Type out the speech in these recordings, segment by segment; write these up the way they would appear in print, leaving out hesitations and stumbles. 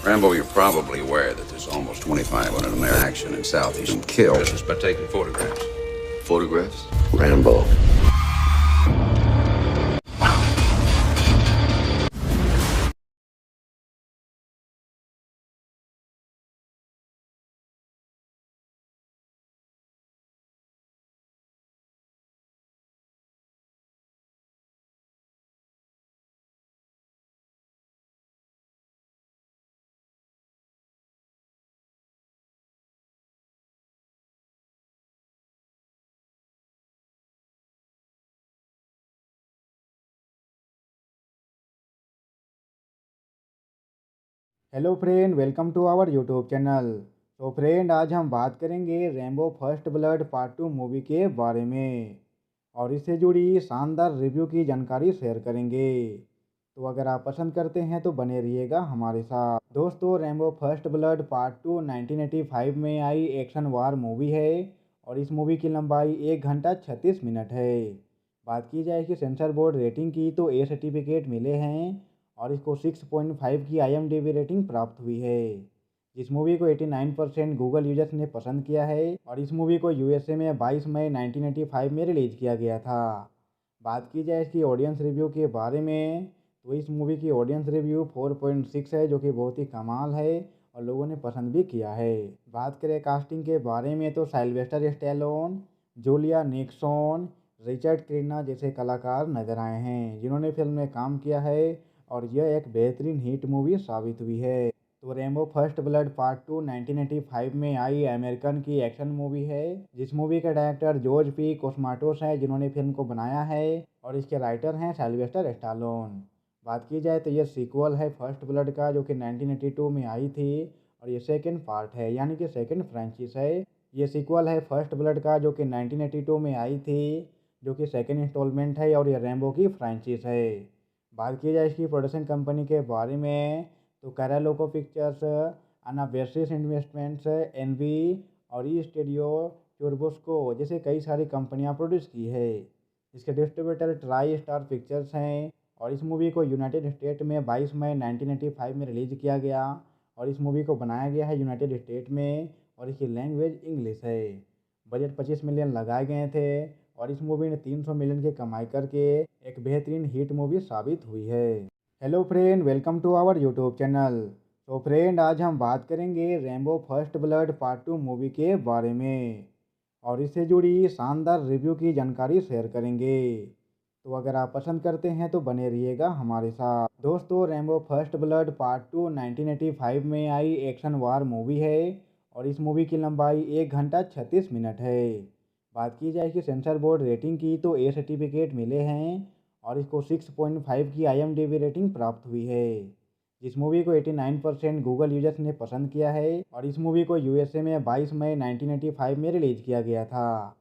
Rambo, you're probably aware that there's almost 2,500 American action in Southeast and kill just by taking photographs. Photographs? Rambo. Hello friend, welcome to our YouTube channel. तो friend, आज हम बात करेंगे Rambo first blood part 2 movie के बारे में और इससे जुड़ी शानदार रिव्यू की जानकारी शेयर करेंगे। तो अगर आप पसंद करते हैं तो बने रहिएगा हमारे साथ। दोस्तों, रैम्बो फर्स्ट ब्लड पार्ट 2 1985 में आई एक्शन वार मूवी है और इस मूवी की लंबाई 1 घंटा 36 मिनट है। बात की जाए कि सेंसर बोर्ड रेटिंग की तो ए सर्टिफिकेट मिले हैं और इसको 6.5 की IMDb रेटिंग प्राप्त हुई है। इस मूवी को 89% गूगल यूजर्स ने पसंद किया है और इस मूवी को USA में 22 मई 1985 में रिलीज किया गया था। बात की जाए इसकी ऑडियंस रिव्यू के बारे में तो इस मूवी की ऑडियंस रिव्यू 4.6 है, जो कि बहुत ही कमाल है और लोगों ने पसंद भी किया है। बात करें कास्टिंग के बारे में तो Sylvester Stallone, Julia Nickson, Richard Crenna जैसे कलाकार नजर आए हैं जिन्होंने फिल्म में काम किया है और यह एक बेहतरीन हिट मूवी साबित हुई है। तो रैम्बो फर्स्ट ब्लड पार्ट 2 1985 में आई अमेरिकन की एक्शन मूवी है, जिस मूवी के डायरेक्टर जॉर्ज पी कोस्माटोस हैं जिन्होंने फिल्म को बनाया है और इसके राइटर हैं साइलवेस्टर स्टालोन। बात की जाए तो यह सीक्वल है फर्स्ट ब्लड का, जो कि 1982 में आई थी और ये सेकेंड पार्ट है, यानी कि सेकेंड फ्रेंचाइज है। ये सीक्वल है फर्स्ट ब्लड का, जो कि 1982 में आई थी, जो कि सेकेंड इंस्टॉलमेंट है और ये रैम्बो की फ्रेंचाइज है। बात की जाए इसकी प्रोडक्शन कंपनी के बारे में तो कैरालोको पिक्चर्स, अनाबेसिस इन्वेस्टमेंट्स, एनवी और ई स्टूडियो चुरबुस्को जैसे कई सारी कंपनियां प्रोड्यूस की है। इसके डिस्ट्रीब्यूटर ट्राई स्टार पिक्चर्स हैं और इस मूवी को यूनाइटेड स्टेट में 22 मई 1985 में रिलीज किया गया और इस मूवी को बनाया गया है यूनाइटेड स्टेट में और इसकी लैंग्वेज इंग्लिश है। बजट 25 मिलियन लगाए गए थे और इस मूवी ने 300 मिलियन की कमाई करके एक बेहतरीन हिट मूवी साबित हुई है। Hello friend, welcome to our YouTube channel. तो फ्रेंड, आज हम बात करेंगे Rambo first blood part 2 movie के बारे में और इससे जुड़ी शानदार रिव्यू की जानकारी शेयर करेंगे। तो अगर आप पसंद करते हैं तो बने रहिएगा हमारे साथ। दोस्तों, रैम्बो फर्स्ट ब्लड पार्ट 2 1985 में आई एक्शन वार मूवी है और इस मूवी की लंबाई 1 घंटा 36 मिनट है। बात की जाए कि सेंसर बोर्ड रेटिंग की तो ए सर्टिफिकेट मिले हैं और इसको 6.5 की IMDb रेटिंग प्राप्त हुई है। इस मूवी को 89% गूगल यूजर्स ने पसंद किया है और इस मूवी को USA में 22 मई 1985 में रिलीज किया गया था।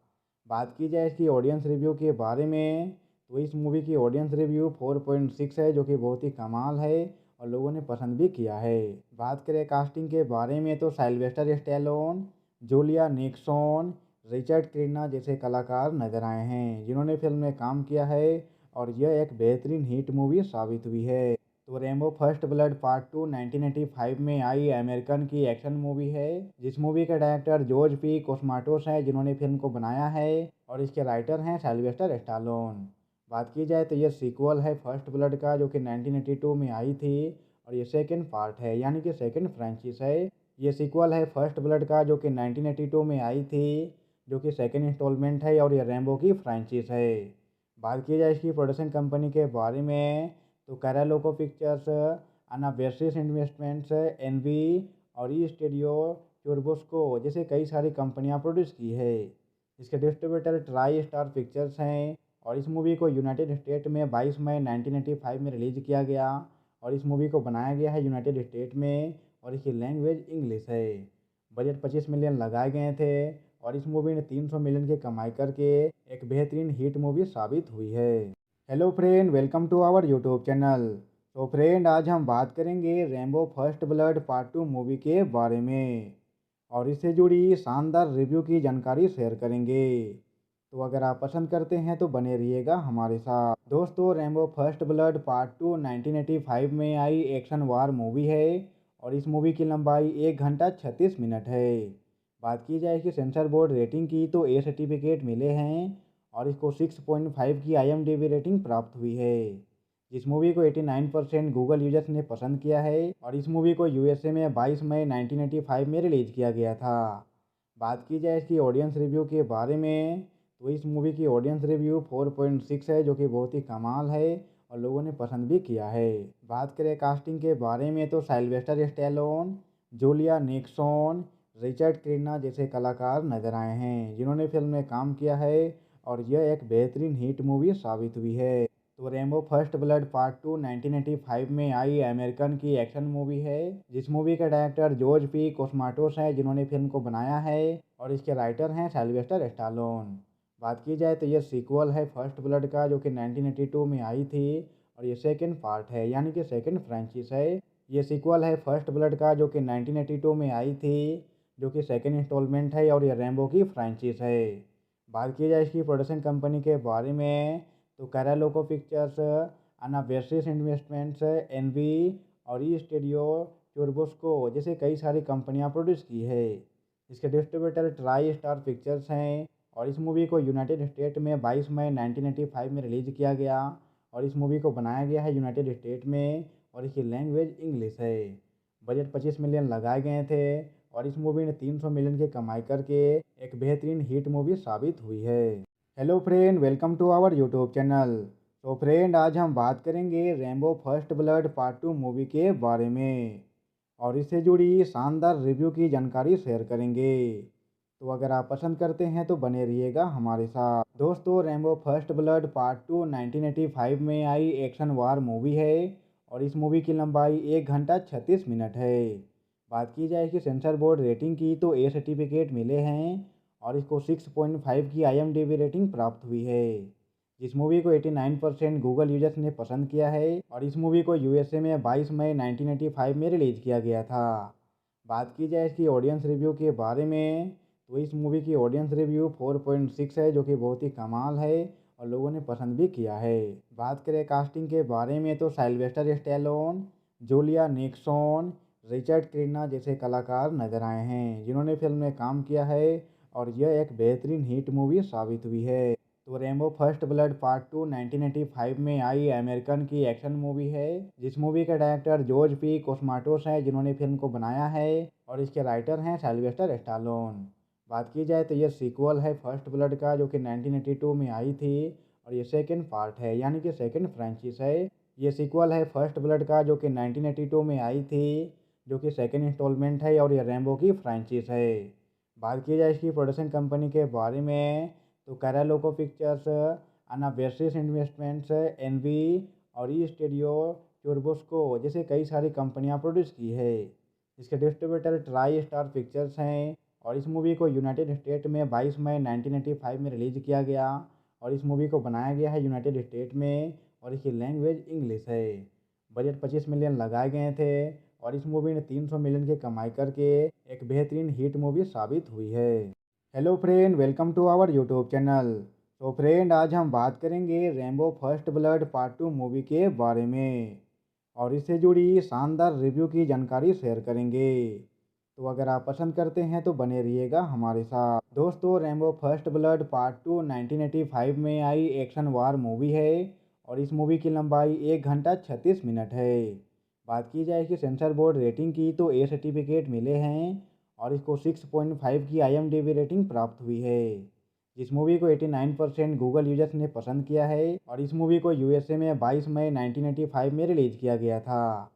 बात की जाए इसकी ऑडियंस रिव्यू के बारे में तो इस मूवी की ऑडियंस रिव्यू 4.6 है, जो कि बहुत ही कमाल है और लोगों ने पसंद भी किया है। बात करें कास्टिंग के बारे में तो Sylvester Stallone, Julia Nickson, Richard Crenna जैसे कलाकार नजर आए हैं जिन्होंने फिल्म में काम किया है और यह एक बेहतरीन हिट मूवी साबित हुई है। तो रैम्बो फर्स्ट ब्लड पार्ट 2 1985 में आई अमेरिकन की एक्शन मूवी है, जिस मूवी के डायरेक्टर जॉर्ज पी कोस्माटोस हैं जिन्होंने फिल्म को बनाया है और इसके राइटर हैं साइलवेस्टर स्टालोन। बात की जाए तो यह सीक्वल है फर्स्ट ब्लड का, जो कि 1982 में आई थी और ये सेकेंड पार्ट है, यानी कि सेकेंड फ्रेंचाइज है। ये सीक्वल है फर्स्ट ब्लड का, जो कि 1982 में आई थी, जो कि सेकेंड इंस्टॉलमेंट है और ये रैम्बो की फ्रेंचाइज है। बात की जाए इसकी प्रोडक्शन कंपनी के बारे में तो कैरालोको पिक्चर्स, अनाबेसिस इन्वेस्टमेंट्स, एनवी और ई स्टूडियो चुरबुस्को जैसे कई सारी कंपनियां प्रोड्यूस की है। इसके डिस्ट्रीब्यूटर ट्राई स्टार पिक्चर्स हैं और इस मूवी को यूनाइटेड स्टेट में 22 मई 1985 में रिलीज किया गया और इस मूवी को बनाया गया है यूनाइटेड स्टेट में और इसकी लैंग्वेज इंग्लिश है। बजट 25 मिलियन लगाए गए थे और इस मूवी ने 300 मिलियन की कमाई करके एक बेहतरीन हिट मूवी साबित हुई है। Hello friend, welcome to our YouTube channel. तो फ्रेंड, आज हम बात करेंगे Rambo first blood part 2 movie के बारे में और इससे जुड़ी शानदार रिव्यू की जानकारी शेयर करेंगे। तो अगर आप पसंद करते हैं तो बने रहिएगा हमारे साथ। दोस्तों, रैम्बो फर्स्ट ब्लड पार्ट 2 1985 में आई एक्शन वार मूवी है और इस मूवी की लंबाई 1 घंटा 36 मिनट है। बात की जाए कि सेंसर बोर्ड रेटिंग की तो ए सर्टिफिकेट मिले हैं और इसको 6.5 की IMDb रेटिंग प्राप्त हुई है। इस मूवी को 89% गूगल यूजर्स ने पसंद किया है और इस मूवी को यूएसए में 22 मई 1985 में रिलीज किया गया था। बात की जाए इसकी ऑडियंस रिव्यू के बारे में तो इस मूवी की ऑडियंस रिव्यू 4.6 है, जो कि बहुत ही कमाल है और लोगों ने पसंद भी किया है। बात करें कास्टिंग के बारे में तो Sylvester Stallone, Julia Nickson, Richard Crenna जैसे कलाकार नजर आए हैं जिन्होंने फिल्म में काम किया है और यह एक बेहतरीन हिट मूवी साबित हुई है। तो रैम्बो फर्स्ट ब्लड पार्ट 2 1985 में आई अमेरिकन की एक्शन मूवी है, जिस मूवी के डायरेक्टर जॉर्ज पी कोस्माटोस हैं जिन्होंने फिल्म को बनाया है और इसके राइटर हैं साइलवेस्टर स्टालोन। बात की जाए तो यह सीक्वल है फर्स्ट ब्लड का, जो कि 1982 में आई थी और ये सेकंड पार्ट है, यानी कि सेकंड फ्रेंचाइज है। ये सीक्वल है फर्स्ट ब्लड का, जो कि 1982 में आई थी, जो कि सेकंड इंस्टॉलमेंट है और ये रैम्बो की फ्रेंचाइज है। बात की जाए इसकी प्रोडक्शन कंपनी के बारे में तो कैरालोको पिक्चर्स, अनावेसिस इन्वेस्टमेंट्स, एनवी और ई स्टूडियो टूर्बोस्को जैसे कई सारी कंपनियां प्रोड्यूस की है। इसके डिस्ट्रीब्यूटर ट्राई स्टार पिक्चर्स हैं और इस मूवी को यूनाइटेड स्टेट में 22 मई 1985 में रिलीज किया गया और इस मूवी को बनाया गया है यूनाइटेड स्टेट में और इसकी लैंग्वेज इंग्लिश है। बजट 25 मिलियन लगाए गए थे और इस मूवी ने 300 मिलियन की कमाई करके एक बेहतरीन हिट मूवी साबित हुई है। Hello friend, welcome to our YouTube channel. तो फ्रेंड, आज हम बात करेंगे Rambo first blood part 2 movie के बारे में और इससे जुड़ी शानदार रिव्यू की जानकारी शेयर करेंगे। तो अगर आप पसंद करते हैं तो बने रहिएगा हमारे साथ। दोस्तों, रैम्बो फर्स्ट ब्लड पार्ट 2 1985 में आई एक्शन वार मूवी है और इस मूवी की लंबाई 1 घंटा 36 मिनट है। बात की जाए कि सेंसर बोर्ड रेटिंग की तो ए सर्टिफिकेट मिले हैं और इसको 6.5 की IMDb रेटिंग प्राप्त हुई है। इस मूवी को 89% गूगल यूजर्स ने पसंद किया है और इस मूवी को यूएसए में 22 मई 1985 में रिलीज किया गया था। बात की जाए इसकी ऑडियंस रिव्यू के बारे में तो इस मूवी की ऑडियंस रिव्यू 4.6 है, जो कि बहुत ही कमाल है और लोगों ने पसंद भी किया है। बात करें कास्टिंग के बारे में तो Sylvester Stallone, Julia Nickson, Richard Crenna जैसे कलाकार नजर आए हैं जिन्होंने फिल्म में काम किया है और यह एक बेहतरीन हिट मूवी साबित हुई है। तो रैम्बो फर्स्ट ब्लड पार्ट 2 1985 में आई अमेरिकन की एक्शन मूवी है, जिस मूवी के डायरेक्टर जॉर्ज पी कोस्माटोस हैं जिन्होंने फिल्म को बनाया है और इसके राइटर हैं साइलवेस्टर स्टालोन। बात की जाए तो यह सीक्वल है फर्स्ट ब्लड का, जो कि 1982 में आई थी और ये सेकंड पार्ट है, यानी कि सेकंड फ्रेंचाइज है। ये सीक्वल है फर्स्ट ब्लड का, जो कि 1982 में आई थी, जो कि सेकंड इंस्टॉलमेंट है और ये रैम्बो की फ्रेंचाइज है। बात की जाए इसकी प्रोडक्शन कंपनी के बारे में तो कैरालोको पिक्चर्स, अनावेसिस इन्वेस्टमेंट्स, एनवी और ई स्टूडियो टूर्बोस्को जैसे कई सारी कंपनियां प्रोड्यूस की है। इसके डिस्ट्रीब्यूटर ट्राई स्टार पिक्चर्स हैं और इस मूवी को यूनाइटेड स्टेट में 22 मई 1985 में रिलीज किया गया और इस मूवी को बनाया गया है यूनाइटेड स्टेट में और इसकी लैंग्वेज इंग्लिश है। बजट 25 मिलियन लगाए गए थे और इस मूवी ने 300 मिलियन की कमाई करके एक बेहतरीन हिट मूवी साबित हुई है। Hello friend, welcome to our YouTube channel. तो फ्रेंड, आज हम बात करेंगे Rambo first blood part 2 movie के बारे में और इससे जुड़ी शानदार रिव्यू की जानकारी शेयर करेंगे। तो अगर आप पसंद करते हैं तो बने रहिएगा हमारे साथ। दोस्तों, रैम्बो फर्स्ट ब्लड पार्ट 2 1985 में आई एक्शन वार मूवी है और इस मूवी की लंबाई 1 घंटा 36 मिनट है। बात की जाए कि सेंसर बोर्ड रेटिंग की तो ए सर्टिफिकेट मिले हैं और इसको 6.5 की IMDb रेटिंग प्राप्त हुई है। इस मूवी को 89% गूगल यूजर्स ने पसंद किया है और इस मूवी को यूएसए में 22 मई 1985 में रिलीज किया गया था।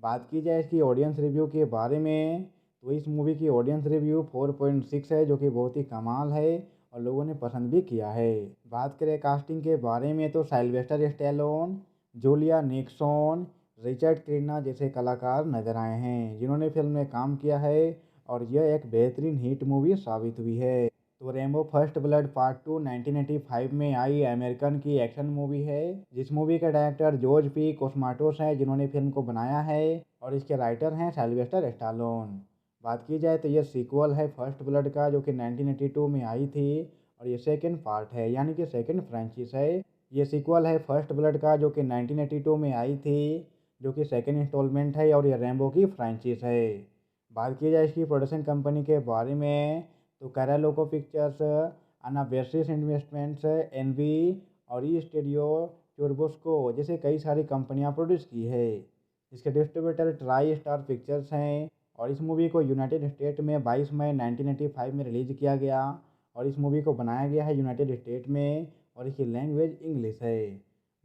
बात की जाए इसकी ऑडियंस रिव्यू के बारे में तो इस मूवी की ऑडियंस रिव्यू 4.6 है, जो कि बहुत ही कमाल है और लोगों ने पसंद भी किया है। बात करें कास्टिंग के बारे में तो Sylvester Stallone, Julia Nickson, Richard Crenna जैसे कलाकार नजर आए हैं जिन्होंने फिल्म में काम किया है और यह एक बेहतरीन हिट मूवी साबित हुई है। तो रैम्बो फर्स्ट ब्लड पार्ट 2 1985 में आई अमेरिकन की एक्शन मूवी है, जिस मूवी के डायरेक्टर जॉर्ज पी कोस्माटोस हैं जिन्होंने फिल्म को बनाया है और इसके राइटर हैं साइलवेस्टर स्टालोन। बात की जाए तो यह सीक्वल है फर्स्ट ब्लड का, जो कि 1982 में आई थी और ये सेकंड पार्ट है, यानी कि सेकंड फ्रेंचाइज है। ये सीक्वल है फर्स्ट ब्लड का, जो कि 1982 में आई थी, जो कि सेकंड इंस्टॉलमेंट है और ये रैम्बो की फ्रेंचाइज है। बात की जाए इसकी प्रोडक्शन कंपनी के बारे में तो कैरालोको पिक्चर्स, अनाबेसिस इन्वेस्टमेंट्स, एनवी और ई स्टूडियो टर्बोस्को जैसे कई सारी कंपनियां प्रोड्यूस की है। इसके डिस्ट्रीब्यूटर ट्राई स्टार पिक्चर्स हैं और इस मूवी को यूनाइटेड स्टेट में 22 मई 1985 में रिलीज़ किया गया और इस मूवी को बनाया गया है यूनाइटेड स्टेट में और इसकी लैंग्वेज इंग्लिश है।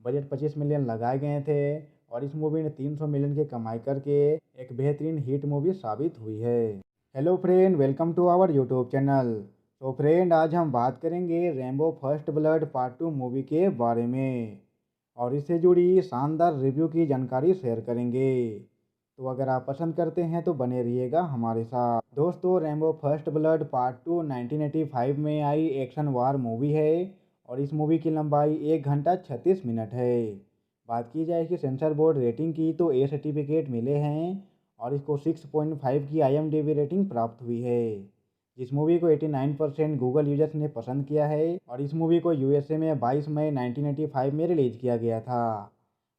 बजट 25 मिलियन लगाए गए थे और इस मूवी ने 300 मिलियन की कमाई करके एक बेहतरीन हिट मूवी साबित हुई है। Hello friend, welcome to our YouTube channel. तो फ्रेंड, आज हम बात करेंगे Rambo first blood part 2 movie के बारे में और इससे जुड़ी शानदार रिव्यू की जानकारी शेयर करेंगे। तो अगर आप पसंद करते हैं तो बने रहिएगा हमारे साथ। दोस्तों, रैम्बो फर्स्ट ब्लड पार्ट 2 1985 में आई एक्शन वार मूवी है और इस मूवी की लंबाई 1 घंटा 36 मिनट है। बात की जाए कि सेंसर बोर्ड रेटिंग की तो ए सर्टिफिकेट मिले हैं और इसको 6.5 की IMDb रेटिंग प्राप्त हुई है। इस मूवी को 89% गूगल यूजर्स ने पसंद किया है और इस मूवी को USA में 22 मई 1985 में रिलीज़ किया गया था।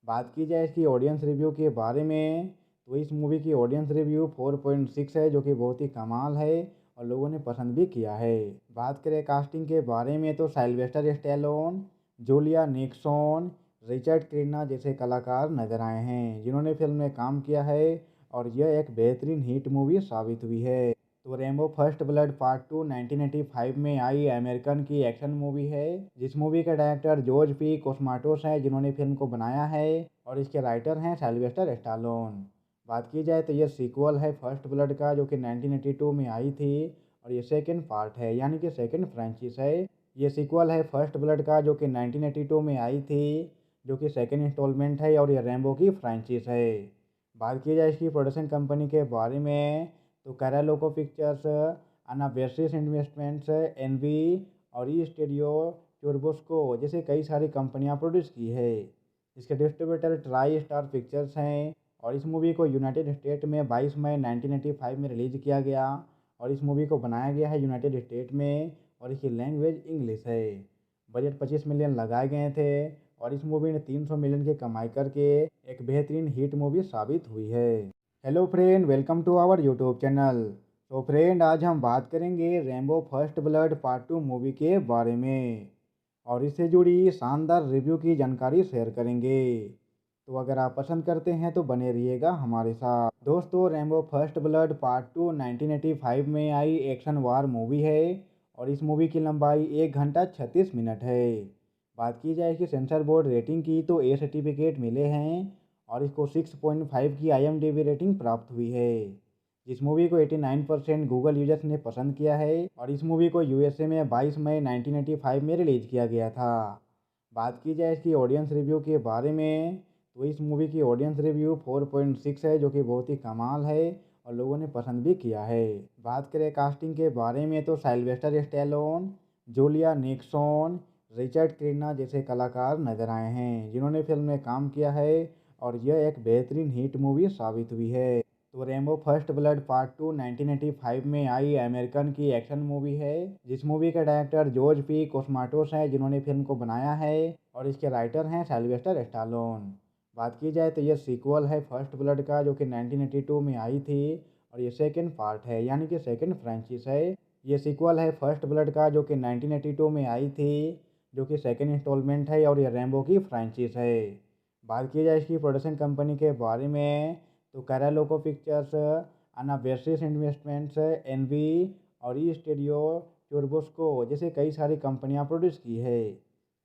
बात की जाए इसकी ऑडियंस रिव्यू के बारे में तो इस मूवी की ऑडियंस रिव्यू 4.6 है, जो कि बहुत ही कमाल है और लोगों ने पसंद भी किया है। बात करें कास्टिंग के बारे में तो Sylvester Stallone, Julia Nickson, Richard Crenna जैसे कलाकार नजर आए हैं जिन्होंने फिल्म में काम किया है और यह एक बेहतरीन हिट मूवी साबित हुई है। तो रैम्बो फर्स्ट ब्लड पार्ट 2 1985 में आई अमेरिकन की एक्शन मूवी है जिस मूवी के डायरेक्टर जॉर्ज पी कोस्माटोस हैं जिन्होंने फिल्म को बनाया है और इसके राइटर हैं साइलवेस्टर स्टालोन। बात की जाए तो ये सीक्वल है फर्स्ट ब्लड का, जो कि 1982 में आई थी और ये सेकंड पार्ट है, यानी कि सेकंड फ्रेंचाइज है। ये सीक्वल है फर्स्ट ब्लड का, जो कि 1982 में आई थी, जो कि सेकंड इंस्टॉलमेंट है और ये रैम्बो की फ्रेंचाइज है। बात की जाए इसकी प्रोडक्शन कंपनी के बारे में तो कैरालोको पिक्चर्स, अनाबेसिस इन्वेस्टमेंट्स, एनवी और ई स्टूडियो टर्बोस्को जैसे कई सारी कंपनियां प्रोड्यूस की है। इसके डिस्ट्रीब्यूटर ट्राई स्टार पिक्चर्स हैं और इस मूवी को यूनाइटेड स्टेट में 22 मई 1985 में रिलीज़ किया गया और इस मूवी को बनाया गया है यूनाइटेड स्टेट में और इसकी लैंग्वेज इंग्लिश है। बजट 25 मिलियन लगाए गए थे और इस मूवी ने 300 मिलियन की कमाई करके एक बेहतरीन हिट मूवी साबित हुई है। Hello friend, welcome to our YouTube channel. तो फ्रेंड, आज हम बात करेंगे Rambo first blood part 2 movie के बारे में और इससे जुड़ी शानदार रिव्यू की जानकारी शेयर करेंगे। तो अगर आप पसंद करते हैं तो बने रहिएगा हमारे साथ। दोस्तों, रैम्बो फर्स्ट ब्लड पार्ट 2 1985 में आई एक्शन वार मूवी है और इस मूवी की लंबाई 1 घंटा 36 मिनट है। बात की जाए कि सेंसर बोर्ड रेटिंग की तो ए सर्टिफिकेट मिले हैं और इसको 6.5 की IMDb रेटिंग प्राप्त हुई है। इस मूवी को 89% गूगल यूजर्स ने पसंद किया है और इस मूवी को USA में 22 मई 1985 में रिलीज़ किया गया था। बात की जाए इसकी ऑडियंस रिव्यू के बारे में तो इस मूवी की ऑडियंस रिव्यू 4.6 है, जो कि बहुत ही कमाल है और लोगों ने पसंद भी किया है। बात करें कास्टिंग के बारे में तो Sylvester Stallone, Julia Nickson, Richard Crenna जैसे कलाकार नजर आए हैं जिन्होंने फिल्म में काम किया है और यह एक बेहतरीन हिट मूवी साबित हुई है। तो रैम्बो फर्स्ट ब्लड पार्ट 2 1985 में आई अमेरिकन की एक्शन मूवी है जिस मूवी के डायरेक्टर जॉर्ज पी कोस्माटोस हैं जिन्होंने फिल्म को बनाया है और इसके राइटर हैं साइलवेस्टर स्टालोन। बात की जाए तो ये सीक्वल है फर्स्ट ब्लड का, जो कि 1982 में आई थी और ये सेकंड पार्ट है, यानी कि सेकंड फ्रेंचाइज है। ये सीक्वल है फर्स्ट ब्लड का, जो कि 1982 में आई थी, जो कि सेकंड इंस्टॉलमेंट है और ये रैम्बो की फ्रेंचाइज है। बात की जाए इसकी प्रोडक्शन कंपनी के बारे में तो कैरालोको पिक्चर्स, अनाबेसिस इन्वेस्टमेंट्स, एनवी और ई स्टूडियो टर्बोस्को जैसे कई सारी कंपनियां प्रोड्यूस की है।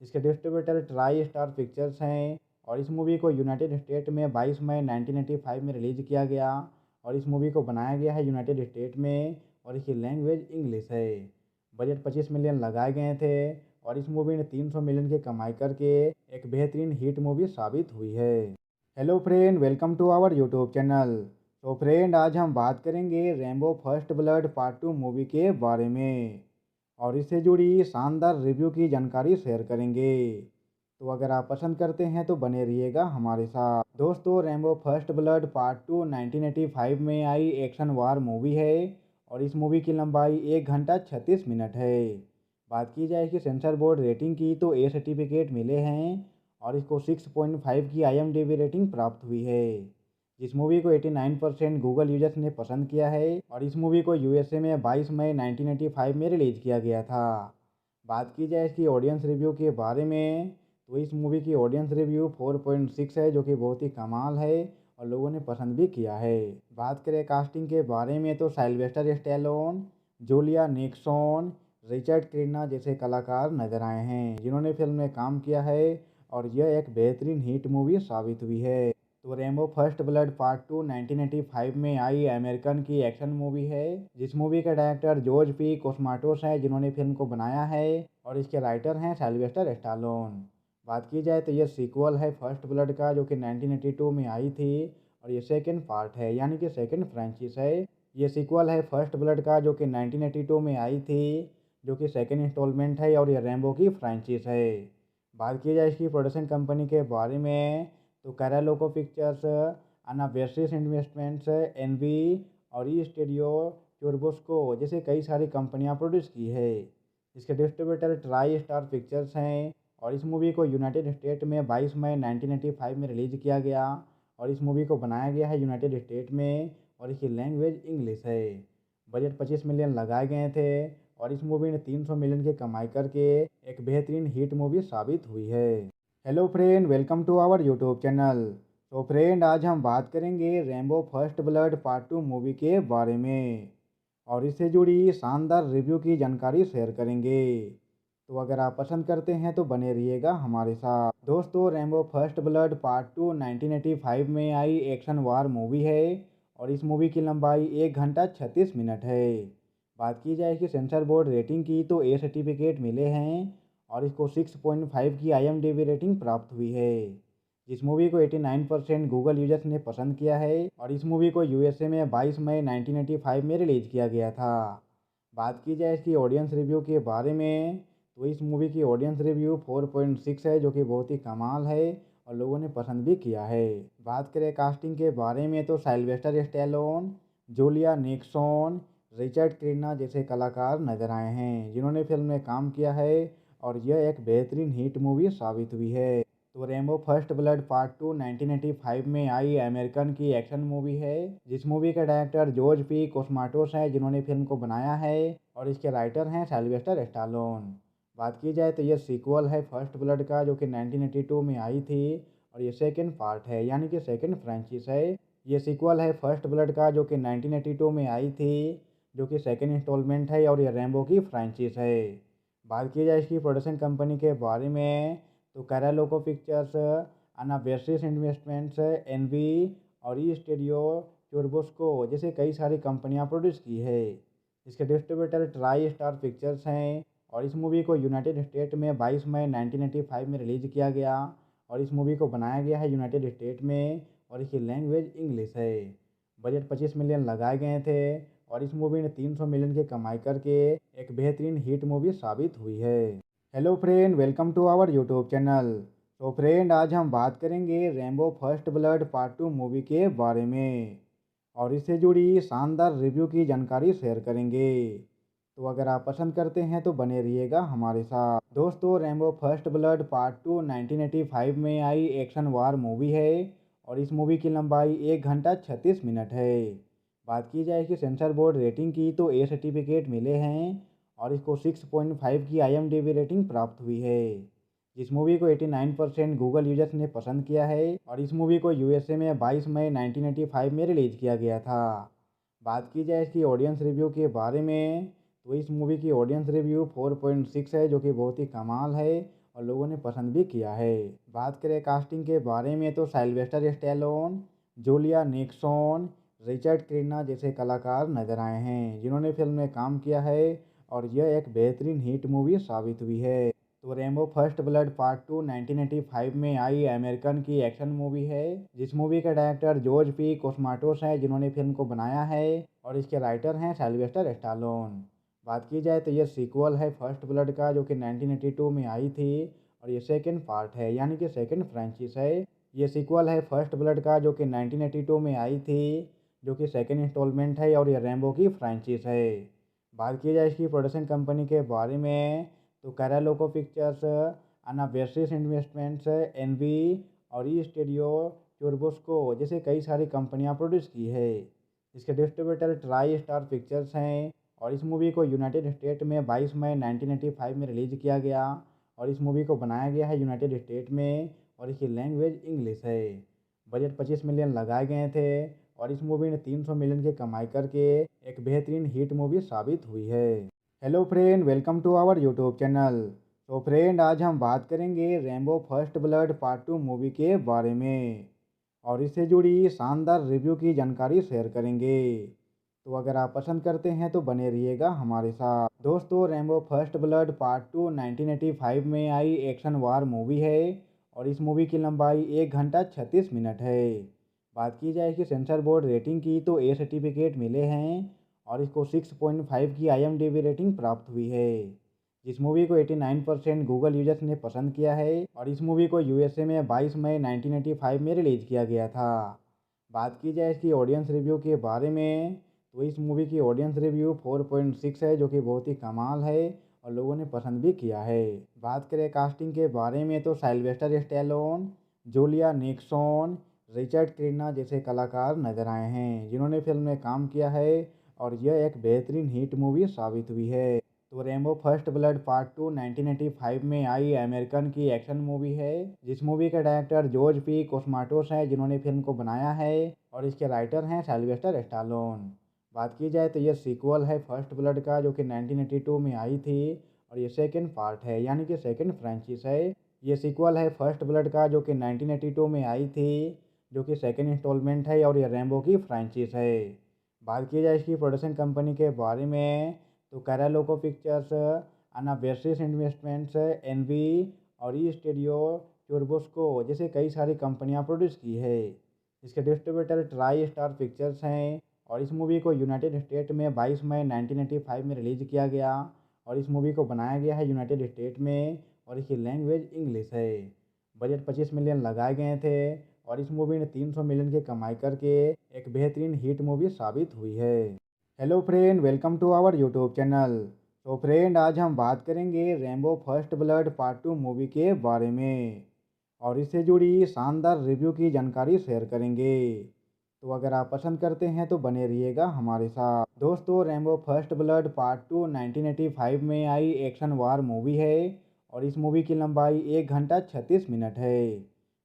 इसके डिस्ट्रीब्यूटर ट्राई स्टार पिक्चर्स हैं और इस मूवी को यूनाइटेड स्टेट में 22 मई 1985 में रिलीज़ किया गया और इस मूवी को बनाया गया है यूनाइटेड स्टेट में और इसकी लैंग्वेज इंग्लिश है। बजट 25 मिलियन लगाए गए थे और इस मूवी ने 300 मिलियन की कमाई करके एक बेहतरीन हिट मूवी साबित हुई है। Hello friend, welcome to our YouTube channel. तो फ्रेंड, आज हम बात करेंगे Rambo first blood part 2 movie के बारे में और इससे जुड़ी शानदार रिव्यू की जानकारी शेयर करेंगे। तो अगर आप पसंद करते हैं तो बने रहिएगा हमारे साथ। दोस्तों, रैम्बो फर्स्ट ब्लड पार्ट 2 1985 में आई एक्शन वार मूवी है और इस मूवी की लंबाई 1 घंटा 36 मिनट है। बात की जाए कि सेंसर बोर्ड रेटिंग की तो ए सर्टिफिकेट मिले हैं और इसको 6.5 की IMDb रेटिंग प्राप्त हुई है। इस मूवी को 89% गूगल यूजर्स ने पसंद किया है और इस मूवी को यूएसए में 22 मई 1985 में रिलीज किया गया था। बात की जाए इसकी ऑडियंस रिव्यू के बारे में तो इस मूवी की ऑडियंस रिव्यू 4.6 है, जो कि बहुत ही कमाल है और लोगों ने पसंद भी किया है। बात करें कास्टिंग के बारे में तो Sylvester Stallone, Julia Nickson, Richard Crenna जैसे कलाकार नजर आए हैं जिन्होंने फिल्म में काम किया है और यह एक बेहतरीन हिट मूवी साबित हुई है। तो रैम्बो फर्स्ट ब्लड पार्ट 2 1985 में आई अमेरिकन की एक्शन मूवी है, जिस मूवी के डायरेक्टर जॉर्ज पी कोस्माटोस हैं जिन्होंने फिल्म को बनाया है और इसके राइटर हैं सिल्वेस्टर स्टालोन। बात की जाए तो यह सीक्वल है फर्स्ट ब्लड का, जो कि 1982 में आई थी और ये सेकेंड पार्ट है, यानी कि सेकेंड फ्रेंचाइज है। ये सीक्वल है फर्स्ट ब्लड का, जो कि 1982 में आई थी, जो कि सेकेंड इंस्टॉलमेंट है और ये रैम्बो की फ्रेंचाइज है। बात की जाए इसकी प्रोडक्शन कंपनी के बारे में तो कैरालोको पिक्चर्स, अनाबेसिस इन्वेस्टमेंट्स, एनवी और ई स्टूडियो टूर्बोस्को जैसे कई सारी कंपनियां प्रोड्यूस की है। इसके डिस्ट्रीब्यूटर ट्राई स्टार पिक्चर्स हैं और इस मूवी को यूनाइटेड स्टेट में 22 मई 1985 में रिलीज किया गया और इस मूवी को बनाया गया है यूनाइटेड स्टेट में और इसकी लैंग्वेज इंग्लिश है। बजट 25 मिलियन लगाए गए थे और इस मूवी ने 300 मिलियन की कमाई करके एक बेहतरीन हिट मूवी साबित हुई है। Hello friend, welcome to our YouTube channel. तो फ्रेंड, आज हम बात करेंगे Rambo first blood part 2 movie के बारे में और इससे जुड़ी शानदार रिव्यू की जानकारी शेयर करेंगे। तो अगर आप पसंद करते हैं तो बने रहिएगा हमारे साथ। दोस्तों, रैम्बो फर्स्ट ब्लड पार्ट 2 1985 में आई एक्शन वार मूवी है और इस मूवी की लंबाई 1 घंटा 36 मिनट है। बात की जाए कि सेंसर बोर्ड रेटिंग की तो ए सर्टिफिकेट मिले हैं और इसको 6.5 की IMDb रेटिंग प्राप्त हुई है। इस मूवी को 89% गूगल यूजर्स ने पसंद किया है और इस मूवी को यूएसए में 22 मई 1985 में रिलीज किया गया था। बात की जाए इसकी ऑडियंस रिव्यू के बारे में तो इस मूवी की ऑडियंस रिव्यू 4.6 है, जो कि बहुत ही कमाल है और लोगों ने पसंद भी किया है। बात करें कास्टिंग के बारे में तो Sylvester Stallone, Julia Nickson, Richard Crenna जैसे कलाकार नजर आए हैं जिन्होंने फिल्म में काम किया है और यह एक बेहतरीन हिट मूवी साबित हुई है। तो रैम्बो फर्स्ट ब्लड पार्ट 2 1985 में आई अमेरिकन की एक्शन मूवी है, जिस मूवी के डायरेक्टर जॉर्ज पी कोस्माटोस हैं जिन्होंने फिल्म को बनाया है और इसके राइटर हैं सिल्वेस्टर स्टालोन। बात की जाए तो यह सीक्वल है फर्स्ट ब्लड का, जो कि 1982 में आई थी और ये सेकेंड पार्ट है, यानी कि सेकेंड फ्रेंचाइज है। ये सीक्वल है फर्स्ट ब्लड का, जो कि 1982 में आई थी, जो कि सेकेंड इंस्टॉलमेंट है और ये रैम्बो की फ्रेंचाइज है। बात की जाए इसकी प्रोडक्शन कंपनी के बारे में तो कैरालोको पिक्चर्स, अनाबेसिस इन्वेस्टमेंट्स, एनवी और ई स्टूडियो टूर्बोस्को जैसे कई सारी कंपनियां प्रोड्यूस की है। इसके डिस्ट्रीब्यूटर ट्राई स्टार पिक्चर्स हैं और इस मूवी को यूनाइटेड स्टेट में 22 मई 1985 में रिलीज किया गया और इस मूवी को बनाया गया है यूनाइटेड स्टेट में और इसकी लैंग्वेज इंग्लिश है। बजट 25 मिलियन लगाए गए थे और इस मूवी ने 300 मिलियन की कमाई करके एक बेहतरीन हिट मूवी साबित हुई है। Hello friend, welcome to our YouTube channel. तो फ्रेंड, आज हम बात करेंगे Rambo first blood part 2 movie के बारे में और इससे जुड़ी शानदार रिव्यू की जानकारी शेयर करेंगे। तो अगर आप पसंद करते हैं तो बने रहिएगा हमारे साथ। दोस्तों, रैम्बो फर्स्ट ब्लड पार्ट 2 1985 में आई एक्शन वार मूवी है और इस मूवी की लंबाई 1 घंटा 36 मिनट है। बात की जाए कि सेंसर बोर्ड रेटिंग की तो ए सर्टिफिकेट मिले हैं और इसको 6.5 की IMDb रेटिंग प्राप्त हुई है। इस मूवी को 89% गूगल यूजर्स ने पसंद किया है और इस मूवी को यूएसए में 22 मई 1985 में रिलीज किया गया था। बात की जाए इसकी ऑडियंस रिव्यू के बारे में तो इस मूवी की ऑडियंस रिव्यू 4.6 है, जो कि बहुत ही कमाल है और लोगों ने पसंद भी किया है। बात करें कास्टिंग के बारे में तो Sylvester Stallone, Julia Nickson, Richard Crenna जैसे कलाकार नजर आए हैं जिन्होंने फिल्म में काम किया है और यह एक बेहतरीन हिट मूवी साबित हुई है। तो रैम्बो फर्स्ट ब्लड पार्ट 2 1985 में आई अमेरिकन की एक्शन मूवी है, जिस मूवी के डायरेक्टर जॉर्ज पी कोस्माटोस हैं जिन्होंने फिल्म को बनाया है और इसके राइटर हैं सिल्वेस्टर स्टालोन। बात की जाए तो यह सीक्वल है फर्स्ट ब्लड का, जो कि 1982 में आई थी और ये सेकेंड पार्ट है, यानी कि सेकेंड फ्रेंचाइज है। ये सीक्वल है फर्स्ट ब्लड का, जो कि 1982 में आई थी, जो कि सेकेंड इंस्टॉलमेंट है और ये रैम्बो की फ्रेंचाइज है। बात की जाए इसकी प्रोडक्शन कंपनी के बारे में तो कैरालोको पिक्चर्स, अनाबेसिस इन्वेस्टमेंट्स, एनवी और ई स्टूडियो चुरबुस्को जैसे कई सारी कंपनियां प्रोड्यूस की है। इसके डिस्ट्रीब्यूटर ट्राई स्टार पिक्चर्स हैं और इस मूवी को यूनाइटेड स्टेट में 22 मई 1985 में रिलीज किया गया और इस मूवी को बनाया गया है यूनाइटेड स्टेट में और इसकी लैंग्वेज इंग्लिश है। बजट 25 मिलियन लगाए गए थे और इस मूवी ने 300 मिलियन की कमाई करके एक बेहतरीन हिट मूवी साबित हुई है। Hello friend, welcome to our YouTube channel. तो फ्रेंड, आज हम बात करेंगे Rambo first blood part 2 movie के बारे में और इससे जुड़ी शानदार रिव्यू की जानकारी शेयर करेंगे। तो अगर आप पसंद करते हैं तो बने रहिएगा हमारे साथ। दोस्तों, रैम्बो फर्स्ट ब्लड पार्ट 2 1985 में आई एक्शन वार मूवी है और इस मूवी की लंबाई 1 घंटा 36 मिनट है। बात की जाए कि सेंसर बोर्ड रेटिंग की तो ए सर्टिफिकेट मिले हैं और इसको 6.5 की IMDb रेटिंग प्राप्त हुई है। इस मूवी को 89% गूगल यूजर्स ने पसंद किया है और इस मूवी को USA में 22 मई 1985 में रिलीज किया गया था। बात की जाए इसकी ऑडियंस रिव्यू के बारे में तो इस मूवी की ऑडियंस रिव्यू 4.6 है, जो कि बहुत ही कमाल है और लोगों ने पसंद भी किया है। बात करें कास्टिंग के बारे में तो Sylvester Stallone, Julia Nickson, Richard Crenna जैसे कलाकार नजर आए हैं जिन्होंने फिल्म में काम किया है और यह एक बेहतरीन हिट मूवी साबित हुई है। तो रैम्बो फर्स्ट ब्लड पार्ट 2 1985 में आई अमेरिकन की एक्शन मूवी है जिस मूवी के डायरेक्टर जॉर्ज पी कोस्माटोस हैं जिन्होंने फिल्म को बनाया है और इसके राइटर हैं साइलवेस्टर स्टालोन। बात की जाए तो यह सीक्वल है फर्स्ट ब्लड का, जो कि 1982 में आई थी और ये सेकेंड पार्ट है, यानी कि सेकेंड फ्रेंचाइज है। ये सीक्वल है फर्स्ट ब्लड का, जो कि 1982 में आई थी, जो कि सेकेंड इंस्टॉलमेंट है और ये रैम्बो की फ्रेंचाइज है। बात की जाए इसकी प्रोडक्शन कंपनी के बारे में तो कैरालोको पिक्चर्स, अनाबेसिस इन्वेस्टमेंट्स, एनवी और ई स्टूडियो चुरबुस्को जैसे कई सारी कंपनियां प्रोड्यूस की है। इसके डिस्ट्रीब्यूटर ट्राई स्टार पिक्चर्स हैं और इस मूवी को यूनाइटेड स्टेट में 22 मई 1985 में रिलीज किया गया और इस मूवी को बनाया गया है यूनाइटेड स्टेट में और इसकी लैंग्वेज इंग्लिश है। बजट 25 मिलियन लगाए गए थे और इस मूवी ने 300 मिलियन की कमाई करके एक बेहतरीन हिट मूवी साबित हुई है। Hello friend, welcome to our YouTube channel. तो फ्रेंड, आज हम बात करेंगे Rambo first blood part 2 movie के बारे में और इससे जुड़ी शानदार रिव्यू की जानकारी शेयर करेंगे। तो अगर आप पसंद करते हैं तो बने रहिएगा हमारे साथ। दोस्तों, रैम्बो फर्स्ट ब्लड पार्ट 2 1985 में आई एक्शन वार मूवी है और इस मूवी की लंबाई 1 घंटा 36 मिनट है।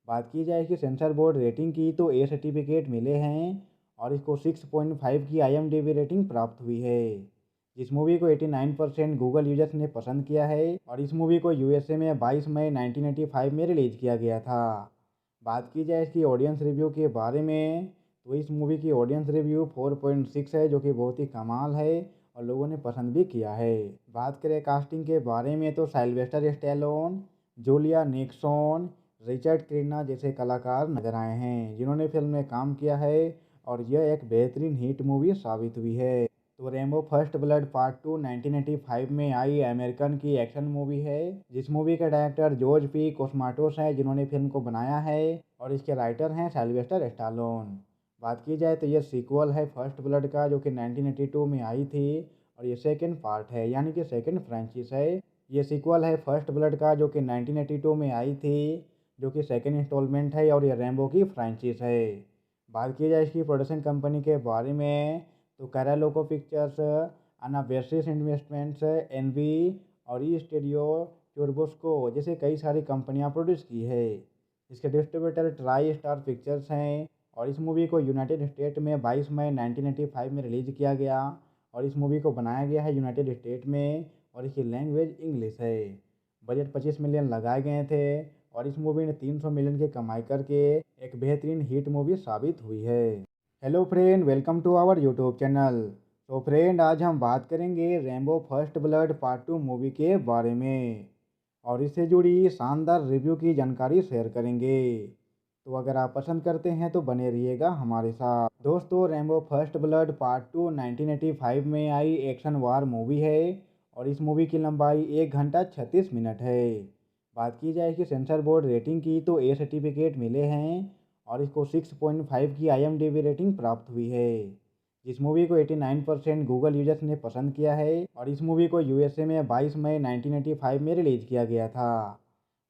बात की जाए कि सेंसर बोर्ड रेटिंग की तो ए सर्टिफिकेट मिले हैं और इसको 6.5 की IMDb रेटिंग प्राप्त हुई है। इस मूवी को 89% गूगल यूजर्स ने पसंद किया है और इस मूवी को USA में 22 मई 1985 में रिलीज किया गया था। बात की जाए इसकी ऑडियंस रिव्यू के बारे में तो इस मूवी की ऑडियंस रिव्यू 4.6 है, जो कि बहुत ही कमाल है और लोगों ने पसंद भी किया है। बात करें कास्टिंग के बारे में तो Sylvester Stallone, Julia Nickson, Richard Crenna जैसे कलाकार नजर आए हैं जिन्होंने फिल्म में काम किया है और यह एक बेहतरीन हिट मूवी साबित हुई है। तो रैम्बो फर्स्ट ब्लड पार्ट 2 1985 में आई अमेरिकन की एक्शन मूवी है जिस मूवी के डायरेक्टर जॉर्ज पी कोस्माटोस हैं जिन्होंने फिल्म को बनाया है और इसके राइटर हैं साइलवेस्टर स्टालोन। बात की जाए तो यह सीक्वल है फर्स्ट ब्लड का, जो कि 1982 में आई थी और ये सेकेंड पार्ट है, यानी कि सेकेंड फ्रेंचाइज है। ये सीक्वल है फर्स्ट ब्लड का, जो कि 1982 में आई थी, जो कि सेकेंड इंस्टॉलमेंट है और ये रैम्बो की फ्रेंचाइज है। बात की जाए इसकी प्रोडक्शन कंपनी के बारे में तो कैरालोको पिक्चर्स, अनाबेसिस इन्वेस्टमेंट्स, एनवी और ई स्टूडियो चुरबुस्को जैसे कई सारी कंपनियां प्रोड्यूस की है। इसके डिस्ट्रीब्यूटर ट्राई स्टार पिक्चर्स हैं और इस मूवी को यूनाइटेड स्टेट में 22 मई 1985 में रिलीज किया गया और इस मूवी को बनाया गया है यूनाइटेड स्टेट में और इसकी लैंग्वेज इंग्लिश है। बजट 25 मिलियन लगाए गए थे और इस मूवी ने 300 मिलियन की कमाई करके एक बेहतरीन हिट मूवी साबित हुई है। Hello friend, welcome to our YouTube channel. तो फ्रेंड, आज हम बात करेंगे Rambo first blood part 2 movie के बारे में और इससे जुड़ी शानदार रिव्यू की जानकारी शेयर करेंगे। तो अगर आप पसंद करते हैं तो बने रहिएगा हमारे साथ। दोस्तों, रैम्बो फर्स्ट ब्लड पार्ट 2 1985 में आई एक्शन वार मूवी है और इस मूवी की लंबाई 1 घंटा 36 मिनट है। बात की जाए कि सेंसर बोर्ड रेटिंग की तो ए सर्टिफिकेट मिले हैं और इसको 6.5 की IMDb रेटिंग प्राप्त हुई है। इस मूवी को 89% गूगल यूजर्स ने पसंद किया है और इस मूवी को USA में 22 मई 1985 में रिलीज किया गया था।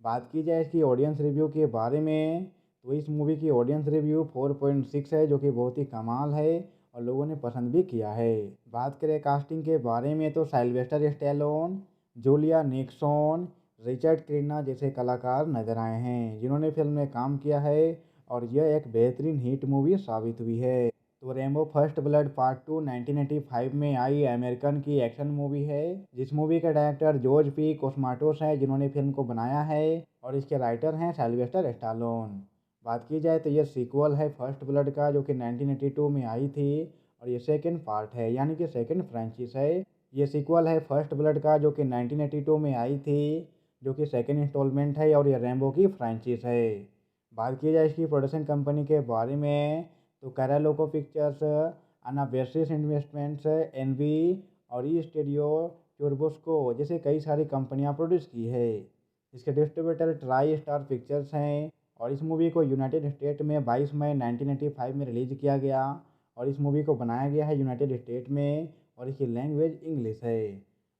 बात की जाए इसकी ऑडियंस रिव्यू के बारे में तो इस मूवी की ऑडियंस रिव्यू 4.6 है, जो कि बहुत ही कमाल है और लोगों ने पसंद भी किया है। बात करें कास्टिंग के बारे में तो Sylvester Stallone, Julia Nickson, Richard Crenna जैसे कलाकार नजर आए हैं जिन्होंने फिल्म में काम किया है और यह एक बेहतरीन हिट मूवी साबित हुई है। तो रैम्बो फर्स्ट ब्लड पार्ट 2 1985 में आई अमेरिकन की एक्शन मूवी है, जिस मूवी के डायरेक्टर जॉर्ज पी कोस्माटोस हैं जिन्होंने फिल्म को बनाया है और इसके राइटर हैं साइलवेस्टर स्टालोन। बात की जाए तो यह सीक्वल है फर्स्ट ब्लड का, जो कि 1982 में आई थी और ये सेकंड पार्ट है, यानी कि सेकंड फ्रेंचाइज है। ये सीक्वल है फर्स्ट ब्लड का, जो कि 1982 में आई थी, जो कि सेकंड इंस्टॉलमेंट है और ये रैम्बो की फ्रेंचाइज है। बात की जाए इसकी प्रोडक्शन कंपनी के बारे में तो कैरालोको पिक्चर्स, अनाबेसिस इन्वेस्टमेंट्स, एनवी और ई स्टूडियो टूर्बोस्को जैसे कई सारी कंपनियां प्रोड्यूस की है। इसके डिस्ट्रीब्यूटर ट्राई स्टार पिक्चर्स हैं और इस मूवी को यूनाइटेड स्टेट में 22 मई 1985 में रिलीज किया गया और इस मूवी को बनाया गया है यूनाइटेड स्टेट में और इसकी लैंग्वेज इंग्लिश है।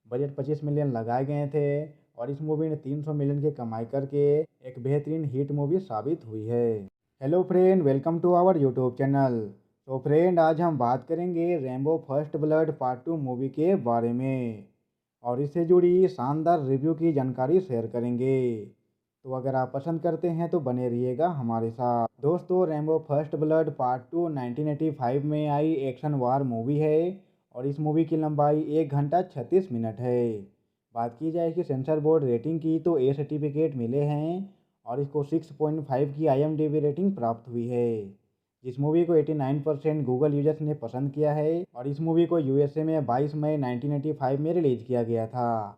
बजट 25 मिलियन लगाए गए थे और इस मूवी ने 300 मिलियन की कमाई करके एक बेहतरीन हिट मूवी साबित हुई है। Hello friend, welcome to our YouTube channel. तो फ्रेंड, आज हम बात करेंगे Rambo first blood part 2 movie के बारे में और इससे जुड़ी शानदार रिव्यू की जानकारी शेयर करेंगे। तो अगर आप पसंद करते हैं तो बने रहिएगा हमारे साथ। दोस्तों, रैम्बो फर्स्ट ब्लड पार्ट 2 1985 में आई एक्शन वार मूवी है और इस मूवी की लंबाई 1 घंटा 36 मिनट है। बात की जाए कि सेंसर बोर्ड रेटिंग की तो ए सर्टिफिकेट मिले हैं और इसको 6.5 की IMDb रेटिंग प्राप्त हुई है। इस मूवी को 89% गूगल यूजर्स ने पसंद किया है और इस मूवी को यूएसए में 22 मई 1985 में रिलीज किया गया था।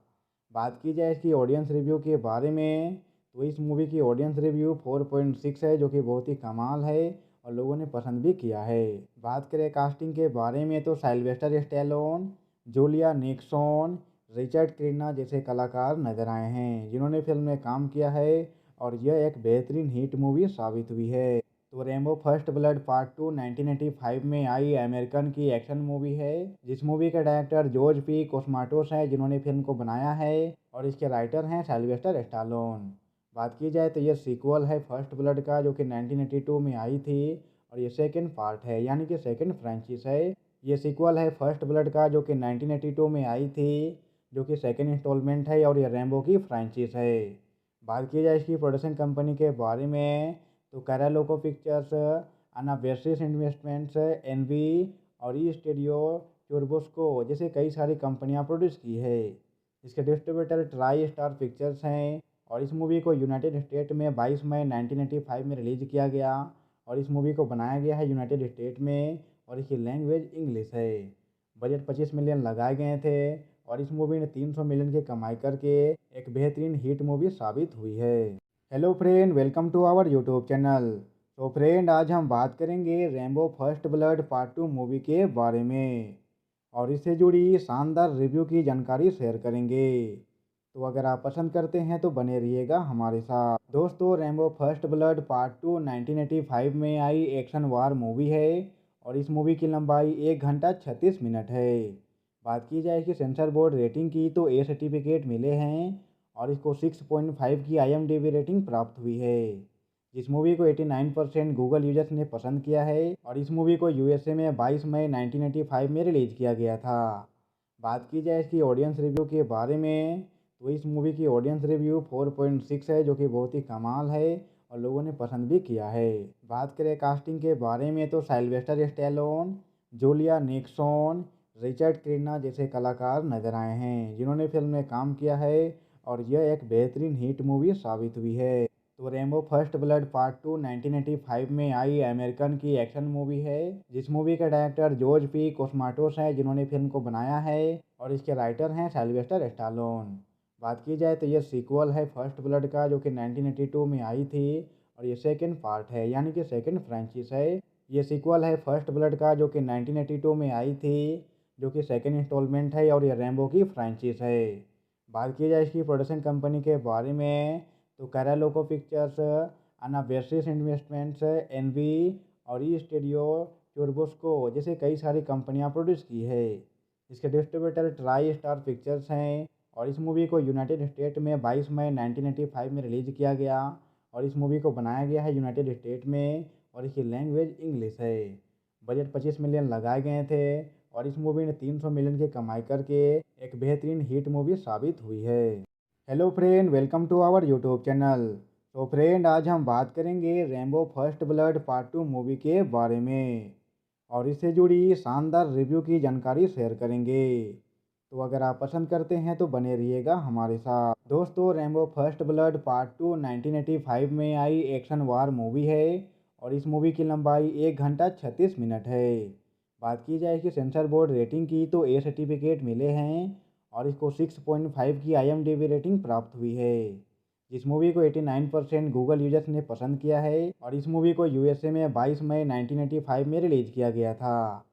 बात की जाए इसकी ऑडियंस रिव्यू के बारे में तो इस मूवी की ऑडियंस रिव्यू 4.6 है, जो कि बहुत ही कमाल है और लोगों ने पसंद भी किया है। बात करें कास्टिंग के बारे में तो Sylvester Stallone, Julia Nickson, Richard Crenna जैसे कलाकार नजर आए हैं जिन्होंने फिल्म में काम किया है और यह एक बेहतरीन हिट मूवी साबित हुई है। तो रैम्बो फर्स्ट ब्लड पार्ट 2 1985 में आई अमेरिकन की एक्शन मूवी है, जिस मूवी के डायरेक्टर जॉर्ज पी कोस्माटोस हैं जिन्होंने फिल्म को बनाया है और इसके राइटर हैं साइलवेस्टर स्टालोन। बात की जाए तो यह सीक्वल है फर्स्ट ब्लड का, जो कि 1982 में आई थी और ये सेकंड पार्ट है, यानी कि सेकंड फ्रेंचाइज है। ये सीक्वल है फर्स्ट ब्लड का, जो कि 1982 में आई थी, जो कि सेकंड इंस्टॉलमेंट है और ये रैम्बो की फ्रेंचाइज है। बात की जाए इसकी प्रोडक्शन कंपनी के बारे में तो कैरालोको पिक्चर्स, अनाबेसिस इन्वेस्टमेंट्स, एनवी और ई स्टूडियो टूर्बोस्को जैसे कई सारी कंपनियां प्रोड्यूस की है। इसके डिस्ट्रीब्यूटर ट्राई स्टार पिक्चर्स हैं और इस मूवी को यूनाइटेड स्टेट में 22 मई 1985 में रिलीज किया गया और इस मूवी को बनाया गया है यूनाइटेड स्टेट में और इसकी लैंग्वेज इंग्लिश है। बजट 25 मिलियन लगाए गए थे और इस मूवी ने 300 मिलियन की कमाई करके एक बेहतरीन हिट मूवी साबित हुई है। Hello friend, welcome to our YouTube channel. तो फ्रेंड, आज हम बात करेंगे Rambo first blood part 2 movie के बारे में और इससे जुड़ी शानदार रिव्यू की जानकारी शेयर करेंगे। तो अगर आप पसंद करते हैं तो बने रहिएगा हमारे साथ। दोस्तों, रैम्बो फर्स्ट ब्लड पार्ट 2 1985 में आई एक्शन वार मूवी है और इस मूवी की लंबाई 1 घंटा 36 मिनट है। बात की जाए कि सेंसर बोर्ड रेटिंग की तो ए सर्टिफिकेट मिले हैं और इसको 6.5 की IMDb रेटिंग प्राप्त हुई है। इस मूवी को 89% गूगल यूजर्स ने पसंद किया है और इस मूवी को यूएसए में 22 मई 1985 में रिलीज किया गया था। बात की जाए इसकी ऑडियंस रिव्यू के बारे में तो इस मूवी की ऑडियंस रिव्यू 4.6 है, जो कि बहुत ही कमाल है और लोगों ने पसंद भी किया है। बात करें कास्टिंग के बारे में तो Sylvester Stallone, Julia Nickson, Richard Crenna जैसे कलाकार नजर आए हैं जिन्होंने फिल्म में काम किया है और यह एक बेहतरीन हिट मूवी साबित हुई है। तो रैम्बो फर्स्ट ब्लड पार्ट 2 1985 में आई अमेरिकन की एक्शन मूवी है, जिस मूवी के डायरेक्टर जॉर्ज पी कोस्माटोस हैं जिन्होंने फिल्म को बनाया है और इसके राइटर हैं साइलवेस्टर स्टालोन। बात की जाए तो यह सीक्वल है फर्स्ट ब्लड का, जो कि 1982 में आई थी और ये सेकंड पार्ट है, यानी कि सेकंड फ्रेंचाइज है। ये सीक्वल है फर्स्ट ब्लड का, जो कि 1982 में आई थी, जो कि सेकंड इंस्टॉलमेंट है और ये रैम्बो की फ्रेंचाइज है। बात की जाए इसकी प्रोडक्शन कंपनी के बारे में तो कैरालोको पिक्चर्स, अनाबेसिस इन्वेस्टमेंट्स, एनवी और ई स्टूडियो टूर्बोस्को जैसे कई सारी कंपनियां प्रोड्यूस की है। इसके डिस्ट्रीब्यूटर ट्राई स्टार पिक्चर्स हैं और इस मूवी को यूनाइटेड स्टेट में 22 मई 1985 में रिलीज़ किया गया और इस मूवी को बनाया गया है यूनाइटेड स्टेट में और इसकी लैंग्वेज इंग्लिश है। बजट 25 मिलियन लगाए गए थे और इस मूवी ने 300 मिलियन की कमाई करके एक बेहतरीन हिट मूवी साबित हुई है। Hello friend, welcome to our YouTube channel. तो फ्रेंड, आज हम बात करेंगे Rambo first blood part 2 movie के बारे में और इससे जुड़ी शानदार रिव्यू की जानकारी शेयर करेंगे। तो अगर आप पसंद करते हैं तो बने रहिएगा हमारे साथ। दोस्तों, रैम्बो फर्स्ट ब्लड पार्ट 2 1985 में आई एक्शन वार मूवी है और इस मूवी की लंबाई 1 घंटा 36 मिनट है। बात की जाए कि सेंसर बोर्ड रेटिंग की तो ए सर्टिफिकेट मिले हैं और इसको 6.5 की IMDb रेटिंग प्राप्त हुई है। इस मूवी को 89% गूगल यूजर्स ने पसंद किया है और इस मूवी को USA में 22 मई 1985 में रिलीज़ किया गया था।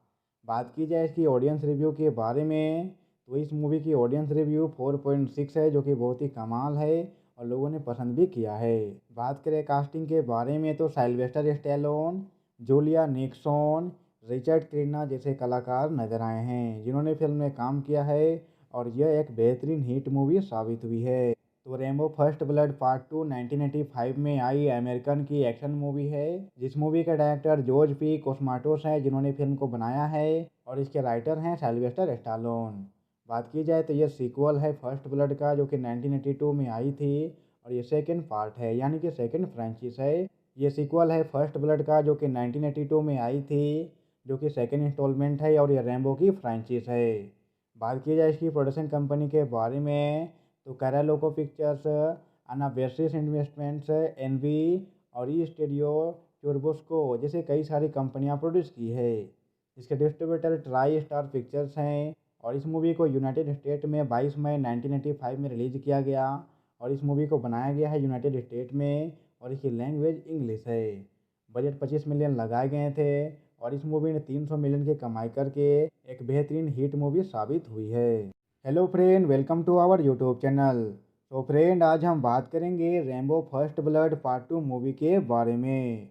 बात की जाए इसकी ऑडियंस रिव्यू के बारे में तो इस मूवी की ऑडियंस रिव्यू 4.6 है, जो कि बहुत ही कमाल है और लोगों ने पसंद भी किया है। बात करें कास्टिंग के बारे में तो Sylvester Stallone, Julia Nickson, Richard Crenna जैसे कलाकार नजर आए हैं जिन्होंने फिल्म में काम किया है और यह एक बेहतरीन हिट मूवी साबित हुई है। तो रैम्बो फर्स्ट ब्लड पार्ट 2 1985 में आई अमेरिकन की एक्शन मूवी है जिस मूवी का डायरेक्टर जॉर्ज पी कोस्माटोस है जिन्होंने फिल्म को बनाया है और इसके राइटर हैं साइलवेस्टर स्टालोन। बात की जाए तो ये सीक्वल है फर्स्ट ब्लड का, जो कि 1982 में आई थी और ये सेकंड पार्ट है, यानी कि सेकंड फ्रेंचाइज है। ये सीक्वल है फर्स्ट ब्लड का, जो कि 1982 में आई थी, जो कि सेकंड इंस्टॉलमेंट है और ये रैम्बो की फ्रेंचाइज है। बात की जाए इसकी प्रोडक्शन कंपनी के बारे में तो कैरालोको पिक्चर्स, अनाबेसिस इन्वेस्टमेंट्स, एनवी और ई स्टूडियो चुरबुस्को जैसे कई सारी कंपनियां प्रोड्यूस की है। इसके डिस्ट्रीब्यूटर ट्राई स्टार पिक्चर्स हैं और इस मूवी को यूनाइटेड स्टेट में 22 मई 1985 में रिलीज़ किया गया और इस मूवी को बनाया गया है यूनाइटेड स्टेट में और इसकी लैंग्वेज इंग्लिश है। बजट 25 मिलियन लगाए गए थे और इस मूवी ने 300 मिलियन की कमाई करके एक बेहतरीन हिट मूवी साबित हुई है। Hello friend, welcome to our YouTube channel. तो फ्रेंड, आज हम बात करेंगे Rambo first blood part 2 movie के बारे में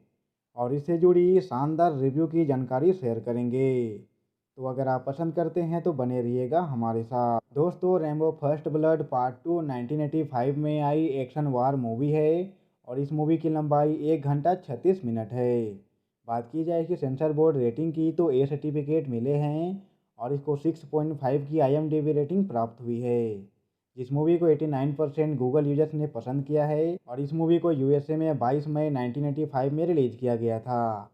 और इससे जुड़ी शानदार रिव्यू की जानकारी शेयर करेंगे। तो अगर आप पसंद करते हैं तो बने रहिएगा हमारे साथ। दोस्तों, रैम्बो फर्स्ट ब्लड पार्ट 2 1985 में आई एक्शन वार मूवी है और इस मूवी की लंबाई 1 घंटा 36 मिनट है। बात की जाए कि सेंसर बोर्ड रेटिंग की तो ए सर्टिफिकेट मिले हैं और इसको 6.5 की IMDb रेटिंग प्राप्त हुई है। इस मूवी को 89% गूगल यूजर्स ने पसंद किया है और इस मूवी को USA में 22 मई 1985 में रिलीज़ किया गया था।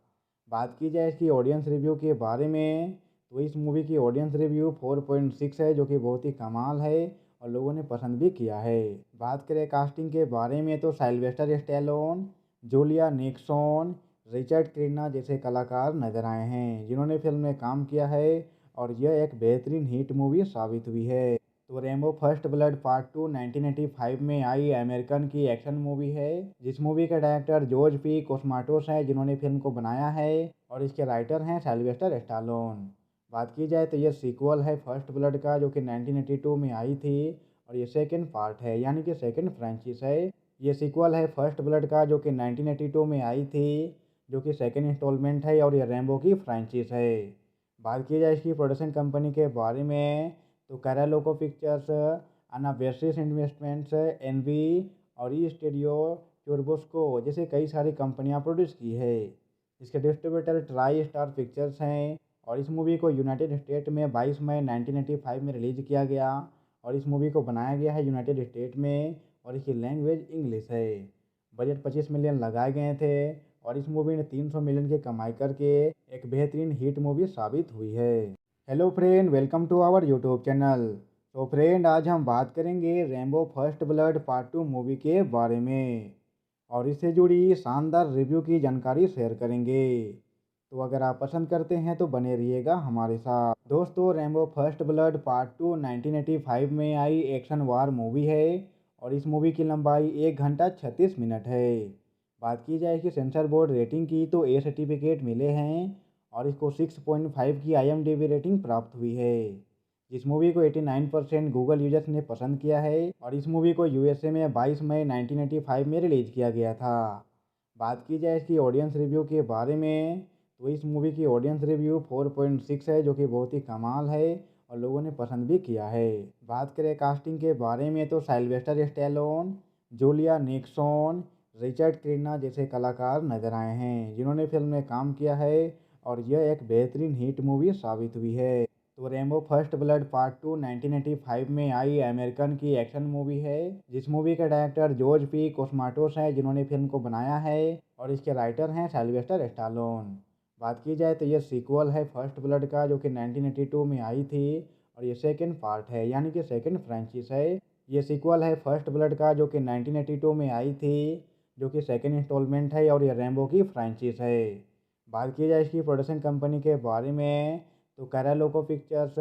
बात की जाए इसकी ऑडियंस रिव्यू के बारे में तो इस मूवी की ऑडियंस रिव्यू 4.6 है, जो कि बहुत ही कमाल है और लोगों ने पसंद भी किया है। बात करें कास्टिंग के बारे में तो Sylvester Stallone, Julia Nickson, Richard Crenna जैसे कलाकार नजर आए हैं जिन्होंने फिल्म में काम किया है और यह एक बेहतरीन हिट मूवी साबित हुई है। तो रैम्बो फर्स्ट ब्लड पार्ट 2 1985 में आई अमेरिकन की एक्शन मूवी है जिस मूवी का डायरेक्टर जॉर्ज पी कोस्माटोस है जिन्होंने फिल्म को बनाया है और इसके राइटर हैं साइलवेस्टर स्टालोन। बात की जाए तो ये सीक्वल है फर्स्ट ब्लड का, जो कि 1982 में आई थी और ये सेकंड पार्ट है, यानी कि सेकंड फ्रेंचाइज है। ये सीक्वल है फर्स्ट ब्लड का, जो कि 1982 में आई थी, जो कि सेकंड इंस्टॉलमेंट है और ये रैम्बो की फ्रेंचाइज है। बात की जाए इसकी प्रोडक्शन कंपनी के बारे में तो कैरालोको पिक्चर्स, अनाबेसिस इन्वेस्टमेंट्स, एनवी और ई स्टूडियो चुरबुस्को जैसे कई सारी कंपनियां प्रोड्यूस की है। इसके डिस्ट्रीब्यूटर ट्राई स्टार पिक्चर्स हैं और इस मूवी को यूनाइटेड स्टेट में 22 मई 1985 में रिलीज़ किया गया और इस मूवी को बनाया गया है यूनाइटेड स्टेट में और इसकी लैंग्वेज इंग्लिश है। बजट 25 मिलियन लगाए गए थे और इस मूवी ने 300 मिलियन की कमाई करके एक बेहतरीन हिट मूवी साबित हुई है। Hello friend, welcome to our YouTube channel. तो फ्रेंड, आज हम बात करेंगे Rambo first blood part 2 movie के बारे में और इससे जुड़ी शानदार रिव्यू की जानकारी शेयर करेंगे। तो अगर आप पसंद करते हैं तो बने रहिएगा हमारे साथ। दोस्तों, रैम्बो फर्स्ट ब्लड पार्ट 2 1985 में आई एक्शन वार मूवी है और इस मूवी की लंबाई 1 घंटा 36 मिनट है। बात की जाए कि सेंसर बोर्ड रेटिंग की तो ए सर्टिफिकेट मिले हैं और इसको 6.5 की IMDb रेटिंग प्राप्त हुई है। इस मूवी को 89% गूगल यूजर्स ने पसंद किया है और इस मूवी को USA में 22 मई 1985 में रिलीज़ किया गया था। बात की जाए इसकी ऑडियंस रिव्यू के बारे में तो इस मूवी की ऑडियंस रिव्यू 4.6 है, जो कि बहुत ही कमाल है और लोगों ने पसंद भी किया है। बात करें कास्टिंग के बारे में तो Sylvester Stallone, Julia Nickson, Richard Crenna जैसे कलाकार नजर आए हैं जिन्होंने फिल्म में काम किया है और यह एक बेहतरीन हिट मूवी साबित हुई है। तो रेम्बो फर्स्ट ब्लड पार्ट 2 1985 में आई अमेरिकन की एक्शन मूवी है जिस मूवी के डायरेक्टर जॉर्ज पी कोस्माटोस हैं जिन्होंने फिल्म को बनाया है और इसके राइटर हैं साइलवेस्टर स्टालोन। बात की जाए तो यह सीक्वल है फर्स्ट ब्लड का जो कि 1982 में आई थी और ये सेकंड पार्ट है यानी कि सेकंड फ्रेंचाइज है। ये सीक्वल है फर्स्ट ब्लड का जो कि 1982 में आई थी जो कि सेकंड इंस्टॉलमेंट है और ये रैम्बो की फ्रेंचाइज है। बात की जाए इसकी प्रोडक्शन कंपनी के बारे में तो कैरालोको पिक्चर्स,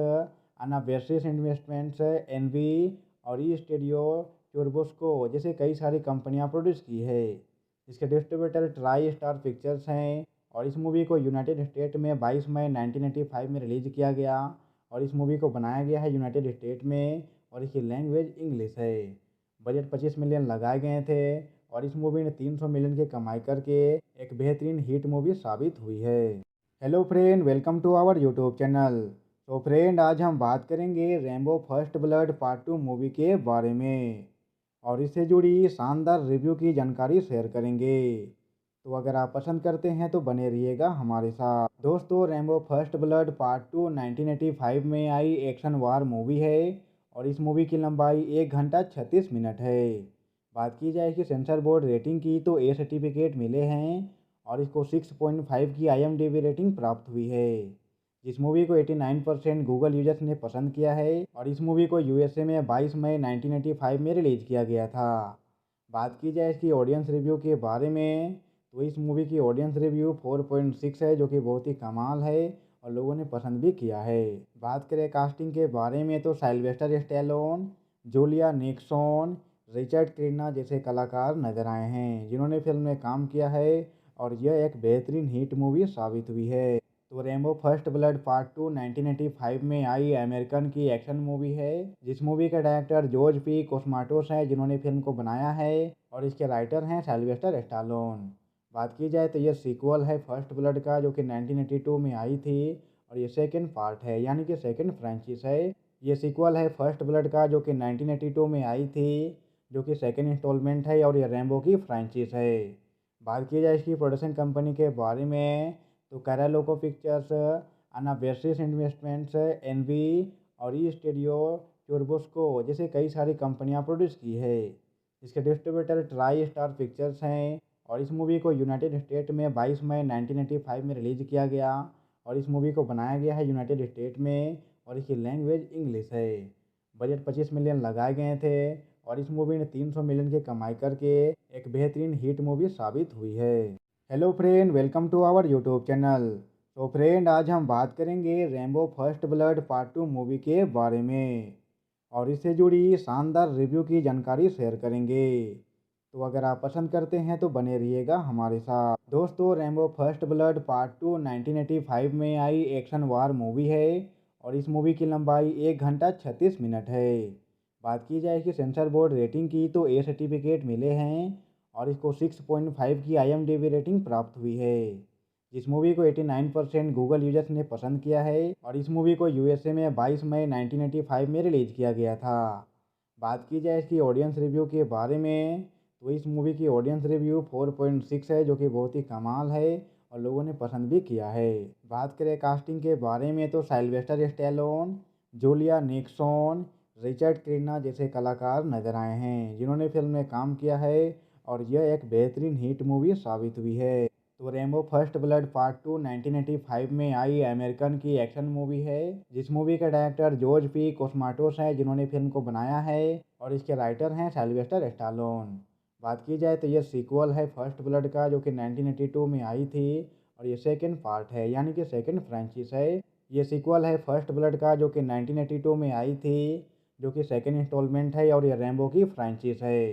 अनाबेसिस इन्वेस्टमेंट्स, एनवी और ई स्टूडियो टर्बोस्को जैसे कई सारी कंपनियां प्रोड्यूस की है। इसके डिस्ट्रीब्यूटर ट्राई स्टार पिक्चर्स हैं और इस मूवी को यूनाइटेड स्टेट में 22 मई 1985 में रिलीज किया गया और इस मूवी को बनाया गया है यूनाइटेड स्टेट में और इसकी लैंग्वेज इंग्लिश है। बजट 25 मिलियन लगाए गए थे और इस मूवी ने 300 मिलियन की कमाई करके एक बेहतरीन हिट मूवी साबित हुई है। Hello friend, welcome to our YouTube channel. तो फ्रेंड, आज हम बात करेंगे Rambo first blood part 2 movie के बारे में और इससे जुड़ी शानदार रिव्यू की जानकारी शेयर करेंगे। तो अगर आप पसंद करते हैं तो बने रहिएगा हमारे साथ। दोस्तों, रैम्बो फर्स्ट ब्लड पार्ट 2 1985 में आई एक्शन वार मूवी है और इस मूवी की लंबाई 1 घंटा 36 मिनट है। बात की जाए कि सेंसर बोर्ड रेटिंग की तो ए सर्टिफिकेट मिले हैं और इसको 6.5 की IMDb रेटिंग प्राप्त हुई है। इस मूवी को 89% गूगल यूजर्स ने पसंद किया है और इस मूवी को यूएसए में 22 मई 1985 में रिलीज किया गया था। बात की जाए इसकी ऑडियंस रिव्यू के बारे में तो इस मूवी की ऑडियंस रिव्यू 4.6 है जो कि बहुत ही कमाल है और लोगों ने पसंद भी किया है। बात करें कास्टिंग के बारे में तो Sylvester Stallone, Julia Nickson, Richard Crenna जैसे कलाकार नजर आए हैं जिन्होंने फिल्म में काम किया है और यह एक बेहतरीन हिट मूवी साबित हुई है। तो रैम्बो फर्स्ट ब्लड पार्ट 2 1985 में आई अमेरिकन की एक्शन मूवी है जिस मूवी के डायरेक्टर जॉर्ज पी कोस्माटोस हैं जिन्होंने फिल्म को बनाया है और इसके राइटर हैं साइलवेस्टर स्टालोन। बात की जाए तो यह सीक्वल है फर्स्ट ब्लड का जो कि 1982 में आई थी और ये सेकंड पार्ट है यानी कि सेकंड फ्रेंचाइज है। ये सीक्वल है फर्स्ट ब्लड का जो कि 1982 में आई थी जो कि सेकंड इंस्टॉलमेंट है और ये रैम्बो की फ्रेंचाइज है। बात की जाए इसकी प्रोडक्शन कंपनी के बारे में तो कैरालोको पिक्चर्स, अनाबेसिस इन्वेस्टमेंट्स, एनवी और ई स्टूडियो टर्बोस्को जैसे कई सारी कंपनियां प्रोड्यूस की है। इसके डिस्ट्रीब्यूटर ट्राई स्टार पिक्चर्स हैं और इस मूवी को यूनाइटेड स्टेट में 22 मई 1985 में रिलीज किया गया और इस मूवी को बनाया गया है यूनाइटेड स्टेट में और इसकी लैंग्वेज इंग्लिश है। बजट 25 मिलियन लगाए गए थे और इस मूवी ने 300 मिलियन की कमाई करके एक बेहतरीन हिट मूवी साबित हुई है। Hello friend, welcome to our YouTube channel. तो फ्रेंड, आज हम बात करेंगे Rambo first blood part 2 movie के बारे में और इससे जुड़ी शानदार रिव्यू की जानकारी शेयर करेंगे। तो अगर आप पसंद करते हैं तो बने रहिएगा हमारे साथ। दोस्तों, रैम्बो फर्स्ट ब्लड पार्ट 2 1985 में आई एक्शन वार मूवी है और इस मूवी की लंबाई 1 घंटा 36 मिनट है। बात की जाए कि सेंसर बोर्ड रेटिंग की तो ए सर्टिफिकेट मिले हैं और इसको 6.5 की IMDb रेटिंग प्राप्त हुई है। इस मूवी को 89% गूगल यूजर्स ने पसंद किया है और इस मूवी को यूएसए में 22 मई 1985 में रिलीज किया गया था। बात की जाए इसकी ऑडियंस रिव्यू के बारे में तो इस मूवी की ऑडियंस रिव्यू 4.6 है जो कि बहुत ही कमाल है और लोगों ने पसंद भी किया है। बात करें कास्टिंग के बारे में तो Sylvester Stallone, Julia Nickson, Richard Crenna जैसे कलाकार नजर आए हैं जिन्होंने फिल्म में काम किया है और यह एक बेहतरीन हिट मूवी साबित हुई है। तो रैम्बो फर्स्ट ब्लड पार्ट 2 1985 में आई अमेरिकन की एक्शन मूवी है जिस मूवी के डायरेक्टर जॉर्ज पी कोस्माटोस हैं जिन्होंने फिल्म को बनाया है और इसके राइटर हैं साइलवेस्टर स्टालोन। बात की जाए तो यह सीक्वल है फर्स्ट ब्लड का जो कि 1982 में आई थी और ये सेकंड पार्ट है यानी कि सेकंड फ्रेंचाइज है। ये सीक्वल है फर्स्ट ब्लड का जो कि 1982 में आई थी जो कि सेकंड इंस्टॉलमेंट है और ये रैम्बो की फ्रेंचाइज है।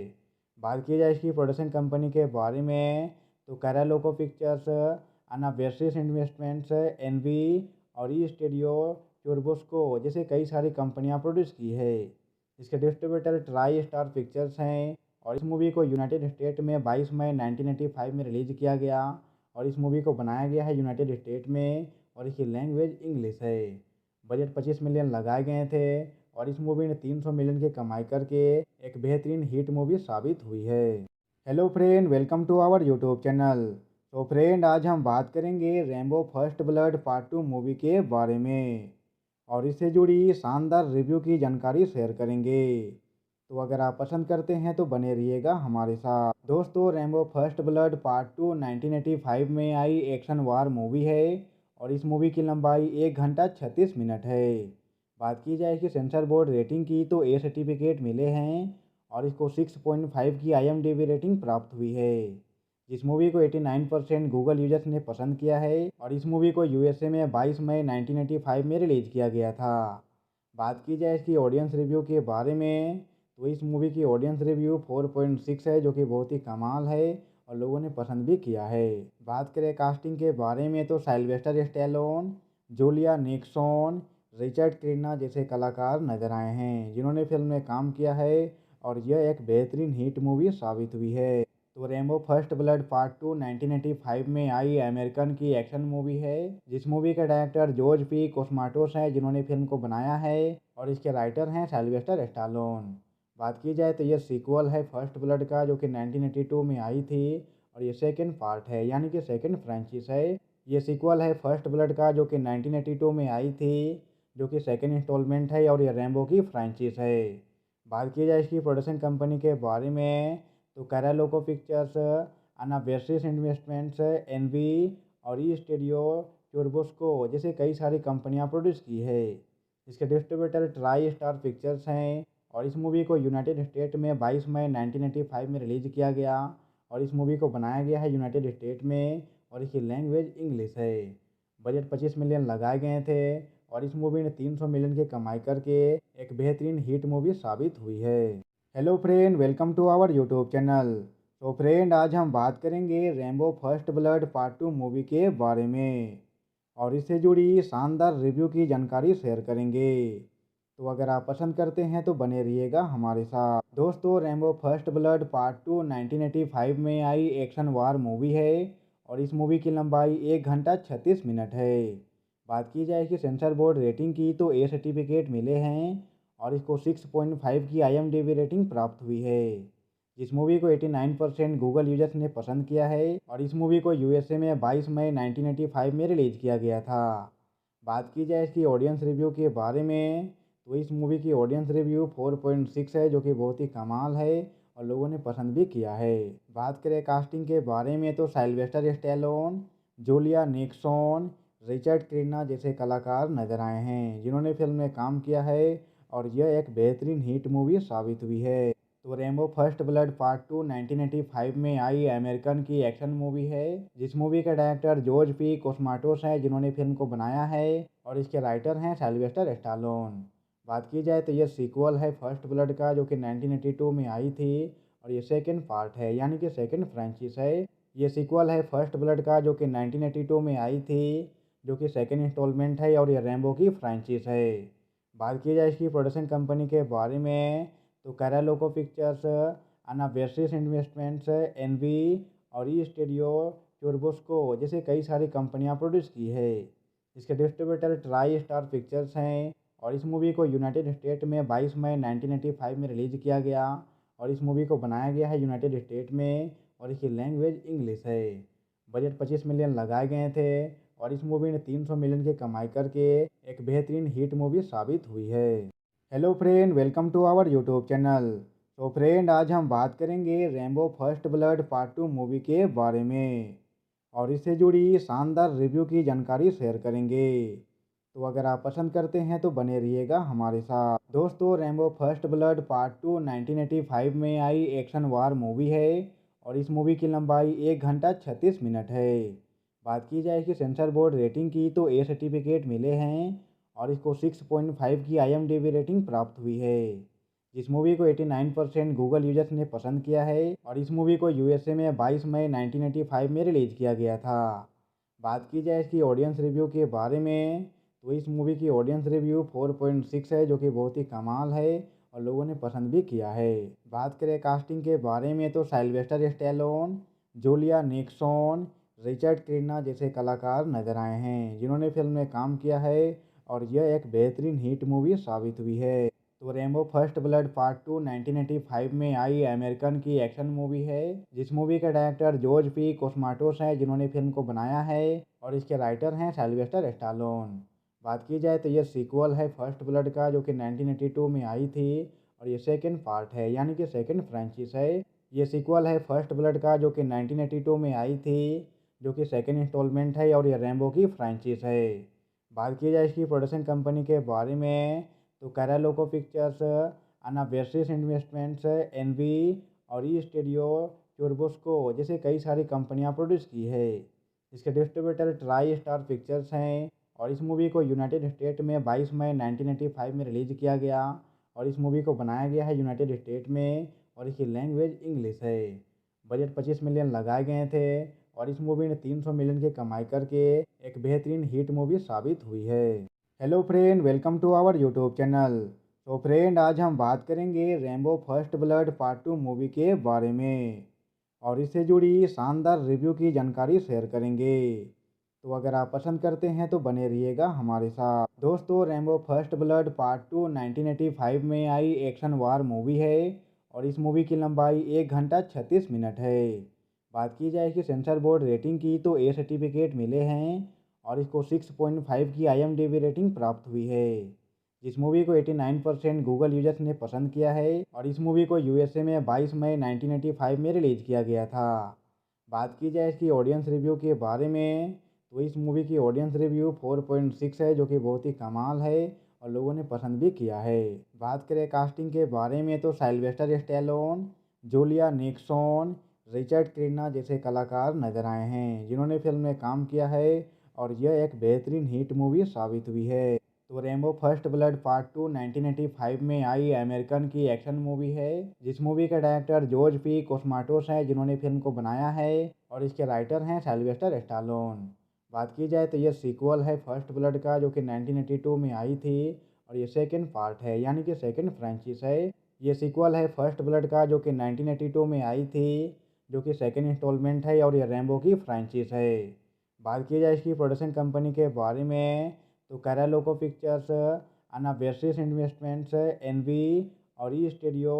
बात की जाए इसकी प्रोडक्शन कंपनी के बारे में तो कैरालोको पिक्चर्स, अनाबेसिस इन्वेस्टमेंट्स, एनवी और ई स्टूडियो टर्बोस्को जैसे कई सारी कंपनियां प्रोड्यूस की है। इसके डिस्ट्रीब्यूटर ट्राई स्टार पिक्चर्स हैं और इस मूवी को यूनाइटेड स्टेट में 22 मई 1985 में रिलीज किया गया और इस मूवी को बनाया गया है यूनाइटेड स्टेट में और इसकी लैंग्वेज इंग्लिश है। बजट 25 मिलियन लगाए गए थे और इस मूवी ने 300 मिलियन की कमाई करके एक बेहतरीन हिट मूवी साबित हुई है। Hello friend, welcome to our YouTube channel. तो फ्रेंड, आज हम बात करेंगे Rambo first blood part 2 movie के बारे में और इससे जुड़ी शानदार रिव्यू की जानकारी शेयर करेंगे। तो अगर आप पसंद करते हैं तो बने रहिएगा हमारे साथ। दोस्तों, रैम्बो फर्स्ट ब्लड पार्ट 2 1985 में आई एक्शन वार मूवी है और इस मूवी की लंबाई 1 घंटा 36 मिनट है। बात की जाए कि सेंसर बोर्ड रेटिंग की तो ए सर्टिफिकेट मिले हैं और इसको 6.5 की IMDb रेटिंग प्राप्त हुई है। इस मूवी को 89% गूगल यूजर्स ने पसंद किया है और इस मूवी को USA में 22 मई 1985 में रिलीज किया गया था। बात की जाए इसकी ऑडियंस रिव्यू के बारे में तो इस मूवी की ऑडियंस रिव्यू 4.6 है, जो कि बहुत ही कमाल है और लोगों ने पसंद भी किया है। बात करें कास्टिंग के बारे में तो Sylvester Stallone, Julia Nickson, Richard Crenna जैसे कलाकार नजर आए हैं जिन्होंने फिल्म में काम किया है और यह एक बेहतरीन हिट मूवी साबित हुई है। तो रैम्बो फर्स्ट ब्लड पार्ट 2 1985 में आई अमेरिकन की एक्शन मूवी है, जिस मूवी के डायरेक्टर जॉर्ज पी कोस्माटोस हैं जिन्होंने फिल्म को बनाया है और इसके राइटर हैं साइलवेस्टर स्टालोन। बात की जाए तो यह सीक्वल है फर्स्ट ब्लड का, जो कि 1982 में आई थी और ये सेकंड पार्ट है, यानी कि सेकंड फ्रेंचाइज है। ये सीक्वल है फर्स्ट ब्लड का, जो कि 1982 में आई थी, जो कि सेकंड इंस्टॉलमेंट है और ये रैम्बो की फ्रेंचाइज है। बात की जाए इसकी प्रोडक्शन कंपनी के बारे में तो कैरालोको पिक्चर्स, अनाबेसिस इन्वेस्टमेंट्स, एनवी और ई स्टूडियो टूर्बोस्को जैसे कई सारी कंपनियां प्रोड्यूस की है। इसके डिस्ट्रीब्यूटर ट्राई स्टार पिक्चर्स हैं और इस मूवी को यूनाइटेड स्टेट में 22 मई 1985 में रिलीज किया गया और इस मूवी को बनाया गया है यूनाइटेड स्टेट में और इसकी लैंग्वेज इंग्लिश है। बजट 25 मिलियन लगाए गए थे और इस मूवी ने 300 मिलियन की कमाई करके एक बेहतरीन हिट मूवी साबित हुई है। Hello friend, welcome to our YouTube channel. तो फ्रेंड, आज हम बात करेंगे Rambo first blood part 2 movie के बारे में और इससे जुड़ी शानदार रिव्यू की जानकारी शेयर करेंगे। तो अगर आप पसंद करते हैं तो बने रहिएगा हमारे साथ। दोस्तों, रैम्बो फर्स्ट ब्लड पार्ट 2 1985 में आई एक्शन वार मूवी है और इस मूवी की लंबाई 1 घंटा 36 मिनट है। बात की जाए कि सेंसर बोर्ड रेटिंग की तो ए सर्टिफिकेट मिले हैं और इसको 6.5 की IMDb रेटिंग प्राप्त हुई है। इस मूवी को 89% गूगल यूजर्स ने पसंद किया है और इस मूवी को USA में 22 मई 1985 में रिलीज किया गया था। बात की जाए इसकी ऑडियंस रिव्यू के बारे में तो इस मूवी की ऑडियंस रिव्यू 4.6 है, जो कि बहुत ही कमाल है और लोगों ने पसंद भी किया है। बात करें कास्टिंग के बारे में तो Sylvester Stallone, Julia Nickson, Richard Crenna जैसे कलाकार नजर आए हैं जिन्होंने फिल्म में काम किया है और यह एक बेहतरीन हिट मूवी साबित हुई है। तो रैम्बो फर्स्ट ब्लड पार्ट 2 1985 में आई अमेरिकन की एक्शन मूवी है, जिस मूवी के डायरेक्टर जॉर्ज पी कोस्माटोस हैं जिन्होंने फिल्म को बनाया है और इसके राइटर हैं साइलवेस्टर स्टालोन। बात की जाए तो यह सीक्वल है फर्स्ट ब्लड का, जो कि 1982 में आई थी और ये सेकंड पार्ट है, यानी कि सेकंड फ्रेंचाइज है। ये सीक्वल है फर्स्ट ब्लड का, जो कि 1982 में आई थी, जो कि सेकंड इंस्टॉलमेंट है और ये रैम्बो की फ्रेंचाइज है। बात की जाए इसकी प्रोडक्शन कंपनी के बारे में तो कैरालोको पिक्चर्स, अनाबेसिस इन्वेस्टमेंट्स, एनवी और ई स्टूडियो टूर्बोस्को जैसे कई सारी कंपनियां प्रोड्यूस की है। इसके डिस्ट्रीब्यूटर ट्राई स्टार पिक्चर्स हैं और इस मूवी को यूनाइटेड स्टेट में 22 मई 1985 में रिलीज किया गया और इस मूवी को बनाया गया है यूनाइटेड स्टेट में और इसकी लैंग्वेज इंग्लिश है। बजट 25 मिलियन लगाए गए थे और इस मूवी ने 300 मिलियन की कमाई करके एक बेहतरीन हिट मूवी साबित हुई है। Hello friend, welcome to our YouTube channel. तो फ्रेंड, आज हम बात करेंगे Rambo first blood part 2 movie के बारे में और इससे जुड़ी शानदार रिव्यू की जानकारी शेयर करेंगे। तो अगर आप पसंद करते हैं तो बने रहिएगा हमारे साथ। दोस्तों, रैम्बो फर्स्ट ब्लड पार्ट 2 1985 में आई एक्शन वार मूवी है और इस मूवी की लंबाई 1 घंटा 36 मिनट है। बात की जाए कि सेंसर बोर्ड रेटिंग की तो ए सर्टिफिकेट मिले हैं और इसको 6.5 की IMDb रेटिंग प्राप्त हुई है। इस मूवी को 89% गूगल यूजर्स ने पसंद किया है और इस मूवी को USA में 22 मई 1985 में रिलीज किया गया था। बात की जाए इसकी ऑडियंस रिव्यू के बारे में तो इस मूवी की ऑडियंस रिव्यू 4.6 है, जो कि बहुत ही कमाल है और लोगों ने पसंद भी किया है। बात करें कास्टिंग के बारे में तो Sylvester Stallone, Julia Nickson, Richard Crenna जैसे कलाकार नजर आए हैं जिन्होंने फिल्म में काम किया है और यह एक बेहतरीन हिट मूवी साबित हुई है। तो रैम्बो फर्स्ट ब्लड पार्ट 2 1985 में आई अमेरिकन की एक्शन मूवी है, जिस मूवी के डायरेक्टर जॉर्ज पी कोस्माटोस हैं, जिन्होंने फिल्म को बनाया है, और इसके राइटर हैं सिल्वेस्टर स्टालोन। बात की जाए तो यह सीक्वल है फर्स्ट ब्लड का, जो कि 1982 में आई थी, और ये सेकेंड पार्ट है, यानी कि सेकेंड फ्रेंचाइज है। ये सीक्वल है फर्स्ट ब्लड का, जो कि 1982 में आई थी, जो कि सेकेंड इंस्टॉलमेंट है, और ये रैम्बो की फ्रेंचाइज है। बात की जाए इसकी प्रोडक्शन कंपनी के बारे में, तो कैरालोको पिक्चर्स, अनाबेसिस इन्वेस्टमेंट्स, एनवी और ई स्टूडियो चुरबुस्को जैसे कई सारी कंपनियां प्रोड्यूस की है। इसके डिस्ट्रीब्यूटर ट्राई स्टार पिक्चर्स हैं, और इस मूवी को यूनाइटेड स्टेट में 22 मई 1985 में रिलीज़ किया गया, और इस मूवी को बनाया गया है यूनाइटेड स्टेट में, और इसकी लैंग्वेज इंग्लिश है। बजट 25 मिलियन लगाए गए थे, और इस मूवी ने 300 मिलियन की कमाई करके एक बेहतरीन हिट मूवी साबित हुई है। Hello friend, welcome to our YouTube channel. तो फ्रेंड, आज हम बात करेंगे Rambo first blood part 2 movie के बारे में, और इससे जुड़ी शानदार रिव्यू की जानकारी शेयर करेंगे। तो अगर आप पसंद करते हैं तो बने रहिएगा हमारे साथ। दोस्तों, रैम्बो फर्स्ट ब्लड पार्ट 2 1985 में आई एक्शन वार मूवी है, और इस मूवी की लंबाई 1 घंटा 36 मिनट है। बात की जाए कि सेंसर बोर्ड रेटिंग की, तो ए सर्टिफिकेट मिले हैं, और इसको 6.5 की IMDb रेटिंग प्राप्त हुई है। इस मूवी को 89% गूगल यूजर्स ने पसंद किया है, और इस मूवी को USA में 22 मई 1985 में रिलीज़ किया गया था। बात की जाए इसकी ऑडियंस रिव्यू के बारे में, तो इस मूवी की ऑडियंस रिव्यू 4.6 है, जो कि बहुत ही कमाल है, और लोगों ने पसंद भी किया है। बात करें कास्टिंग के बारे में, तो Sylvester Stallone, Julia Nickson, Richard Crenna जैसे कलाकार नजर आए हैं, जिन्होंने फिल्म में काम किया है, और यह एक बेहतरीन हिट मूवी साबित हुई है। तो रैम्बो फर्स्ट ब्लड पार्ट 2 1985 में आई अमेरिकन की एक्शन मूवी है, जिस मूवी के डायरेक्टर जॉर्ज पी कोस्माटोस हैं, जिन्होंने फिल्म को बनाया है, और इसके राइटर हैं सिल्वेस्टर स्टालोन। बात की जाए तो यह सीक्वल है फर्स्ट ब्लड का, जो कि 1982 में आई थी, और ये सेकेंड पार्ट है, यानी कि सेकेंड फ्रेंचाइज है। ये सीक्वल है फर्स्ट ब्लड का, जो कि 1982 में आई थी, जो कि सेकेंड इंस्टॉलमेंट है, और ये रैम्बो की फ्रेंचाइज है। बात की जाए इसकी प्रोडक्शन कंपनी के बारे में, तो कैरालोको पिक्चर्स, अनाबेसिस इन्वेस्टमेंट्स, एनवी और ई स्टूडियो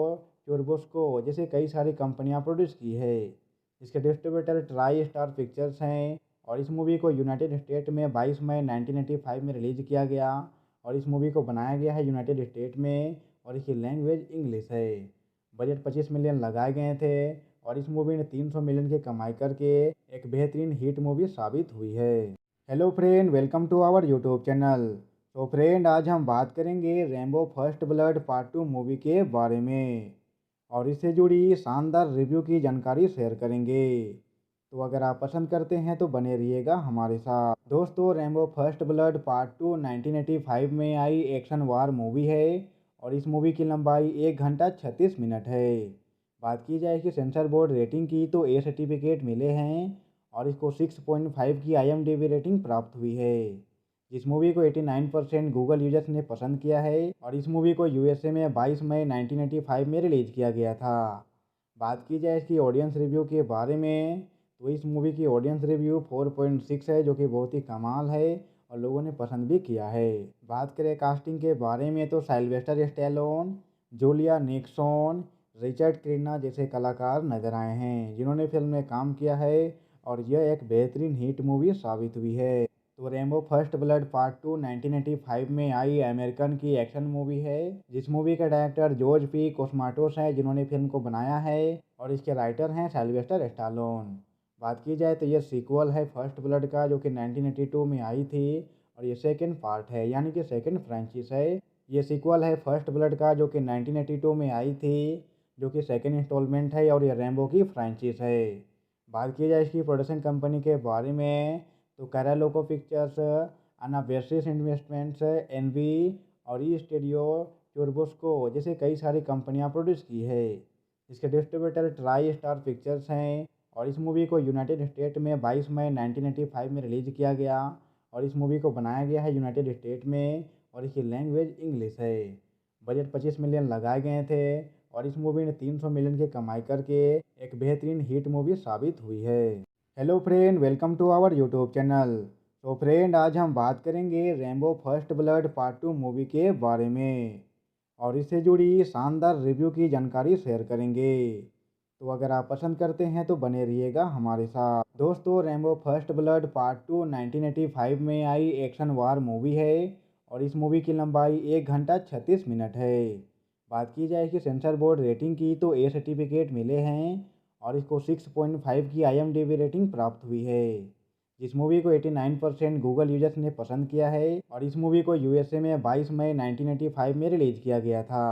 चुरबुस्को जैसे कई सारी कंपनियां प्रोड्यूस की है। इसके डिस्ट्रीब्यूटर ट्राई स्टार पिक्चर्स हैं, और इस मूवी को यूनाइटेड स्टेट में 22 मई 1985 में रिलीज़ किया गया, और इस मूवी को बनाया गया है यूनाइटेड स्टेट में, और इसकी लैंग्वेज इंग्लिश है। बजट 25 मिलियन लगाए गए थे, और इस मूवी ने 300 मिलियन की कमाई करके एक बेहतरीन हिट मूवी साबित हुई है। Hello friend, welcome to our YouTube channel. तो फ्रेंड, आज हम बात करेंगे Rambo first blood part 2 movie के बारे में, और इससे जुड़ी शानदार रिव्यू की जानकारी शेयर करेंगे। तो अगर आप पसंद करते हैं तो बने रहिएगा हमारे साथ। दोस्तों, रैम्बो फर्स्ट ब्लड पार्ट 2 1985 में आई एक्शन वार मूवी है, और इस मूवी की लंबाई 1 घंटा 36 मिनट है। बात की जाए कि सेंसर बोर्ड रेटिंग की, तो ए सर्टिफिकेट मिले हैं, और इसको 6.5 की IMDb रेटिंग प्राप्त हुई है। इस मूवी को 89% गूगल यूजर्स ने पसंद किया है, और इस मूवी को USA में 22 मई 1985 में रिलीज़ किया गया था। बात की जाए इसकी ऑडियंस रिव्यू के बारे में, तो इस मूवी की ऑडियंस रिव्यू 4.6 है, जो कि बहुत ही कमाल है, और लोगों ने पसंद भी किया है। बात करें कास्टिंग के बारे में, तो Sylvester Stallone, Julia Nickson, Richard Crenna जैसे कलाकार नजर आए हैं, जिन्होंने फिल्म में काम किया है, और यह एक बेहतरीन हिट मूवी साबित हुई है। तो रैम्बो फर्स्ट ब्लड पार्ट 2 1985 में आई अमेरिकन की एक्शन मूवी है, जिस मूवी के डायरेक्टर जॉर्ज पी कोस्माटोस हैं, जिन्होंने फिल्म को बनाया है, और इसके राइटर हैं सिल्वेस्टर स्टालोन। बात की जाए तो यह सीक्वल है फर्स्ट ब्लड का, जो कि 1982 में आई थी, और ये सेकेंड पार्ट है, यानी कि सेकेंड फ्रेंचाइज है। ये सीक्वल है फर्स्ट ब्लड का, जो कि 1982 में आई थी, जो कि सेकेंड इंस्टॉलमेंट है, और ये रैम्बो की फ्रेंचाइज है। बात की जाए इसकी प्रोडक्शन कंपनी के बारे में, तो कैरालोको पिक्चर्स, अनाबेसिस इन्वेस्टमेंट्स, एनवी और ई स्टूडियो चुरबुस्को जैसे कई सारी कंपनियां प्रोड्यूस की है। इसके डिस्ट्रीब्यूटर ट्राई स्टार पिक्चर्स हैं, और इस मूवी को यूनाइटेड स्टेट में 22 मई 1985 में रिलीज़ किया गया, और इस मूवी को बनाया गया है यूनाइटेड स्टेट में, और इसकी लैंग्वेज इंग्लिश है। बजट 25 मिलियन लगाए गए थे, और इस मूवी ने 300 मिलियन की कमाई करके एक बेहतरीन हिट मूवी साबित हुई है। Hello friend, welcome to our YouTube channel. तो फ्रेंड आज हम बात करेंगे Rambo first blood part 2 movie के बारे में और इससे जुड़ी शानदार रिव्यू की जानकारी शेयर करेंगे। तो अगर आप पसंद करते हैं तो बने रहिएगा हमारे साथ। दोस्तों रैम्बो फर्स्ट ब्लड पार्ट 2 1985 में आई एक्शन वार मूवी है और इस मूवी की लंबाई 1 घंटा 36 मिनट है। बात की जाए कि सेंसर बोर्ड रेटिंग की तो ए सर्टिफिकेट मिले हैं और इसको 6.5 की IMDb रेटिंग प्राप्त हुई है। इस मूवी को 89% गूगल यूजर्स ने पसंद किया है और इस मूवी को यूएसए में 22 मई 1985 में रिलीज किया गया था।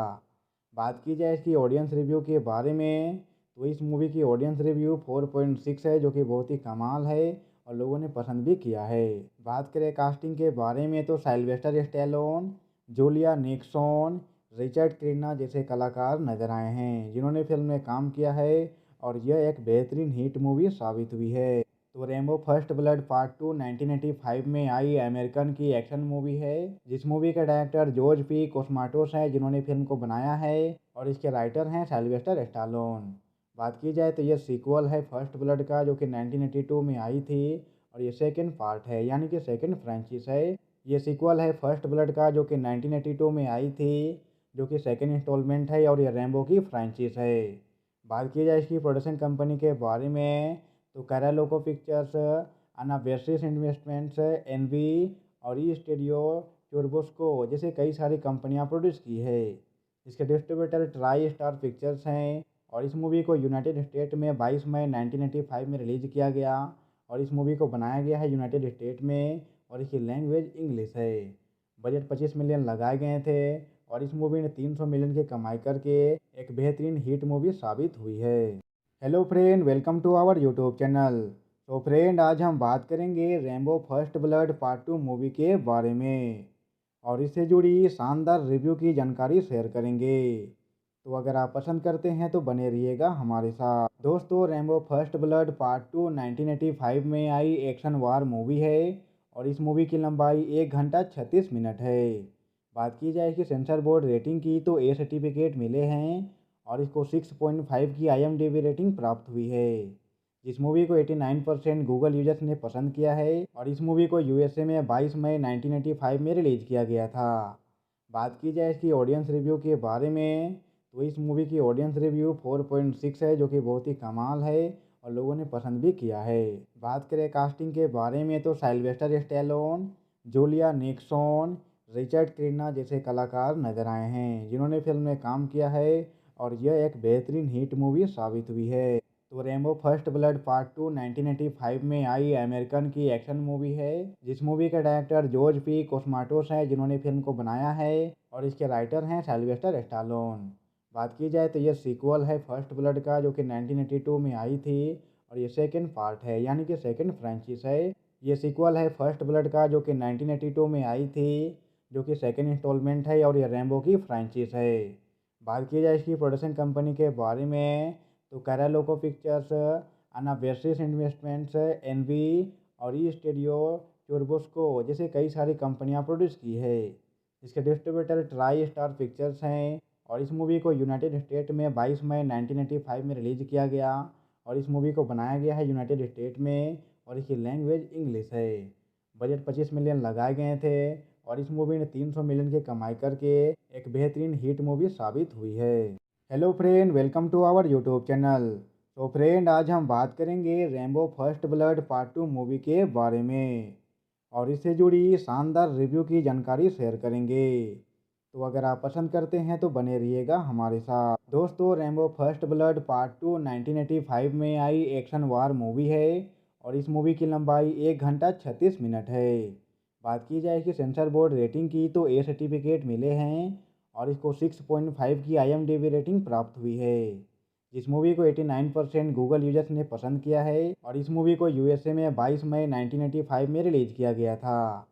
बात की जाए इसकी ऑडियंस रिव्यू के बारे में तो इस मूवी की ऑडियंस रिव्यू 4.6 है, जो कि बहुत ही कमाल है और लोगों ने पसंद भी किया है। बात करें कास्टिंग के बारे में तो Sylvester Stallone, Julia Nickson, Richard Crenna जैसे कलाकार नजर आए हैं जिन्होंने फिल्म में काम किया है और यह एक बेहतरीन हिट मूवी साबित हुई है। तो रैम्बो फर्स्ट ब्लड पार्ट 2 1985 में आई अमेरिकन की एक्शन मूवी है जिस मूवी के डायरेक्टर जॉर्ज पी कोस्माटोस हैं जिन्होंने फिल्म को बनाया है और इसके राइटर हैं साइलवेस्टर स्टालोन। बात की जाए तो यह सीक्वल है फर्स्ट ब्लड का जो कि 1982 में आई थी और ये सेकंड पार्ट है यानी कि सेकंड फ्रेंचाइज है। ये सीक्वल है फर्स्ट ब्लड का जो कि 1982 में आई थी जो कि सेकंड इंस्टॉलमेंट है और ये रैम्बो की फ्रेंचाइज है। बात की जाए इसकी प्रोडक्शन कंपनी के बारे में तो कैरालोको पिक्चर्स, अनाबेसिस इन्वेस्टमेंट्स, एनवी और ई स्टूडियो टूर्बोस्को जैसे कई सारी कंपनियां प्रोड्यूस की है। इसके डिस्ट्रीब्यूटर ट्राई स्टार पिक्चर्स हैं और इस मूवी को यूनाइटेड स्टेट में 22 मई 1985 में रिलीज किया गया और इस मूवी को बनाया गया है यूनाइटेड स्टेट में और इसकी लैंग्वेज इंग्लिश है। बजट 25 मिलियन लगाए गए थे और इस मूवी ने 300 मिलियन की कमाई करके एक बेहतरीन हिट मूवी साबित हुई है। Hello friend, welcome to our YouTube channel. तो फ्रेंड आज हम बात करेंगे Rambo first blood part 2 movie के बारे में और इससे जुड़ी शानदार रिव्यू की जानकारी शेयर करेंगे। तो अगर आप पसंद करते हैं तो बने रहिएगा हमारे साथ। दोस्तों रैम्बो फर्स्ट ब्लड पार्ट 2 1985 में आई एक्शन वार मूवी है और इस मूवी की लंबाई 1 घंटा 36 मिनट है। बात की जाए कि सेंसर बोर्ड रेटिंग की तो ए सर्टिफिकेट मिले हैं और इसको 6.5 की IMDb रेटिंग प्राप्त हुई है। इस मूवी को 89% गूगल यूजर्स ने पसंद किया है और इस मूवी को यूएसए में 22 मई 1985 में रिलीज किया गया था। बात की जाए इसकी ऑडियंस रिव्यू के बारे में तो इस मूवी की ऑडियंस रिव्यू 4.6 है, जो कि बहुत ही कमाल है और लोगों ने पसंद भी किया है। बात करें कास्टिंग के बारे में तो Sylvester Stallone, Julia Nickson, Richard Crenna जैसे कलाकार नजर आए हैं जिन्होंने फिल्म में काम किया है और यह एक बेहतरीन हिट मूवी साबित हुई है। तो रैम्बो फर्स्ट ब्लड पार्ट 2 1985 में आई अमेरिकन की एक्शन मूवी है जिस मूवी के डायरेक्टर जॉर्ज पी कोस्माटोस हैं जिन्होंने फिल्म को बनाया है और इसके राइटर हैं साइलवेस्टर स्टालोन। बात की जाए तो यह सीक्वल है फर्स्ट ब्लड का जो कि 1982 में आई थी और ये सेकंड पार्ट है यानी कि सेकंड फ्रेंचाइज है। ये सीक्वल है फर्स्ट ब्लड का जो कि 1982 में आई थी जो कि सेकंड इंस्टॉलमेंट है और ये रैम्बो की फ्रेंचाइज है। बात की जाए इसकी प्रोडक्शन कंपनी के बारे में तो कैरालोको पिक्चर्स, अनाबेसिस इन्वेस्टमेंट्स, एनवी और ई स्टूडियो टूर्बोस्को जैसे कई सारी कंपनियां प्रोड्यूस की है। इसके डिस्ट्रीब्यूटर ट्राई स्टार पिक्चर्स हैं और इस मूवी को यूनाइटेड स्टेट में 22 मई 1985 में रिलीज किया गया और इस मूवी को बनाया गया है यूनाइटेड स्टेट में और इसकी लैंग्वेज इंग्लिश है। बजट 25 मिलियन लगाए गए थे और इस मूवी ने 300 मिलियन की कमाई करके एक बेहतरीन हिट मूवी साबित हुई है। Hello friend, welcome to our YouTube channel. तो फ्रेंड आज हम बात करेंगे Rambo first blood part 2 movie के बारे में और इससे जुड़ी शानदार रिव्यू की जानकारी शेयर करेंगे। तो अगर आप पसंद करते हैं तो बने रहिएगा हमारे साथ। दोस्तों रैम्बो फर्स्ट ब्लड पार्ट 2 1985 में आई एक्शन वार मूवी है और इस मूवी की लंबाई 1 घंटा 36 मिनट है। बात की जाए कि सेंसर बोर्ड रेटिंग की तो ए सर्टिफिकेट मिले हैं और इसको 6.5 की IMDb रेटिंग प्राप्त हुई है। इस मूवी को 89% गूगल यूजर्स ने पसंद किया है और इस मूवी को यूएसए में 22 मई 1985 में रिलीज किया गया था।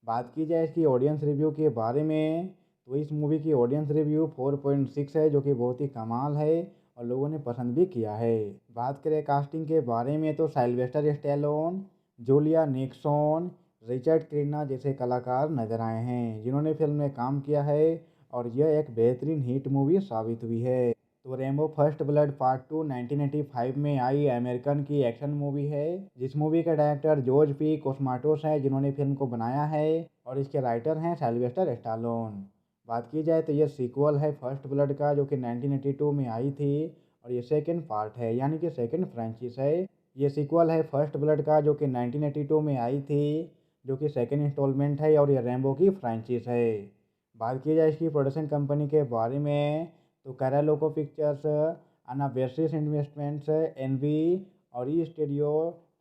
बात की जाए इसकी ऑडियंस रिव्यू के बारे में तो इस मूवी की ऑडियंस रिव्यू 4.6 है, जो कि बहुत ही कमाल है और लोगों ने पसंद भी किया है। बात करें कास्टिंग के बारे में तो Sylvester Stallone, Julia Nickson, Richard Crenna जैसे कलाकार नजर आए हैं जिन्होंने फिल्म में काम किया है और यह एक बेहतरीन हिट मूवी साबित हुई है। तो रेम्बो फर्स्ट ब्लड पार्ट 2 1985 में आई अमेरिकन की एक्शन मूवी है, जिस मूवी के डायरेक्टर जॉर्ज पी कोस्माटोस हैं, जिन्होंने फिल्म को बनाया है, और इसके राइटर हैं सिल्वेस्टर स्टालोन। बात की जाए तो ये सीक्वल है फर्स्ट ब्लड का, जो कि 1982 में आई थी, और ये सेकेंड पार्ट है, यानी कि सेकेंड फ्रेंचाइज है। ये सीक्वल है फर्स्ट ब्लड का, जो कि 1982 में आई थी, जो कि सेकेंड इंस्टॉलमेंट है, और ये रेम्बो की फ्रेंचाइज है। बात की जाए इसकी प्रोडक्शन कंपनी के बारे में, तो कैरालोको पिक्चर्स, अनाबेसिस इन्वेस्टमेंट्स, एनवी और ई स्टूडियो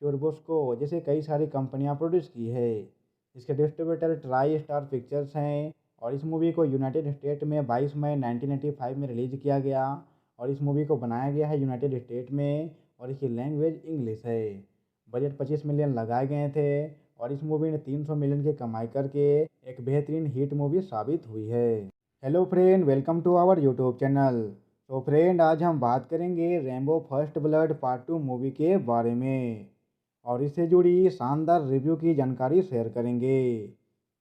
चोरबोस्को जैसे कई सारी कंपनियां प्रोड्यूस की है। इसके डिस्ट्रीब्यूटर ट्राई स्टार पिक्चर्स हैं, और इस मूवी को यूनाइटेड स्टेट में 22 मई 1985 में रिलीज़ किया गया, और इस मूवी को बनाया गया है यूनाइटेड स्टेट में, और इसकी लैंग्वेज इंग्लिश है। बजट 25 मिलियन लगाए गए थे, और इस मूवी ने 300 मिलियन की कमाई करके एक बेहतरीन हिट मूवी साबित हुई है। Hello friend, welcome to our YouTube channel. तो फ्रेंड, आज हम बात करेंगे Rambo first blood part 2 movie के बारे में, और इससे जुड़ी शानदार रिव्यू की जानकारी शेयर करेंगे।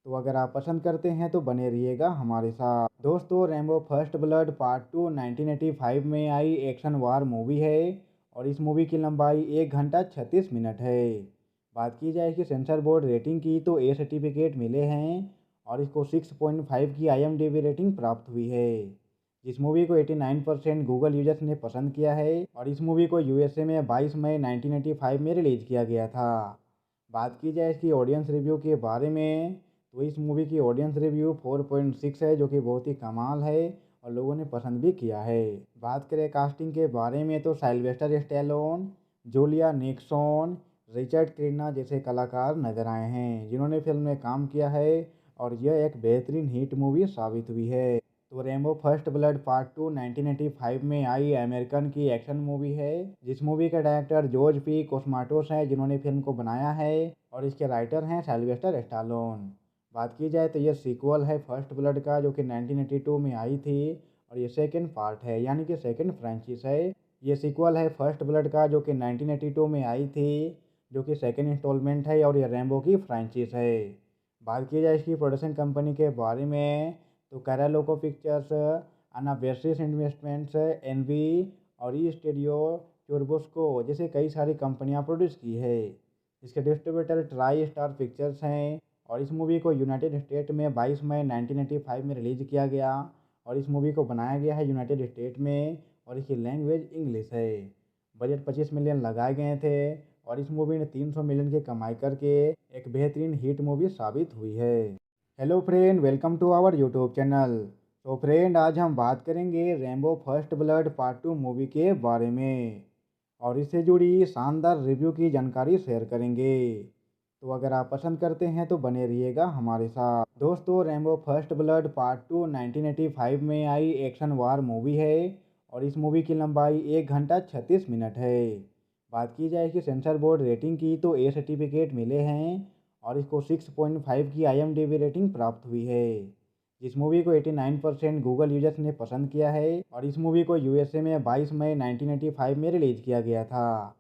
तो अगर आप पसंद करते हैं तो बने रहिएगा हमारे साथ। दोस्तों, रेम्बो फर्स्ट ब्लड पार्ट 2 1985 में आई एक्शन वार मूवी है, और इस मूवी की लंबाई 1 घंटा 36 मिनट है। बात की जाए कि सेंसर बोर्ड रेटिंग की, तो ए सर्टिफिकेट मिले हैं, और इसको 6.5 की IMDb रेटिंग प्राप्त हुई है। इस मूवी को 89% गूगल यूजर्स ने पसंद किया है, और इस मूवी को USA में 22 मई 1985 में रिलीज़ किया गया था। बात की जाए इसकी ऑडियंस रिव्यू के बारे में, तो इस मूवी की ऑडियंस रिव्यू 4.6 है, जो कि बहुत ही कमाल है, और लोगों ने पसंद भी किया है। बात करें कास्टिंग के बारे में, तो Sylvester Stallone, Julia Nickson, Richard Crenna जैसे कलाकार नजर आए हैं, जिन्होंने फिल्म में काम किया है, और यह एक बेहतरीन हिट मूवी साबित हुई है। तो रेम्बो फर्स्ट ब्लड पार्ट 2 1985 में आई अमेरिकन की एक्शन मूवी है, जिस मूवी के डायरेक्टर जॉर्ज पी कोस्माटोस हैं, जिन्होंने फिल्म को बनाया है, और इसके राइटर हैं सिल्वेस्टर स्टालोन। बात की जाए तो यह सीक्वल है फर्स्ट ब्लड का, जो कि 1982 में आई थी, और ये सेकेंड पार्ट है, यानी कि सेकेंड फ्रेंचाइज है। ये सीक्वल है फर्स्ट ब्लड का, जो कि 1982 में आई थी, जो कि सेकेंड इंस्टॉलमेंट है, और ये रेम्बो की फ्रेंचाइज है। बात की जाए इसकी प्रोडक्शन कंपनी के बारे में, तो कैरालोको पिक्चर्स, अनाबेसिस इन्वेस्टमेंट्स, एनवी और ई स्टूडियो चोरबोस्को जैसे कई सारी कंपनियां प्रोड्यूस की है। इसके डिस्ट्रीब्यूटर ट्राई स्टार पिक्चर्स हैं, और इस मूवी को यूनाइटेड स्टेट में 22 मई 1985 में रिलीज़ किया गया, और इस मूवी को बनाया गया है यूनाइटेड स्टेट में, और इसकी लैंग्वेज इंग्लिश है। बजट 25 मिलियन लगाए गए थे, और इस मूवी ने 300 मिलियन की कमाई करके एक बेहतरीन हिट मूवी साबित हुई है। Hello friend, welcome to our YouTube channel. तो फ्रेंड, आज हम बात करेंगे Rambo first blood part 2 movie के बारे में, और इससे जुड़ी शानदार रिव्यू की जानकारी शेयर करेंगे। तो अगर आप पसंद करते हैं तो बने रहिएगा हमारे साथ। दोस्तों, रेम्बो फर्स्ट ब्लड पार्ट 2 1985 में आई एक्शन वार मूवी है, और इस मूवी की लंबाई 1 घंटा 36 मिनट है। बात की जाए कि सेंसर बोर्ड रेटिंग की, तो ए सर्टिफिकेट मिले हैं, और इसको 6.5 की IMDb रेटिंग प्राप्त हुई है। इस मूवी को 89% गूगल यूजर्स ने पसंद किया है, और इस मूवी को USA में 22 मई 1985 में रिलीज़ किया गया था।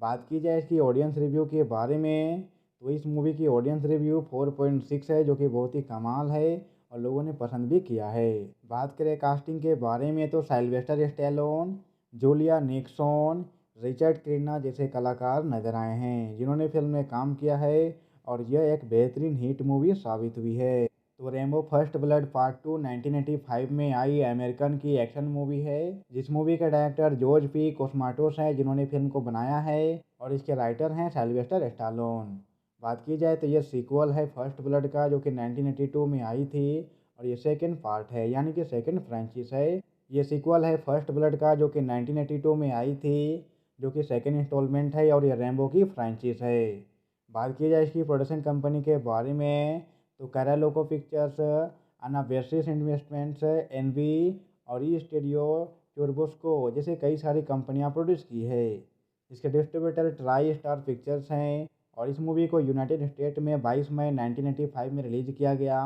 बात की जाए इसकी ऑडियंस रिव्यू के बारे में, तो इस मूवी की ऑडियंस रिव्यू 4.6 है, जो कि बहुत ही कमाल है, और लोगों ने पसंद भी किया है। बात करें कास्टिंग के बारे में, तो Sylvester Stallone, Julia Nickson, Richard Crenna जैसे कलाकार नजर आए हैं, जिन्होंने फिल्म में काम किया है, और यह एक बेहतरीन हिट मूवी साबित हुई है। तो रेम्बो फर्स्ट ब्लड पार्ट 2 1985 में आई अमेरिकन की एक्शन मूवी है, जिस मूवी के डायरेक्टर जॉर्ज पी कोस्माटोस हैं, जिन्होंने फिल्म को बनाया है, और इसके राइटर हैं सिल्वेस्टर स्टालोन। बात की जाए तो यह सीक्वल है फर्स्ट ब्लड का, जो कि 1982 में आई थी, और ये सेकेंड पार्ट है, यानी कि सेकेंड फ्रेंचाइज है। ये सीक्वल है फर्स्ट ब्लड का, जो कि 1982 में आई थी, जो कि सेकेंड इंस्टॉलमेंट है, और ये रेम्बो की फ्रेंचाइज है। बात की जाए इसकी प्रोडक्शन कंपनी के बारे में, तो कैरालोको पिक्चर्स, अनाबेसिस इन्वेस्टमेंट्स, एनवी और ई स्टूडियो चोरबोस्को जैसे कई सारी कंपनियां प्रोड्यूस की है। इसके डिस्ट्रीब्यूटर ट्राई स्टार पिक्चर्स हैं, और इस मूवी को यूनाइटेड स्टेट में 22 मई 1985 में रिलीज़ किया गया,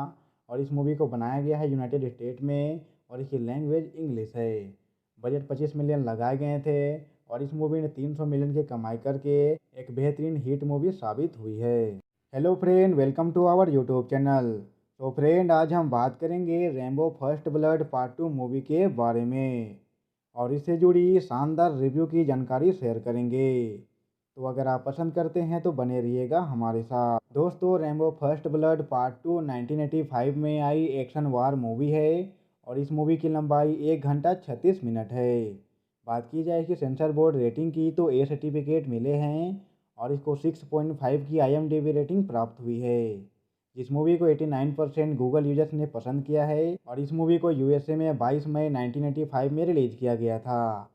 और इस मूवी को बनाया गया है यूनाइटेड स्टेट में, और इसकी लैंग्वेज इंग्लिश है। बजट 25 मिलियन लगाए गए थे, और इस मूवी ने 300 मिलियन की कमाई करके एक बेहतरीन हिट मूवी साबित हुई है। Hello friend, welcome to our YouTube channel. तो फ्रेंड, आज हम बात करेंगे Rambo first blood part 2 movie के बारे में, और इससे जुड़ी शानदार रिव्यू की जानकारी शेयर करेंगे। तो अगर आप पसंद करते हैं तो बने रहिएगा हमारे साथ। दोस्तों, रैम्बो फर्स्ट ब्लड पार्ट 2 1985 में आई एक्शन वार मूवी है और इस मूवी की लंबाई 1 घंटा 36 मिनट है। बात की जाए कि सेंसर बोर्ड रेटिंग की तो ए सर्टिफिकेट मिले हैं और इसको 6.5 की IMDb रेटिंग प्राप्त हुई है। इस मूवी को 89% गूगल यूजर्स ने पसंद किया है और इस मूवी को USA में 22 मई 1985 में रिलीज किया गया था।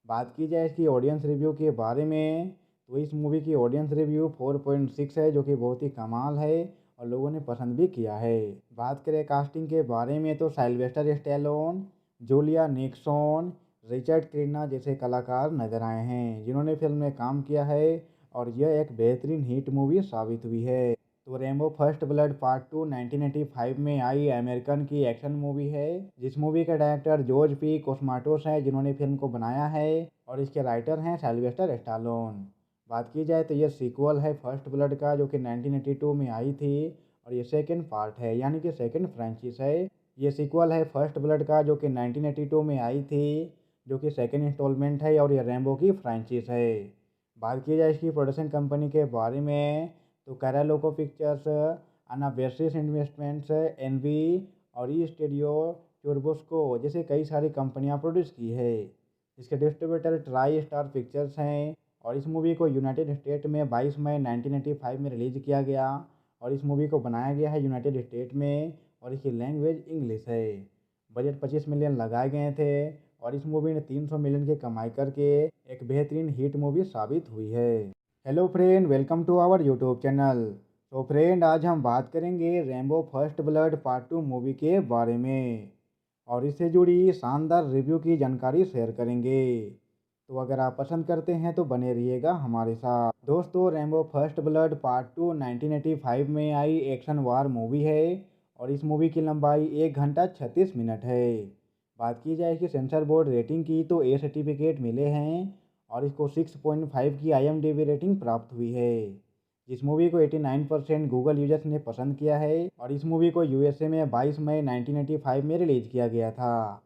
बात की जाए इसकी ऑडियंस रिव्यू के बारे में तो इस मूवी की ऑडियंस रिव्यू 4.6 है, जो कि बहुत ही कमाल है और लोगों ने पसंद भी किया है। बात करें कास्टिंग के बारे में तो Sylvester Stallone, Julia Nickson, Richard Crenna जैसे कलाकार नजर आए हैं जिन्होंने फिल्म में काम किया है और यह एक बेहतरीन हिट मूवी साबित हुई है। तो रैम्बो फर्स्ट ब्लड पार्ट 2 1985 में आई अमेरिकन की एक्शन मूवी है, जिस मूवी के डायरेक्टर जॉर्ज पी कोस्माटोस हैं जिन्होंने फिल्म को बनाया है और इसके राइटर हैं साइलवेस्टर स्टालोन। बात की जाए तो ये सीक्वल है फर्स्ट ब्लड का, जो कि 1982 में आई थी और ये सेकंड पार्ट है, यानी कि सेकंड फ्रेंचाइज है। ये सीक्वल है फर्स्ट ब्लड का, जो कि 1982 में आई थी, जो कि सेकंड इंस्टॉलमेंट है और ये रैम्बो की फ्रेंचाइज है। बात की जाए इसकी प्रोडक्शन कंपनी के बारे में तो कैरालोको पिक्चर्स, अनाबेसिस इन्वेस्टमेंट्स, एनवी और ई स्टूडियो टूर्बोस्को जैसे कई सारी कंपनियां प्रोड्यूस की है। इसके डिस्ट्रीब्यूटर ट्राई स्टार पिक्चर्स हैं और इस मूवी को यूनाइटेड स्टेट में 22 मई 1985 में रिलीज किया गया और इस मूवी को बनाया गया है यूनाइटेड स्टेट में और इसकी लैंग्वेज इंग्लिश है। बजट 25 मिलियन लगाए गए थे और इस मूवी ने 300 मिलियन की कमाई करके एक बेहतरीन हिट मूवी साबित हुई है। Hello friend, welcome to our YouTube channel. तो फ्रेंड, आज हम बात करेंगे Rambo first blood part 2 movie के बारे में और इससे जुड़ी शानदार रिव्यू की जानकारी शेयर करेंगे। तो अगर आप पसंद करते हैं तो बने रहिएगा हमारे साथ। दोस्तों, रैम्बो फर्स्ट ब्लड पार्ट 2 1985 में आई एक्शन वार मूवी है और इस मूवी की लंबाई 1 घंटा 36 मिनट है। बात की जाए कि सेंसर बोर्ड रेटिंग की तो ए सर्टिफिकेट मिले हैं और इसको 6.5 की IMDb रेटिंग प्राप्त हुई है। इस मूवी को 89% गूगल यूजर्स ने पसंद किया है और इस मूवी को USA में 22 मई 1985 में रिलीज किया गया था।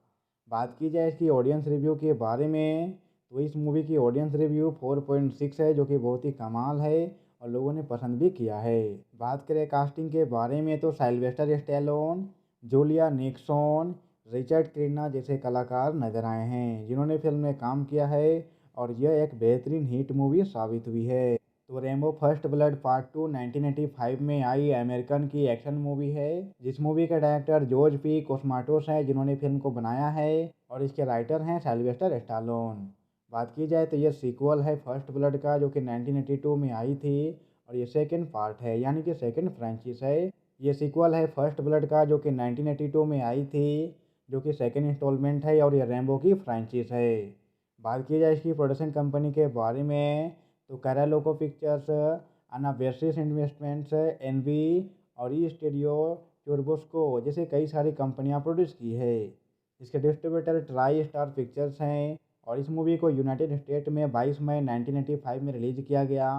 बात की जाए इसकी ऑडियंस रिव्यू के बारे में तो इस मूवी की ऑडियंस रिव्यू 4.6 है, जो कि बहुत ही कमाल है और लोगों ने पसंद भी किया है। बात करें कास्टिंग के बारे में तो Sylvester Stallone, Julia Nickson, Richard Crenna जैसे कलाकार नजर आए हैं जिन्होंने फिल्म में काम किया है और यह एक बेहतरीन हिट मूवी साबित हुई है। तो रैम्बो फर्स्ट ब्लड पार्ट 2 1985 में आई अमेरिकन की एक्शन मूवी है, जिस मूवी के डायरेक्टर जॉर्ज पी कोस्माटोस हैं जिन्होंने फिल्म को बनाया है और इसके राइटर हैं साइलवेस्टर स्टालोन। बात की जाए तो ये सीक्वल है फर्स्ट ब्लड का, जो कि 1982 में आई थी और ये सेकंड पार्ट है, यानी कि सेकंड फ्रेंचाइज है। ये सीक्वल है फर्स्ट ब्लड का, जो कि 1982 में आई थी, जो कि सेकंड इंस्टॉलमेंट है और ये रैम्बो की फ्रेंचाइज है। बात की जाए इसकी प्रोडक्शन कंपनी के बारे में तो कैरालोको पिक्चर्स, अनाबेसिस इन्वेस्टमेंट्स, एनवी और ई स्टूडियो टूर्बोस्को जैसे कई सारी कंपनियां प्रोड्यूस की है। इसके डिस्ट्रीब्यूटर ट्राई स्टार पिक्चर्स हैं और इस मूवी को यूनाइटेड स्टेट में 22 मई 1985 में रिलीज किया गया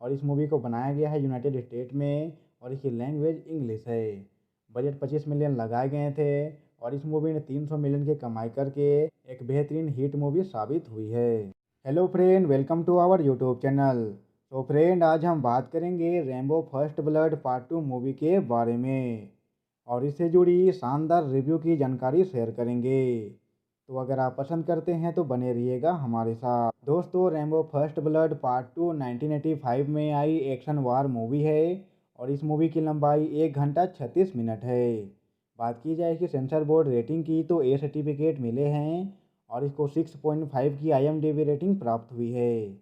और इस मूवी को बनाया गया है यूनाइटेड स्टेट में और इसकी लैंग्वेज इंग्लिश है। बजट 25 मिलियन लगाए गए थे और इस मूवी ने 300 मिलियन की कमाई करके एक बेहतरीन हिट मूवी साबित हुई है। Hello friend, welcome to our YouTube channel. तो फ्रेंड, आज हम बात करेंगे Rambo first blood part 2 movie के बारे में और इससे जुड़ी शानदार रिव्यू की जानकारी शेयर करेंगे। तो अगर आप पसंद करते हैं तो बने रहिएगा हमारे साथ। दोस्तों, रैम्बो फर्स्ट ब्लड पार्ट 2 1985 में आई एक्शन वार मूवी है और इस मूवी की लंबाई 1 घंटा 36 मिनट है। बात की जाए कि सेंसर बोर्ड रेटिंग की तो ए सर्टिफिकेट मिले हैं और इसको 6.5 की IMDb रेटिंग प्राप्त हुई है।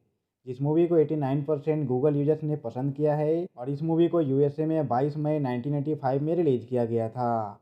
इस मूवी को 89% गूगल यूजर्स ने पसंद किया है और इस मूवी को USA में 22 मई 1985 में रिलीज किया गया था।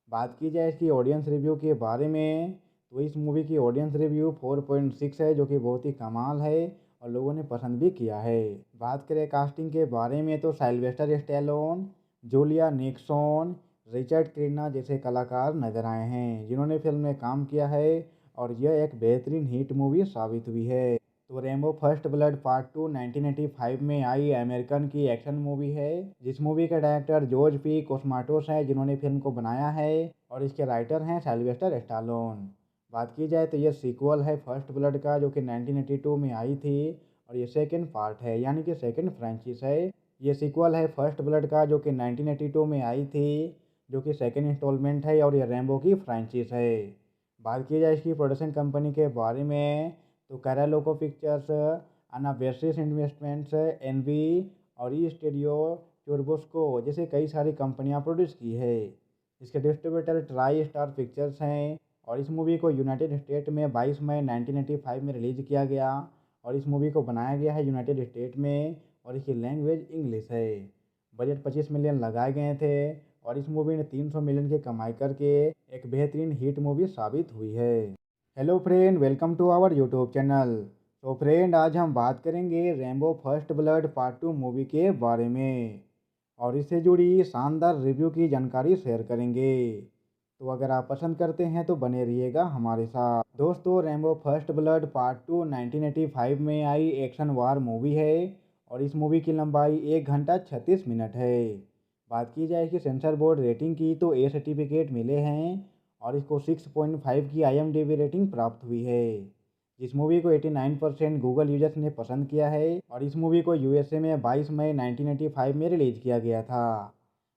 बात की जाए इसकी ऑडियंस रिव्यू के बारे में तो इस मूवी की ऑडियंस रिव्यू 4.6 है, जो कि बहुत ही कमाल है और लोगों ने पसंद भी किया है। बात करें कास्टिंग के बारे में तो Sylvester Stallone, Julia Nickson, Richard Crenna जैसे कलाकार नजर आए हैं जिन्होंने फिल्म में काम किया है और यह एक बेहतरीन हिट मूवी साबित हुई है। तो रैम्बो फर्स्ट ब्लड पार्ट 2 1985 में आई अमेरिकन की एक्शन मूवी है, जिस मूवी के डायरेक्टर जॉर्ज पी कोस्माटोस हैं जिन्होंने फिल्म को बनाया है और इसके राइटर हैं साइलवेस्टर स्टालोन। बात की जाए तो ये सीक्वल है फर्स्ट ब्लड का, जो कि 1982 में आई थी और ये सेकंड पार्ट है, यानी कि सेकंड फ्रेंचाइज है। ये सीक्वल है फर्स्ट ब्लड का, जो कि 1982 में आई थी, जो कि सेकंड इंस्टॉलमेंट है और ये रैम्बो की फ्रेंचाइज है। बात की जाए इसकी प्रोडक्शन कंपनी के बारे में तो कैरालोको पिक्चर्स, अनावेसिस इन्वेस्टमेंट्स, एनवी और ई स्टूडियो टर्बोस्को जैसे कई सारी कंपनियां प्रोड्यूस की है। इसके डिस्ट्रीब्यूटर ट्राई स्टार पिक्चर्स हैं और इस मूवी को यूनाइटेड स्टेट में 22 मई 1985 में रिलीज़ किया गया और इस मूवी को बनाया गया है यूनाइटेड स्टेट में और इसकी लैंग्वेज इंग्लिश है। बजट 25 मिलियन लगाए गए थे और इस मूवी ने 300 मिलियन की कमाई करके एक बेहतरीन हिट मूवी साबित हुई है। Hello friend, welcome to our YouTube channel. तो फ्रेंड, आज हम बात करेंगे Rambo first blood part 2 movie के बारे में और इससे जुड़ी शानदार रिव्यू की जानकारी शेयर करेंगे। तो अगर आप पसंद करते हैं तो बने रहिएगा हमारे साथ। दोस्तों, रैम्बो फर्स्ट ब्लड पार्ट 2 1985 में आई एक्शन वार मूवी है और इस मूवी की लंबाई 1 घंटा 36 मिनट है। बात की जाए कि सेंसर बोर्ड रेटिंग की तो ए सर्टिफिकेट मिले हैं और इसको 6.5 की IMDb रेटिंग प्राप्त हुई है। इस मूवी को 89% गूगल यूजर्स ने पसंद किया है और इस मूवी को यूएसए में 22 मई 1985 में रिलीज किया गया था।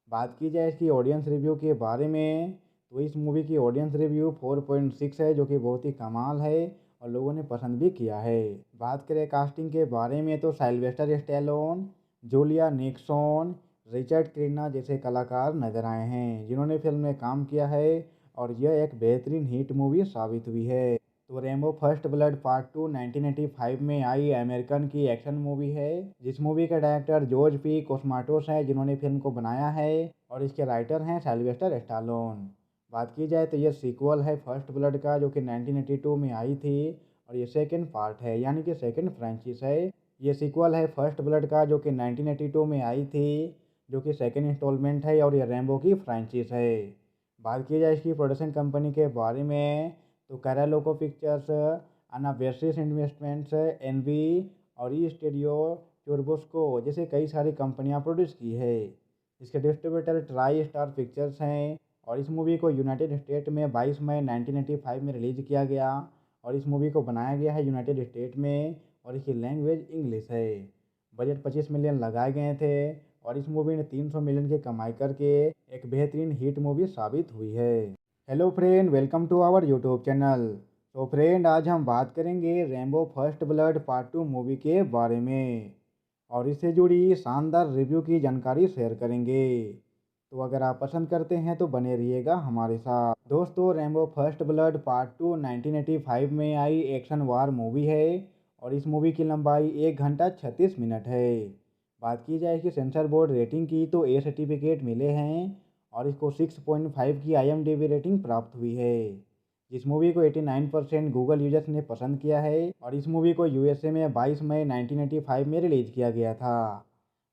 बात की जाए इसकी ऑडियंस रिव्यू के बारे में तो इस मूवी की ऑडियंस रिव्यू 4.6 है, जो कि बहुत ही कमाल है और लोगों ने पसंद भी किया है। बात करें कास्टिंग के बारे में तो Sylvester Stallone, Julia Nickson, Richard Crenna जैसे कलाकार नजर आए हैं जिन्होंने फिल्म में काम किया है और यह एक बेहतरीन हिट मूवी साबित हुई है। तो रैम्बो फर्स्ट ब्लड पार्ट 2 1985 में आई अमेरिकन की एक्शन मूवी है, जिस मूवी के डायरेक्टर जॉर्ज पी कोस्माटोस हैं जिन्होंने फिल्म को बनाया है और इसके राइटर हैं साइलवेस्टर स्टालोन। बात की जाए तो यह सीक्वल है फर्स्ट ब्लड का, जो कि 1982 में आई थी और ये सेकंड पार्ट है, यानी कि सेकंड फ्रेंचाइज है। ये सीक्वल है फर्स्ट ब्लड का, जो कि 1982 में आई थी, जो कि सेकंड इंस्टॉलमेंट है और ये रैम्बो की फ्रेंचाइज है। बात की जाए इसकी प्रोडक्शन कंपनी के बारे में तो कैरालोको पिक्चर्स, अनावेसिस इन्वेस्टमेंट्स, एनवी और ई स्टूडियो टर्बोस्को जैसे कई सारी कंपनियां प्रोड्यूस की है। इसके डिस्ट्रीब्यूटर ट्राई स्टार पिक्चर्स हैं और इस मूवी को यूनाइटेड स्टेट में 22 मई 1985 में रिलीज किया गया और इस मूवी को बनाया गया है यूनाइटेड स्टेट में और इसकी लैंग्वेज इंग्लिश है। बजट 25 मिलियन लगाए गए थे और इस मूवी ने 300 मिलियन की कमाई करके एक बेहतरीन हिट मूवी साबित हुई है। Hello friend, welcome to our YouTube channel. तो फ्रेंड, आज हम बात करेंगे Rambo first blood part 2 movie के बारे में और इससे जुड़ी शानदार रिव्यू की जानकारी शेयर करेंगे। तो अगर आप पसंद करते हैं तो बने रहिएगा हमारे साथ। दोस्तों, रैम्बो फर्स्ट ब्लड पार्ट 2 1985 में आई एक्शन वार मूवी है और इस मूवी की लंबाई 1 घंटा 36 मिनट है। बात की जाए कि सेंसर बोर्ड रेटिंग की तो ए सर्टिफिकेट मिले हैं और इसको 6.5 की IMDb रेटिंग प्राप्त हुई है। इस मूवी को 89% गूगल यूजर्स ने पसंद किया है और इस मूवी को यूएसए में 22 मई 1985 में रिलीज किया गया था।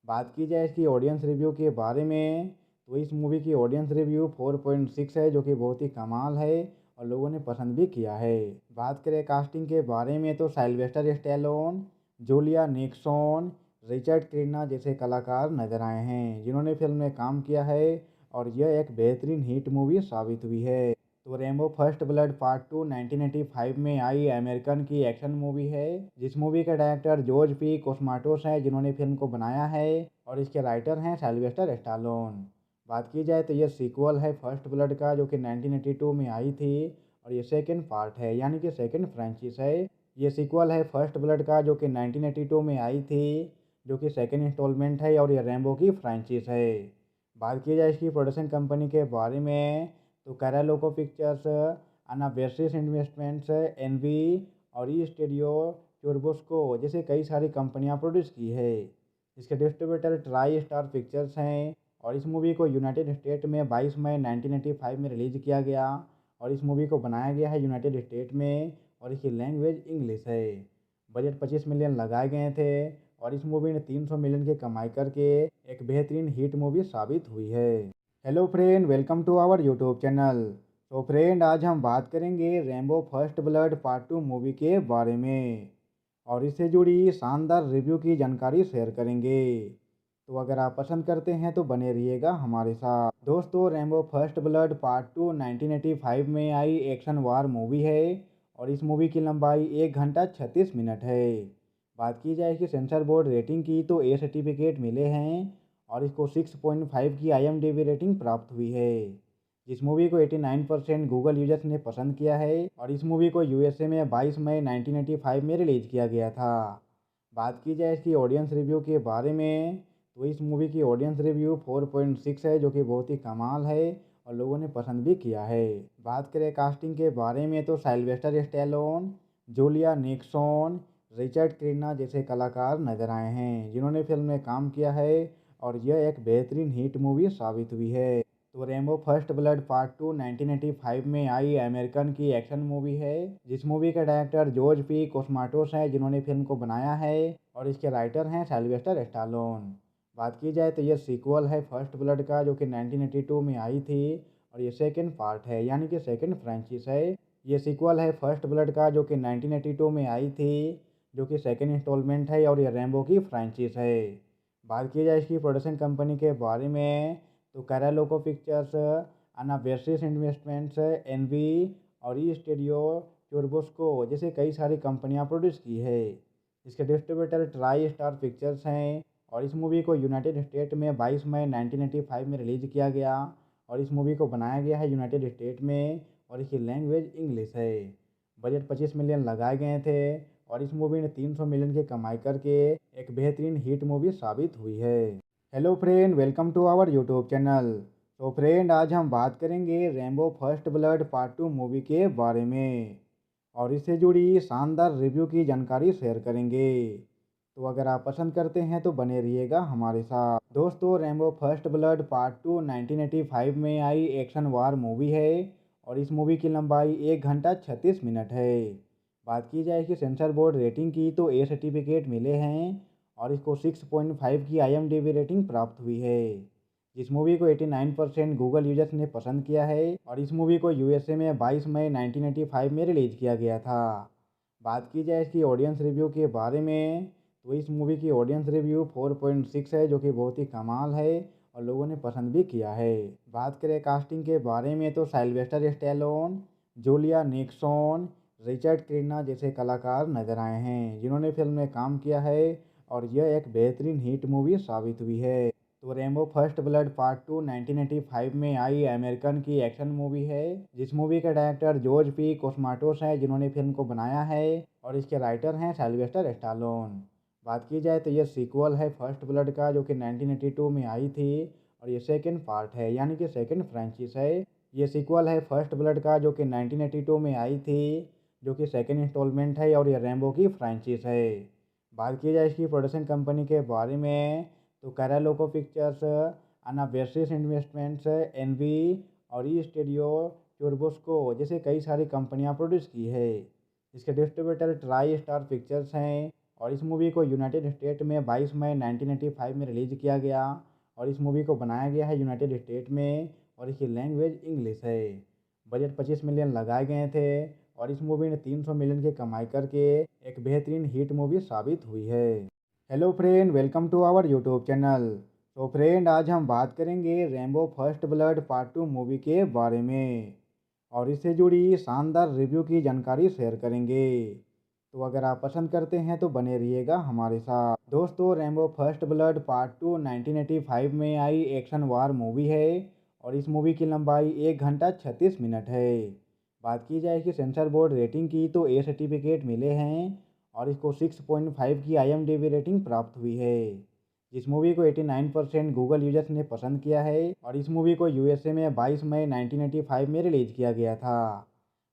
बात की जाए इसकी ऑडियंस रिव्यू के बारे में तो इस मूवी की ऑडियंस रिव्यू 4.6 है, जो कि बहुत ही कमाल है और लोगों ने पसंद भी किया है। बात करें कास्टिंग के बारे में तो Sylvester Stallone, Julia Nickson, Richard Crenna जैसे कलाकार नजर आए हैं जिन्होंने फिल्म में काम किया है और यह एक बेहतरीन हिट मूवी साबित हुई है। तो रैम्बो फर्स्ट ब्लड पार्ट 2 1985 में आई अमेरिकन की एक्शन मूवी है, जिस मूवी के डायरेक्टर जॉर्ज पी कोस्माटोस हैं जिन्होंने फिल्म को बनाया है और इसके राइटर हैं साइलवेस्टर स्टालोन। बात की जाए तो यह सीक्वल है फर्स्ट ब्लड का, जो कि 1982 में आई थी और ये सेकंड पार्ट है, यानी कि सेकंड फ्रेंचाइज है। ये सीक्वल है फर्स्ट ब्लड का, जो कि 1982 में आई थी, जो कि सेकंड इंस्टॉलमेंट है और ये रैम्बो की फ्रेंचाइज है। बात की जाए इसकी प्रोडक्शन कंपनी के बारे में तो कैरालोको पिक्चर्स, अनावेसिस इन्वेस्टमेंट्स, एनवी और ई स्टूडियो टर्बोस्को जैसे कई सारी कंपनियां प्रोड्यूस की है। इसके डिस्ट्रीब्यूटर ट्राई स्टार पिक्चर्स हैं और इस मूवी को यूनाइटेड स्टेट में 22 मई 1985 में रिलीज किया गया और इस मूवी को बनाया गया है यूनाइटेड स्टेट में और इसकी लैंग्वेज इंग्लिश है। बजट 25 मिलियन लगाए गए थे और इस मूवी ने 300 मिलियन की कमाई करके एक बेहतरीन हिट मूवी साबित हुई है। Hello friend, welcome to our YouTube channel. तो फ्रेंड, आज हम बात करेंगे Rambo first blood part 2 movie के बारे में और इससे जुड़ी शानदार रिव्यू की जानकारी शेयर करेंगे। तो अगर आप पसंद करते हैं तो बने रहिएगा हमारे साथ। दोस्तों, रैम्बो फर्स्ट ब्लड पार्ट 2 1985 में आई एक्शन वार मूवी है और इस मूवी की लंबाई 1 घंटा 36 मिनट है। बात की जाए कि सेंसर बोर्ड रेटिंग की तो ए सर्टिफिकेट मिले हैं और इसको 6.5 की IMDb रेटिंग प्राप्त हुई है। इस मूवी को 89% गूगल यूजर्स ने पसंद किया है और इस मूवी को USA में 22 मई 1985 में रिलीज किया गया था। बात की जाए इसकी ऑडियंस रिव्यू के बारे में तो इस मूवी की ऑडियंस रिव्यू 4.6 है, जो कि बहुत ही कमाल है और लोगों ने पसंद भी किया है। बात करें कास्टिंग के बारे में तो Sylvester Stallone, Julia Nickson, Richard Crenna जैसे कलाकार नजर आए हैं जिन्होंने फिल्म में काम किया है और यह एक बेहतरीन हिट मूवी साबित हुई है। तो रैम्बो फर्स्ट ब्लड पार्ट 2 1985 में आई अमेरिकन की एक्शन मूवी है, जिस मूवी के डायरेक्टर जॉर्ज पी कोस्माटोस हैं जिन्होंने फिल्म को बनाया है और इसके राइटर हैं साइलवेस्टर स्टालोन। बात की जाए तो ये सीक्वल है फर्स्ट ब्लड का, जो कि 1982 में आई थी और ये सेकंड पार्ट है, यानी कि सेकंड फ्रेंचाइज है। ये सीक्वल है फर्स्ट ब्लड का, जो कि 1982 में आई थी, जो कि सेकंड इंस्टॉलमेंट है और ये रैम्बो की फ्रेंचाइज है। बात की जाए इसकी प्रोडक्शन कंपनी के बारे में तो कैरालोको पिक्चर्स, अनाबेसिस इन्वेस्टमेंट्स, एनवी और ई स्टूडियो टूर्बोस्को जैसे कई सारी कंपनियां प्रोड्यूस की है। इसके डिस्ट्रीब्यूटर ट्राई स्टार पिक्चर्स हैं और इस मूवी को यूनाइटेड स्टेट में 22 मई 1985 में रिलीज किया गया और इस मूवी को बनाया गया है यूनाइटेड स्टेट में और इसकी लैंग्वेज इंग्लिश है। बजट 25 मिलियन लगाए गए थे और इस मूवी ने 300 मिलियन की कमाई करके एक बेहतरीन हिट मूवी साबित हुई है। Hello friend, welcome to our YouTube channel. तो फ्रेंड, आज हम बात करेंगे Rambo first blood part 2 movie के बारे में और इससे जुड़ी शानदार रिव्यू की जानकारी शेयर करेंगे। तो अगर आप पसंद करते हैं तो बने रहिएगा हमारे साथ। दोस्तों, रैम्बो फर्स्ट ब्लड पार्ट 2 1985 में आई एक्शन वार मूवी है और इस मूवी की लंबाई 1 घंटा 36 मिनट है। बात की जाए कि सेंसर बोर्ड रेटिंग की तो ए सर्टिफिकेट मिले हैं और इसको 6.5 की IMDb रेटिंग प्राप्त हुई है। इस मूवी को 89% गूगल यूजर्स ने पसंद किया है और इस मूवी को USA में 22 मई 1985 में रिलीज किया गया था। बात की जाए इसकी ऑडियंस रिव्यू के बारे में तो इस मूवी की ऑडियंस रिव्यू 4.6 है, जो कि बहुत ही कमाल है और लोगों ने पसंद भी किया है। बात करें कास्टिंग के बारे में तो Sylvester Stallone, Julia Nickson, Richard Crenna जैसे कलाकार नजर आए हैं जिन्होंने फिल्म में काम किया है और यह एक बेहतरीन हिट मूवी साबित हुई है। तो रैम्बो फर्स्ट ब्लड पार्ट 2 1985 में आई अमेरिकन की एक्शन मूवी है, जिस मूवी के डायरेक्टर जॉर्ज पी कोस्माटोस हैं जिन्होंने फिल्म को बनाया है और इसके राइटर हैं साइलवेस्टर स्टालोन। बात की जाए तो ये सीक्वल है फर्स्ट ब्लड का, जो कि 1982 में आई थी और ये सेकंड पार्ट है, यानी कि सेकंड फ्रेंचाइज है। ये सीक्वल है फर्स्ट ब्लड का, जो कि 1982 में आई थी, जो कि सेकंड इंस्टॉलमेंट है और ये रैम्बो की फ्रेंचाइज है। बात की जाए इसकी प्रोडक्शन कंपनी के बारे में तो कैरालोको पिक्चर्स, अनाबेसिस इन्वेस्टमेंट्स, एनवी और ई स्टूडियो टूर्बोस्को जैसे कई सारी कंपनियां प्रोड्यूस की है। इसके डिस्ट्रीब्यूटर ट्राई स्टार पिक्चर्स हैं और इस मूवी को यूनाइटेड स्टेट में 22 मई 1985 में रिलीज किया गया और इस मूवी को बनाया गया है यूनाइटेड स्टेट में और इसकी लैंग्वेज इंग्लिश है। बजट 25 मिलियन लगाए गए थे और इस मूवी ने 300 मिलियन की कमाई करके एक बेहतरीन हिट मूवी साबित हुई है। Hello friend, welcome to our YouTube channel. तो फ्रेंड, आज हम बात करेंगे Rambo first blood part 2 movie के बारे में और इससे जुड़ी शानदार रिव्यू की जानकारी शेयर करेंगे। तो अगर आप पसंद करते हैं तो बने रहिएगा हमारे साथ। दोस्तों, रैम्बो फर्स्ट ब्लड पार्ट 2 1985 में आई एक्शन वार मूवी है और इस मूवी की लंबाई 1 घंटा 36 मिनट है। बात की जाए कि सेंसर बोर्ड रेटिंग की तो ए सर्टिफिकेट मिले हैं और इसको 6.5 की IMDb रेटिंग प्राप्त हुई है। इस मूवी को 89% गूगल यूजर्स ने पसंद किया है और इस मूवी को USA में 22 मई 1985 में रिलीज किया गया था।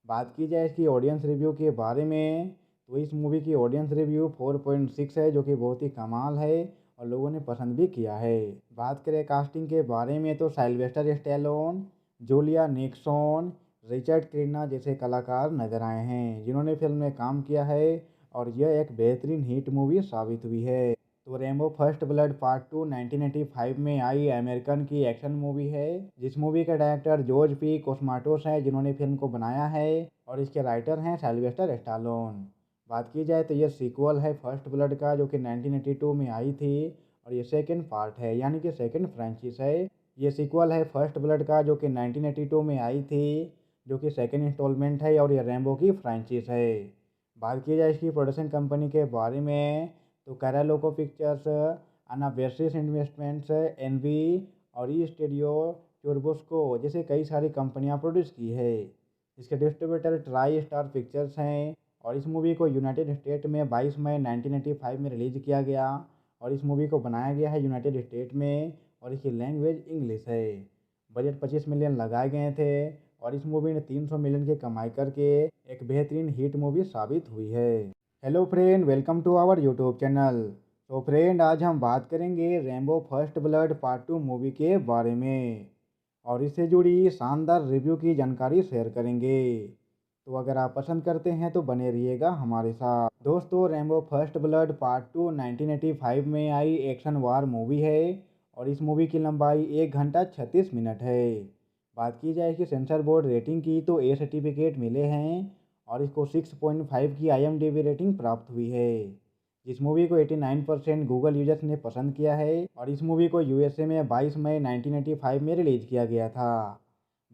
बात की जाए इसकी ऑडियंस रिव्यू के बारे में तो इस मूवी की ऑडियंस रिव्यू 4.6 है, जो कि बहुत ही कमाल है और लोगों ने पसंद भी किया है। बात करें कास्टिंग के बारे में तो Sylvester Stallone, Julia Nickson, Richard Crenna जैसे कलाकार नजर आए हैं जिन्होंने फिल्म में काम किया है और यह एक बेहतरीन हिट मूवी साबित हुई है। तो रैम्बो फर्स्ट ब्लड पार्ट 2 1985 में आई अमेरिकन की एक्शन मूवी है, जिस मूवी के डायरेक्टर जॉर्ज पी कोस्माटोस हैं जिन्होंने फिल्म को बनाया है और इसके राइटर हैं साइलवेस्टर स्टालोन। बात की जाए तो यह सीक्वल है फर्स्ट ब्लड का, जो कि 1982 में आई थी और ये सेकंड पार्ट है, यानी कि सेकंड फ्रेंचाइज है। ये सीक्वल है फर्स्ट ब्लड का, जो कि 1982 में आई थी, जो कि सेकंड इंस्टॉलमेंट है और ये रैम्बो की फ्रेंचाइज है। बात की जाए इसकी प्रोडक्शन कंपनी के बारे में तो कैरालोको पिक्चर्स, अनावेसिस इन्वेस्टमेंट्स, एनवी और ई स्टूडियो टर्बोस्को जैसे कई सारी कंपनियां प्रोड्यूस की है। इसके डिस्ट्रीब्यूटर ट्राई स्टार पिक्चर्स हैं और इस मूवी को यूनाइटेड स्टेट में 22 मई 1985 में रिलीज़ किया गया और इस मूवी को बनाया गया है यूनाइटेड स्टेट में और इसकी लैंग्वेज इंग्लिश है। बजट 25 मिलियन लगाए गए थे और इस मूवी ने 300 मिलियन की कमाई करके एक बेहतरीन हिट मूवी साबित हुई है। Hello friend, welcome to our YouTube channel. तो फ्रेंड, आज हम बात करेंगे Rambo first blood part 2 movie के बारे में और इससे जुड़ी शानदार रिव्यू की जानकारी शेयर करेंगे। तो अगर आप पसंद करते हैं तो बने रहिएगा हमारे साथ। दोस्तों, रैम्बो फर्स्ट ब्लड पार्ट 2 1985 में आई एक्शन वार मूवी है और इस मूवी की लंबाई 1 घंटा 36 मिनट है। बात की जाए कि सेंसर बोर्ड रेटिंग की तो ए सर्टिफिकेट मिले हैं और इसको 6.5 की IMDb रेटिंग प्राप्त हुई है। इस मूवी को 89% गूगल यूजर्स ने पसंद किया है और इस मूवी को USA में 22 मई 1985 में रिलीज़ किया गया था।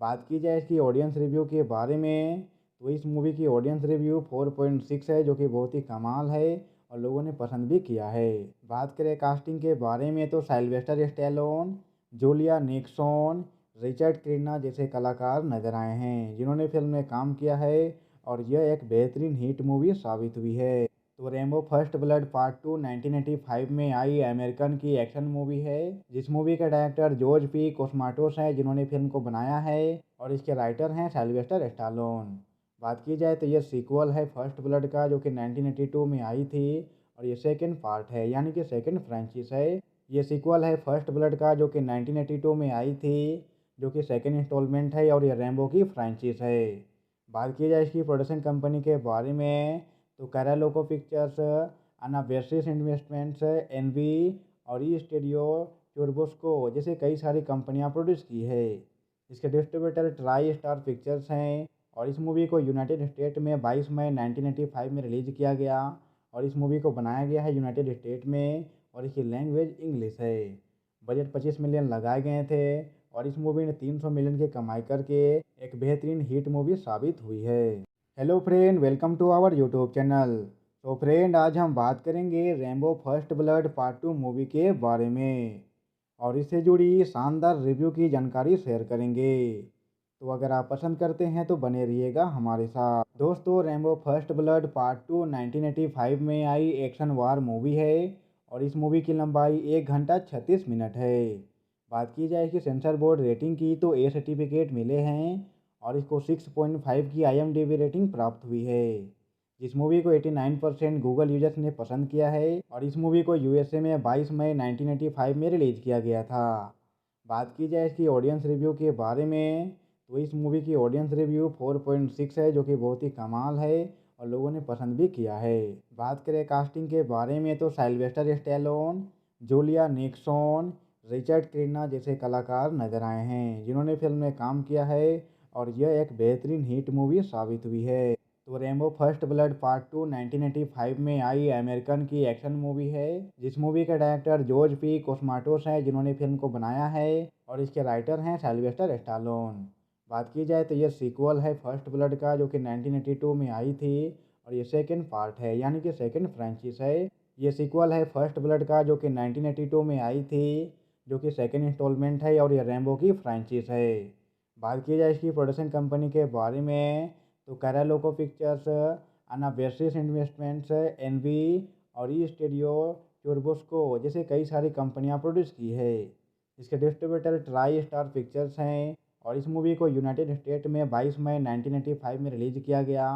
बात की जाए इसकी ऑडियंस रिव्यू के बारे में तो इस मूवी की ऑडियंस रिव्यू 4.6 है, जो कि बहुत ही कमाल है और लोगों ने पसंद भी किया है। बात करें कास्टिंग के बारे में तो Sylvester Stallone, Julia Nickson, Richard Crenna जैसे कलाकार नजर आए हैं जिन्होंने फिल्म में काम किया है और यह एक बेहतरीन हिट मूवी साबित हुई है। तो रैम्बो फर्स्ट ब्लड पार्ट 2 1985 में आई अमेरिकन की एक्शन मूवी है, जिस मूवी के डायरेक्टर जॉर्ज पी कोस्माटोस हैं जिन्होंने फिल्म को बनाया है और इसके राइटर हैं साइलवेस्टर स्टालोन। बात की जाए तो यह सीक्वल है फर्स्ट ब्लड का, जो कि 1982 में आई थी और ये सेकंड पार्ट है, यानी कि सेकंड फ्रेंचाइज है। ये सीक्वल है फर्स्ट ब्लड का, जो कि 1982 में आई थी, जो कि सेकंड इंस्टॉलमेंट है और ये रैम्बो की फ्रेंचाइज है। बात की जाए इसकी प्रोडक्शन कंपनी के बारे में तो कैरालोको पिक्चर्स, अनावेसिस इन्वेस्टमेंट्स, एनवी और ई स्टूडियो टर्बोस्को जैसे कई सारी कंपनियां प्रोड्यूस की है। इसके डिस्ट्रीब्यूटर ट्राई स्टार पिक्चर्स हैं और इस मूवी को यूनाइटेड स्टेट में 22 मई 1985 में रिलीज़ किया गया और इस मूवी को बनाया गया है यूनाइटेड स्टेट में और इसकी लैंग्वेज इंग्लिश है। बजट 25 मिलियन लगाए गए थे और इस मूवी ने 300 मिलियन की कमाई करके एक बेहतरीन हिट मूवी साबित हुई है। Hello friend, welcome to our YouTube channel. तो फ्रेंड, आज हम बात करेंगे Rambo first blood part 2 movie के बारे में और इससे जुड़ी शानदार रिव्यू की जानकारी शेयर करेंगे। तो अगर आप पसंद करते हैं तो बने रहिएगा हमारे साथ। दोस्तों, रैम्बो फर्स्ट ब्लड पार्ट 2 1985 में आई एक्शन वार मूवी है और इस मूवी की लंबाई 1 घंटा 36 मिनट है। बात की जाए कि सेंसर बोर्ड रेटिंग की तो ए सर्टिफिकेट मिले हैं और इसको 6.5 की IMDb रेटिंग प्राप्त हुई है। इस मूवी को 89% गूगल यूजर्स ने पसंद किया है और इस मूवी को USA में 22 मई 1985 में रिलीज़ किया गया था। बात की जाए इसकी ऑडियंस रिव्यू के बारे में तो इस मूवी की ऑडियंस रिव्यू 4.6 है, जो कि बहुत ही कमाल है और लोगों ने पसंद भी किया है। बात करें कास्टिंग के बारे में तो Sylvester Stallone, Julia Nickson, Richard Crenna जैसे कलाकार नजर आए हैं जिन्होंने फिल्म में काम किया है और यह एक बेहतरीन हिट मूवी साबित हुई है। तो रैम्बो फर्स्ट ब्लड पार्ट 2 1985 में आई अमेरिकन की एक्शन मूवी है, जिस मूवी के डायरेक्टर जॉर्ज पी कोस्माटोस हैं जिन्होंने फिल्म को बनाया है और इसके राइटर हैं साइलवेस्टर स्टालोन। बात की जाए तो यह सीक्वल है फर्स्ट ब्लड का, जो कि 1982 में आई थी और ये सेकंड पार्ट है, यानी कि सेकंड फ्रेंचाइज है। ये सीक्वल है फर्स्ट ब्लड का, जो कि 1982 में आई थी, जो कि सेकंड इंस्टॉलमेंट है और ये रैम्बो की फ्रेंचाइज है। बात की जाए इसकी प्रोडक्शन कंपनी के बारे में तो कैरालोको पिक्चर्स, अनावेसिस इन्वेस्टमेंट्स, एनवी और ई स्टूडियो टर्बोस्को जैसे कई सारी कंपनियां प्रोड्यूस की है। इसके डिस्ट्रीब्यूटर ट्राई स्टार पिक्चर्स हैं और इस मूवी को यूनाइटेड स्टेट में 22 मई 1985 में रिलीज़ किया गया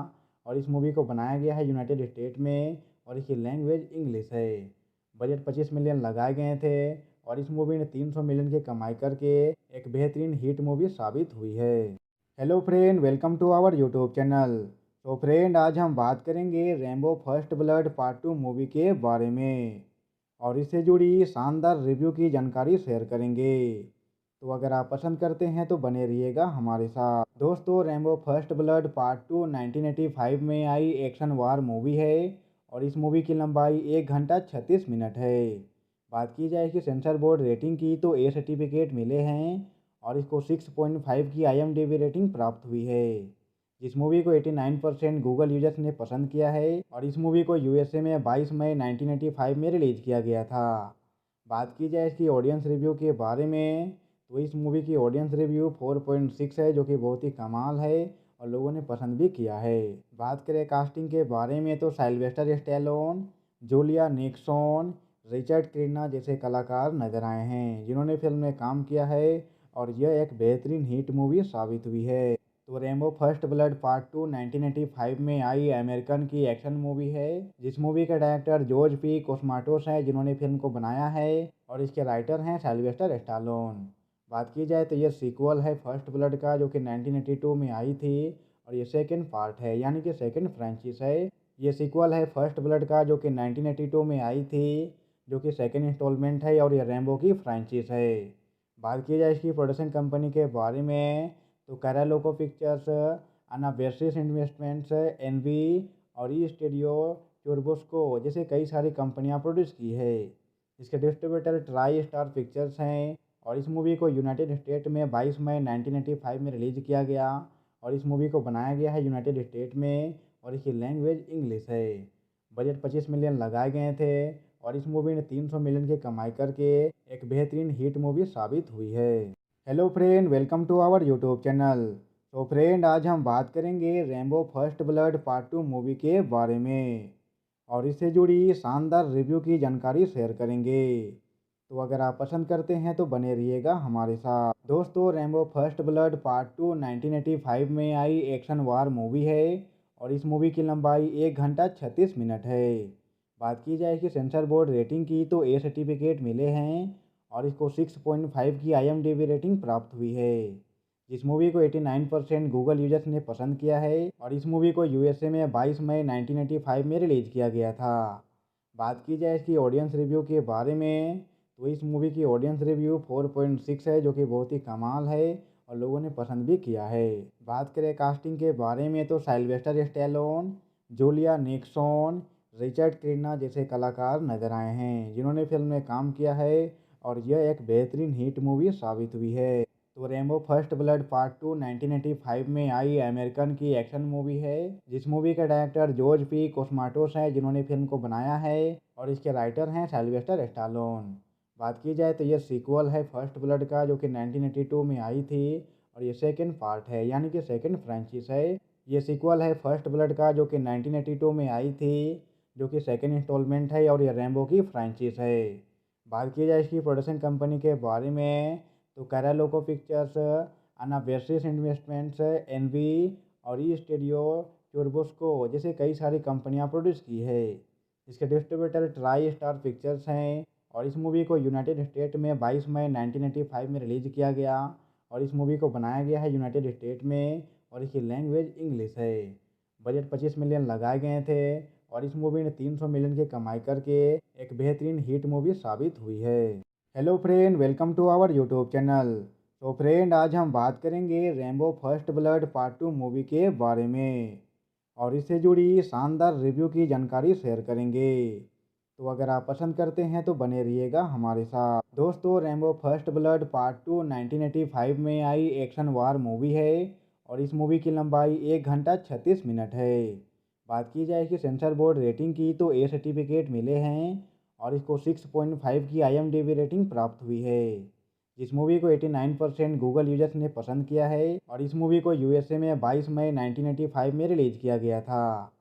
और इस मूवी को बनाया गया है यूनाइटेड स्टेट में और इसकी लैंग्वेज इंग्लिश है। बजट 25 मिलियन लगाए गए थे और इस मूवी ने 300 मिलियन की कमाई करके एक बेहतरीन हिट मूवी साबित हुई है। Hello friend, welcome to our YouTube channel. तो फ्रेंड, आज हम बात करेंगे Rambo first blood part 2 movie के बारे में और इससे जुड़ी शानदार रिव्यू की जानकारी शेयर करेंगे। तो अगर आप पसंद करते हैं तो बने रहिएगा हमारे साथ। दोस्तों, रैम्बो फर्स्ट ब्लड पार्ट 2 1985 में आई एक्शन वार मूवी है और इस मूवी की लंबाई 1 घंटा 36 मिनट है। बात की जाए कि सेंसर बोर्ड रेटिंग की तो ए सर्टिफिकेट मिले हैं और इसको 6.5 की IMDb रेटिंग प्राप्त हुई है। इस मूवी को 89% गूगल यूजर्स ने पसंद किया है और इस मूवी को यूएसए में 22 मई 1985 में रिलीज किया गया था। बात की जाए इसकी ऑडियंस रिव्यू के बारे में तो इस मूवी की ऑडियंस रिव्यू 4.6 है, जो कि बहुत ही कमाल है और लोगों ने पसंद भी किया है। बात करें कास्टिंग के बारे में तो Sylvester Stallone, Julia Nickson, Richard Crenna जैसे कलाकार नजर आए हैं जिन्होंने फिल्म में काम किया है और यह एक बेहतरीन हिट मूवी साबित हुई है। तो रैम्बो फर्स्ट ब्लड पार्ट 2 1985 में आई अमेरिकन की एक्शन मूवी है, जिस मूवी के डायरेक्टर जॉर्ज पी कोस्माटोस हैं जिन्होंने फिल्म को बनाया है और इसके राइटर हैं साइलवेस्टर स्टालोन। बात की जाए तो यह सीक्वल है फर्स्ट ब्लड का, जो कि 1982 में आई थी और ये सेकंड पार्ट है, यानी कि सेकंड फ्रेंचाइज है। ये सीक्वल है फर्स्ट ब्लड का, जो कि 1982 में आई थी, जो कि सेकंड इंस्टॉलमेंट है और ये रैम्बो की फ्रेंचाइज है। बात की जाए इसकी प्रोडक्शन कंपनी के बारे में तो कैरालोको पिक्चर्स, अनाबेसिस इन्वेस्टमेंट्स, एनवी और ई स्टूडियो टूर्बोस्को जैसे कई सारी कंपनियां प्रोड्यूस की है। इसके डिस्ट्रीब्यूटर ट्राई स्टार पिक्चर्स हैं और इस मूवी को यूनाइटेड स्टेट में 22 मई 1985 में रिलीज किया गया और इस मूवी को बनाया गया है यूनाइटेड स्टेट में और इसकी लैंग्वेज इंग्लिश है। बजट 25 मिलियन लगाए गए थे और इस मूवी ने 300 मिलियन की कमाई करके एक बेहतरीन हिट मूवी साबित हुई है। Hello friend, welcome to our YouTube channel. तो फ्रेंड, आज हम बात करेंगे Rambo first blood part 2 movie के बारे में और इससे जुड़ी शानदार रिव्यू की जानकारी शेयर करेंगे। तो अगर आप पसंद करते हैं तो बने रहिएगा हमारे साथ। दोस्तों, रैम्बो फर्स्ट ब्लड पार्ट 2 1985 में आई एक्शन वार मूवी है और इस मूवी की लंबाई 1 घंटा 36 मिनट है। बात की जाए कि सेंसर बोर्ड रेटिंग की तो ए सर्टिफिकेट मिले हैं और इसको 6.5 की IMDb रेटिंग प्राप्त हुई है। इस मूवी को 89% गूगल यूजर्स ने पसंद किया है और इस मूवी को यूएसए में 22 मई 1985 में रिलीज किया गया था। बात की जाए इसकी ऑडियंस रिव्यू के बारे में तो इस मूवी की ऑडियंस रिव्यू 4.6 है, जो कि बहुत ही कमाल है और लोगों ने पसंद भी किया है। बात करें कास्टिंग के बारे में तो Sylvester Stallone, Julia Nickson, Richard Crenna जैसे कलाकार नजर आए हैं जिन्होंने फिल्म में काम किया है और यह एक बेहतरीन हिट मूवी साबित हुई है। तो रैम्बो फर्स्ट ब्लड पार्ट 2 1985 में आई अमेरिकन की एक्शन मूवी है, जिस मूवी के डायरेक्टर जॉर्ज पी कोस्माटोस हैं जिन्होंने फिल्म को बनाया है और इसके राइटर हैं साइलवेस्टर स्टालोन। बात की जाए तो यह सीक्वल है फर्स्ट ब्लड का, जो कि 1982 में आई थी और ये सेकंड पार्ट है, यानी कि सेकंड फ्रेंचाइज है। ये सीक्वल है फर्स्ट ब्लड का, जो कि 1982 में आई थी, जो कि सेकंड इंस्टॉलमेंट है और ये रैम्बो की फ्रेंचाइज है। बात की जाए इसकी प्रोडक्शन कंपनी के बारे में तो कैरालोको पिक्चर्स, अनाबेसिस इन्वेस्टमेंट्स, एनवी और ई स्टूडियो टूर्बोस्को जैसे कई सारी कंपनियां प्रोड्यूस की है। इसके डिस्ट्रीब्यूटर ट्राई स्टार पिक्चर्स हैं और इस मूवी को यूनाइटेड स्टेट में 22 मई 1985 में रिलीज किया गया और इस मूवी को बनाया गया है यूनाइटेड स्टेट में और इसकी लैंग्वेज इंग्लिश है। बजट 25 मिलियन लगाए गए थे और इस मूवी ने 300 मिलियन की कमाई करके एक बेहतरीन हिट मूवी साबित हुई है। Hello friend, welcome to our YouTube channel. तो फ्रेंड, आज हम बात करेंगे Rambo first blood part 2 movie के बारे में और इससे जुड़ी शानदार रिव्यू की जानकारी शेयर करेंगे। तो अगर आप पसंद करते हैं तो बने रहिएगा हमारे साथ। दोस्तों, रैम्बो फर्स्ट ब्लड पार्ट 2 1985 में आई एक्शन वार मूवी है और इस मूवी की लंबाई 1 घंटा 36 मिनट है। बात की जाए कि सेंसर बोर्ड रेटिंग की तो ए सर्टिफिकेट मिले हैं और इसको 6.5 की IMDb रेटिंग प्राप्त हुई है। इस मूवी को 89% गूगल यूजर्स ने पसंद किया है और इस मूवी को यूएसए में 22 मई 1985 में रिलीज किया गया था।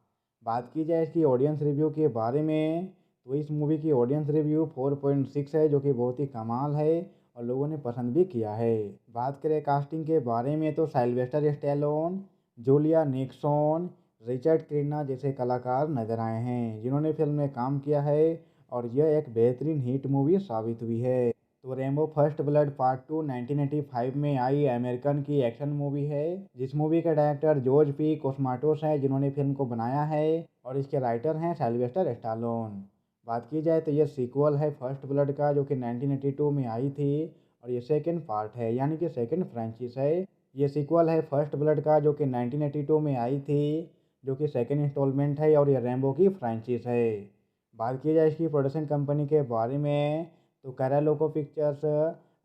बात की जाए इसकी ऑडियंस रिव्यू के बारे में तो इस मूवी की ऑडियंस रिव्यू 4.6 है, जो कि बहुत ही कमाल है और लोगों ने पसंद भी किया है। बात करें कास्टिंग के बारे में तो Sylvester Stallone, Julia Nickson, Richard Crenna जैसे कलाकार नजर आए हैं जिन्होंने फिल्म में काम किया है और यह एक बेहतरीन हिट मूवी साबित हुई है। तो रैम्बो फर्स्ट ब्लड पार्ट 2 1985 में आई अमेरिकन की एक्शन मूवी है, जिस मूवी के डायरेक्टर जॉर्ज पी कोस्माटोस हैं जिन्होंने फिल्म को बनाया है और इसके राइटर हैं साइलवेस्टर स्टालोन। बात की जाए तो यह सीक्वल है फर्स्ट ब्लड का, जो कि 1982 में आई थी और ये सेकंड पार्ट है, यानी कि सेकंड फ्रेंचाइज है। ये सीक्वल है फर्स्ट ब्लड का, जो कि 1982 में आई थी, जो कि सेकंड इंस्टॉलमेंट है और ये रैम्बो की फ्रेंचाइज है। बात की जाए इसकी प्रोडक्शन कंपनी के बारे में तो कैरालोको पिक्चर्स,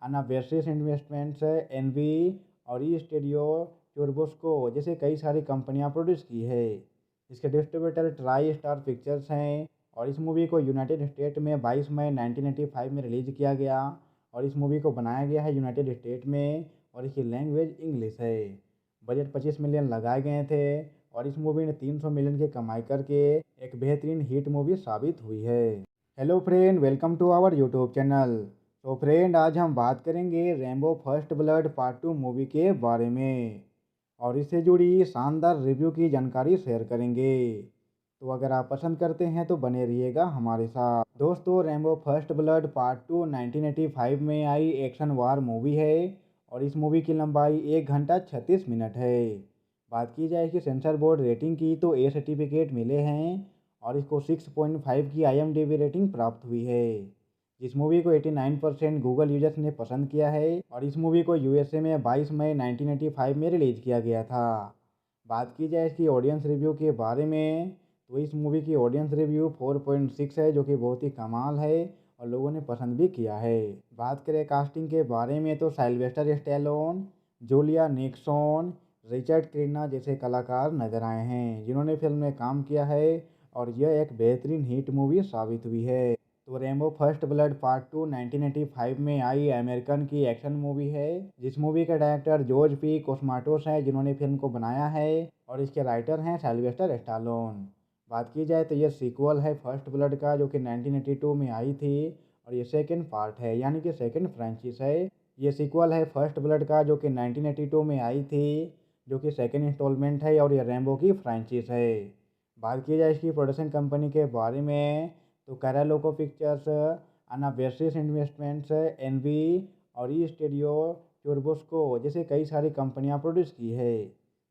अनाबेसिस इन्वेस्टमेंट्स, एनवी और ई स्टूडियो चुरबुस्को जैसे कई सारी कंपनियां प्रोड्यूस की है। इसके डिस्ट्रीब्यूटर ट्राई स्टार पिक्चर्स हैं और इस मूवी को यूनाइटेड स्टेट में 22 मई 1985 में रिलीज़ किया गया और इस मूवी को बनाया गया है यूनाइटेड स्टेट में और इसकी लैंग्वेज इंग्लिश है। बजट 25 मिलियन लगाए गए थे और इस मूवी ने 300 मिलियन की कमाई करके एक बेहतरीन हिट मूवी साबित हुई है। Hello friend, welcome to our YouTube channel. तो फ्रेंड, आज हम बात करेंगे Rambo first blood part 2 movie के बारे में और इससे जुड़ी शानदार रिव्यू की जानकारी शेयर करेंगे। तो अगर आप पसंद करते हैं तो बने रहिएगा हमारे साथ। दोस्तों, रैम्बो फर्स्ट ब्लड पार्ट 2 1985 में आई एक्शन वार मूवी है और इस मूवी की लंबाई 1 घंटा 36 मिनट है। बात की जाए कि सेंसर बोर्ड रेटिंग की तो ए सर्टिफिकेट मिले हैं और इसको 6.5 की IMDb रेटिंग प्राप्त हुई है। इस मूवी को 89% गूगल यूजर्स ने पसंद किया है और इस मूवी को USA में 22 मई 1985 में रिलीज़ किया गया था। बात की जाए इसकी ऑडियंस रिव्यू के बारे में तो इस मूवी की ऑडियंस रिव्यू 4.6 है, जो कि बहुत ही कमाल है और लोगों ने पसंद भी किया है। बात करें कास्टिंग के बारे में तो Sylvester Stallone, Julia Nickson, Richard Crenna जैसे कलाकार नजर आए हैं जिन्होंने फिल्म में काम किया है और यह एक बेहतरीन हिट मूवी साबित हुई है। तो रैम्बो फर्स्ट ब्लड पार्ट 2 1985 में आई अमेरिकन की एक्शन मूवी है जिस मूवी के डायरेक्टर जॉर्ज पी कोस्माटोस हैं जिन्होंने फिल्म को बनाया है और इसके राइटर हैं साइलवेस्टर स्टालोन। बात की जाए तो ये सीक्वल है फर्स्ट ब्लड का, जो कि 1982 में आई थी और ये सेकेंड पार्ट है, यानी कि सेकेंड फ्रेंचाइज है। ये सीक्वल है फर्स्ट ब्लड का, जो कि 1982 में आई थी, जो कि सेकेंड इंस्टॉलमेंट है और ये रैम्बो की फ्रेंचाइज है। बात की जाए इसकी प्रोडक्शन कंपनी के बारे में तो कैरालोको पिक्चर्स, अनाबेसिस इन्वेस्टमेंट्स, एनवी और ई स्टूडियो चुरबुस्को जैसे कई सारी कंपनियां प्रोड्यूस की है।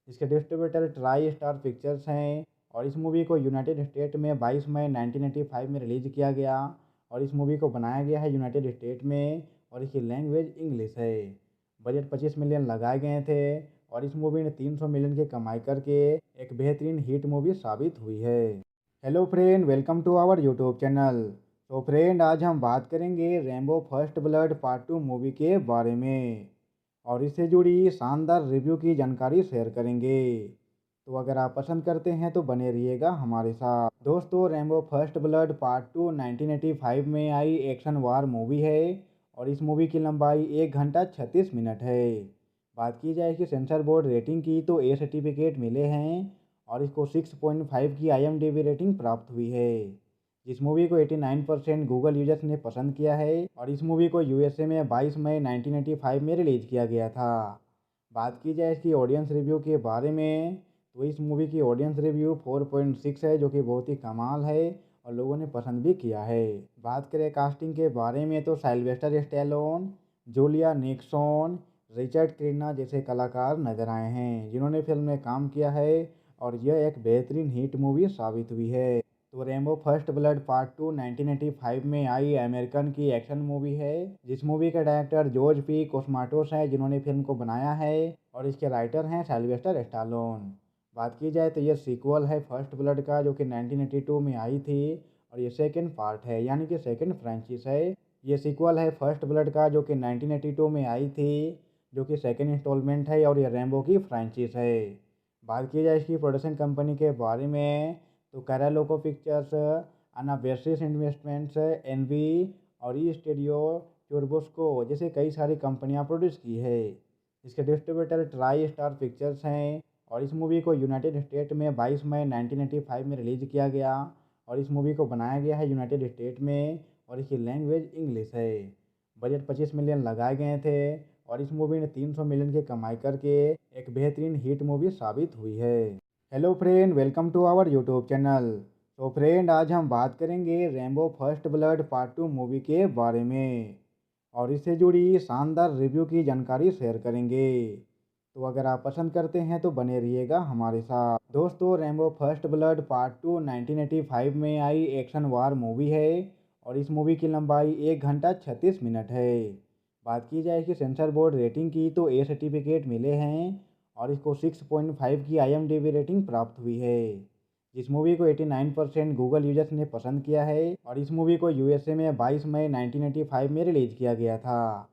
इसके डिस्ट्रीब्यूटर ट्राई स्टार पिक्चर्स हैं और इस मूवी को यूनाइटेड स्टेट में 22 मई 1985 में रिलीज़ किया गया और इस मूवी को बनाया गया है यूनाइटेड स्टेट में और इसकी लैंग्वेज इंग्लिश है। बजट 25 मिलियन लगाए गए थे और इस मूवी ने 300 मिलियन की कमाई करके एक बेहतरीन हिट मूवी साबित हुई है। Hello friend, welcome to our YouTube channel. तो फ्रेंड, आज हम बात करेंगे Rambo first blood part 2 movie के बारे में और इससे जुड़ी शानदार रिव्यू की जानकारी शेयर करेंगे। तो अगर आप पसंद करते हैं तो बने रहिएगा हमारे साथ। दोस्तों, रैम्बो फर्स्ट ब्लड पार्ट 2 1985 में आई एक्शन वार मूवी है और इस मूवी की लंबाई 1 घंटा 36 मिनट है। बात की जाए कि सेंसर बोर्ड रेटिंग की तो ए सर्टिफिकेट मिले हैं और इसको 6.5 की IMDb रेटिंग प्राप्त हुई है। इस मूवी को 89% गूगल यूजर्स ने पसंद किया है और इस मूवी को USA में 22 मई 1985 में रिलीज़ किया गया था। बात की जाए इसकी ऑडियंस रिव्यू के बारे में तो इस मूवी की ऑडियंस रिव्यू 4.6 है, जो कि बहुत ही कमाल है और लोगों ने पसंद भी किया है। बात करें कास्टिंग के बारे में तो Sylvester Stallone, Julia Nickson, Richard Crenna जैसे कलाकार नजर आए हैं जिन्होंने फिल्म में काम किया है और यह एक बेहतरीन हिट मूवी साबित हुई है। तो रैम्बो फर्स्ट ब्लड पार्ट 2 1985 में आई अमेरिकन की एक्शन मूवी है जिस मूवी के डायरेक्टर जॉर्ज पी कोस्माटोस हैं जिन्होंने फिल्म को बनाया है और इसके राइटर हैं साइलवेस्टर स्टालोन। बात की जाए तो ये सीक्वल है फर्स्ट ब्लड का, जो कि 1982 में आई थी और ये सेकेंड पार्ट है, यानी कि सेकेंड फ्रेंचाइज है। ये सीक्वल है फर्स्ट ब्लड का, जो कि 1982 में आई थी, जो कि सेकेंड इंस्टॉलमेंट है और ये रैम्बो की फ्रेंचाइज है। बात की जाए इसकी प्रोडक्शन कंपनी के बारे में तो कैरालोको पिक्चर्स, अनाबेसिस इन्वेस्टमेंट्स, एनवी और ई स्टूडियो चुरबुस्को जैसे कई सारी कंपनियां प्रोड्यूस की है। इसके डिस्ट्रीब्यूटर ट्राई स्टार पिक्चर्स हैं और इस मूवी को यूनाइटेड स्टेट में 22 मई 1985 में रिलीज़ किया गया और इस मूवी को बनाया गया है यूनाइटेड स्टेट में और इसकी लैंग्वेज इंग्लिश है। बजट 25 मिलियन लगाए गए थे और इस मूवी ने 300 मिलियन की कमाई करके एक बेहतरीन हिट मूवी साबित हुई है। Hello friend, welcome to our YouTube channel. तो फ्रेंड, आज हम बात करेंगे Rambo first blood part 2 movie के बारे में और इससे जुड़ी शानदार रिव्यू की जानकारी शेयर करेंगे। तो अगर आप पसंद करते हैं तो बने रहिएगा हमारे साथ। दोस्तों, रैम्बो फर्स्ट ब्लड पार्ट 2 1985 में आई एक्शन वार मूवी है और इस मूवी की लंबाई 1 घंटा 36 मिनट है। बात की जाए कि सेंसर बोर्ड रेटिंग की तो ए सर्टिफिकेट मिले हैं और इसको 6.5 की IMDb रेटिंग प्राप्त हुई है। जिस मूवी को 89% गूगल यूजर्स ने पसंद किया है और इस मूवी को यूएसए में 22 मई 1985 में रिलीज किया गया था।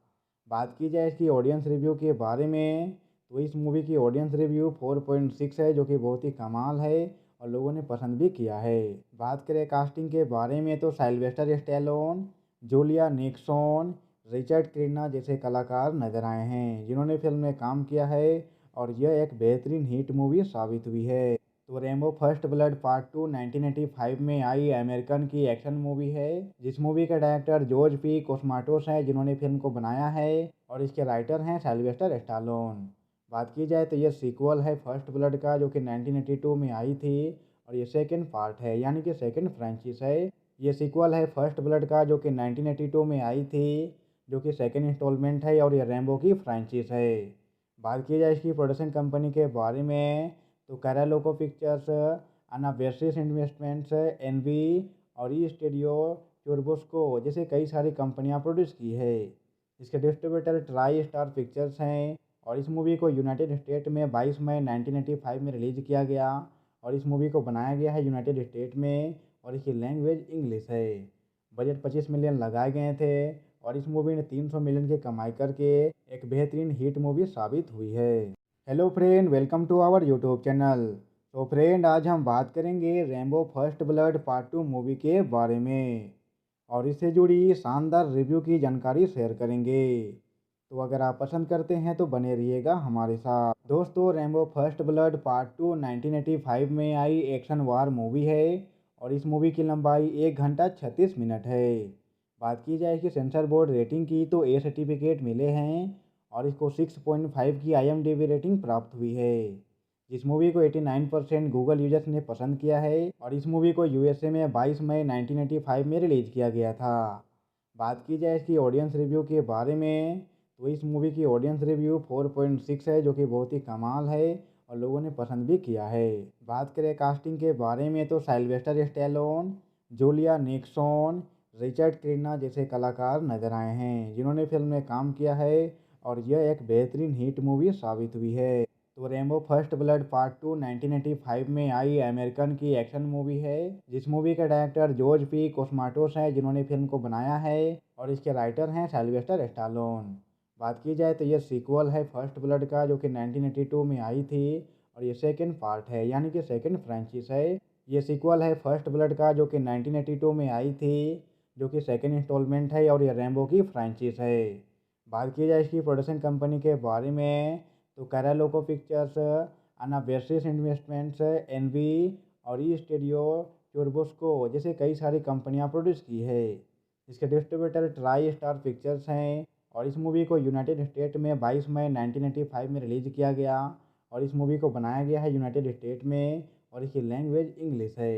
बात की जाए इसकी ऑडियंस रिव्यू के बारे में तो इस मूवी की ऑडियंस रिव्यू 4.6 है, जो कि बहुत ही कमाल है और लोगों ने पसंद भी किया है। बात करें कास्टिंग के बारे में तो Sylvester Stallone, Julia Nickson, Richard Crenna जैसे कलाकार नजर आए हैं जिन्होंने फिल्म में काम किया है और यह एक बेहतरीन हिट मूवी साबित हुई है। तो रेम्बो फर्स्ट ब्लड पार्ट 2 1985 में आई अमेरिकन की एक्शन मूवी है, जिस मूवी के डायरेक्टर जॉर्ज पी कोस्माटोस हैं जिन्होंने फिल्म को बनाया है और इसके राइटर हैं साइलवेस्टर स्टालोन। बात की जाए तो यह सीक्वल है फर्स्ट ब्लड का, जो कि 1982 में आई थी और ये सेकंड पार्ट है, यानी कि सेकंड फ्रेंचाइज है। ये सीक्वल है फर्स्ट ब्लड का, जो कि 1982 में आई थी, जो कि सेकंड इंस्टॉलमेंट है और ये रैम्बो की फ्रेंचाइज है। बात की जाए इसकी प्रोडक्शन कंपनी के बारे में तो कैरालोको पिक्चर्स, अनावेसिस इन्वेस्टमेंट्स, एनवी और ई स्टूडियो टूर्बोस्को जैसे कई सारी कंपनियां प्रोड्यूस की है। इसके डिस्ट्रीब्यूटर ट्राई स्टार पिक्चर्स हैं और इस मूवी को यूनाइटेड स्टेट में 22 मई 1985 में रिलीज किया गया और इस मूवी को बनाया गया है यूनाइटेड स्टेट में और इसकी लैंग्वेज इंग्लिश है। बजट 25 मिलियन लगाए गए थे और इस मूवी ने 300 मिलियन की कमाई करके एक बेहतरीन हिट मूवी साबित हुई है। Hello friend, welcome to our YouTube channel. तो फ्रेंड, आज हम बात करेंगे Rambo first blood part 2 movie के बारे में और इससे जुड़ी शानदार रिव्यू की जानकारी शेयर करेंगे। तो अगर आप पसंद करते हैं तो बने रहिएगा हमारे साथ। दोस्तों, रैम्बो फर्स्ट ब्लड पार्ट 2 1985 में आई एक्शन वार मूवी है और इस मूवी की लंबाई 1 घंटा 36 मिनट है। बात की जाए कि सेंसर बोर्ड रेटिंग की तो ए सर्टिफिकेट मिले हैं और इसको 6.5 की IMDb रेटिंग प्राप्त हुई है। जिस मूवी को 89% गूगल यूजर्स ने पसंद किया है और इस मूवी को यूएसए में 22 मई 1985 में रिलीज किया गया था। बात की जाए इसकी ऑडियंस रिव्यू के बारे में तो इस मूवी की ऑडियंस रिव्यू 4.6 है, जो कि बहुत ही कमाल है और लोगों ने पसंद भी किया है। बात करें कास्टिंग के बारे में तो Sylvester Stallone, Julia Nickson, Richard Crenna जैसे कलाकार नजर आए हैं जिन्होंने फिल्म में काम किया है और यह एक बेहतरीन हिट मूवी साबित हुई है। तो रैम्बो फर्स्ट ब्लड पार्ट 2 1985 में आई अमेरिकन की एक्शन मूवी है, जिस मूवी के डायरेक्टर जॉर्ज पी कोस्माटोस हैं जिन्होंने फिल्म को बनाया है और इसके राइटर हैं साइलवेस्टर स्टालोन। बात की जाए तो यह सीक्वल है फर्स्ट ब्लड का, जो कि 1982 में आई थी और ये सेकंड पार्ट है, यानी कि सेकंड फ्रेंचाइज है। ये सीक्वल है फर्स्ट ब्लड का, जो कि 1982 में आई थी, जो कि सेकंड इंस्टॉलमेंट है और ये रैम्बो की फ्रेंचाइज है। बात की जाए इसकी प्रोडक्शन कंपनी के बारे में तो कैरालोको पिक्चर्स, अनावेसिस इन्वेस्टमेंट्स, एनवी और ई स्टूडियो टूर्बोस्को जैसे कई सारी कंपनियां प्रोड्यूस की है। इसके डिस्ट्रीब्यूटर ट्राई स्टार पिक्चर्स हैं और इस मूवी को यूनाइटेड स्टेट में 22 मई 1985 में रिलीज किया गया और इस मूवी को बनाया गया है यूनाइटेड स्टेट में और इसकी लैंग्वेज इंग्लिश है।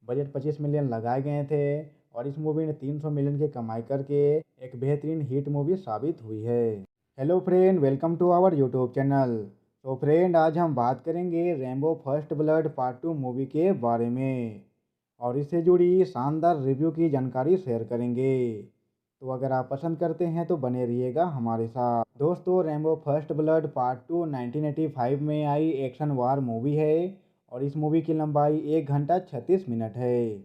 बजट 25 मिलियन लगाए गए थे और इस मूवी ने 300 मिलियन की कमाई करके एक बेहतरीन हिट मूवी साबित हुई है। Hello friend, welcome to our YouTube channel. तो फ्रेंड, आज हम बात करेंगे Rambo first blood part 2 movie के बारे में और इससे जुड़ी शानदार रिव्यू की जानकारी शेयर करेंगे। तो अगर आप पसंद करते हैं तो बने रहिएगा हमारे साथ। दोस्तों, रैम्बो फर्स्ट ब्लड पार्ट 2 1985 में आई एक्शन वार मूवी है और इस मूवी की लंबाई 1 घंटा 36 मिनट है।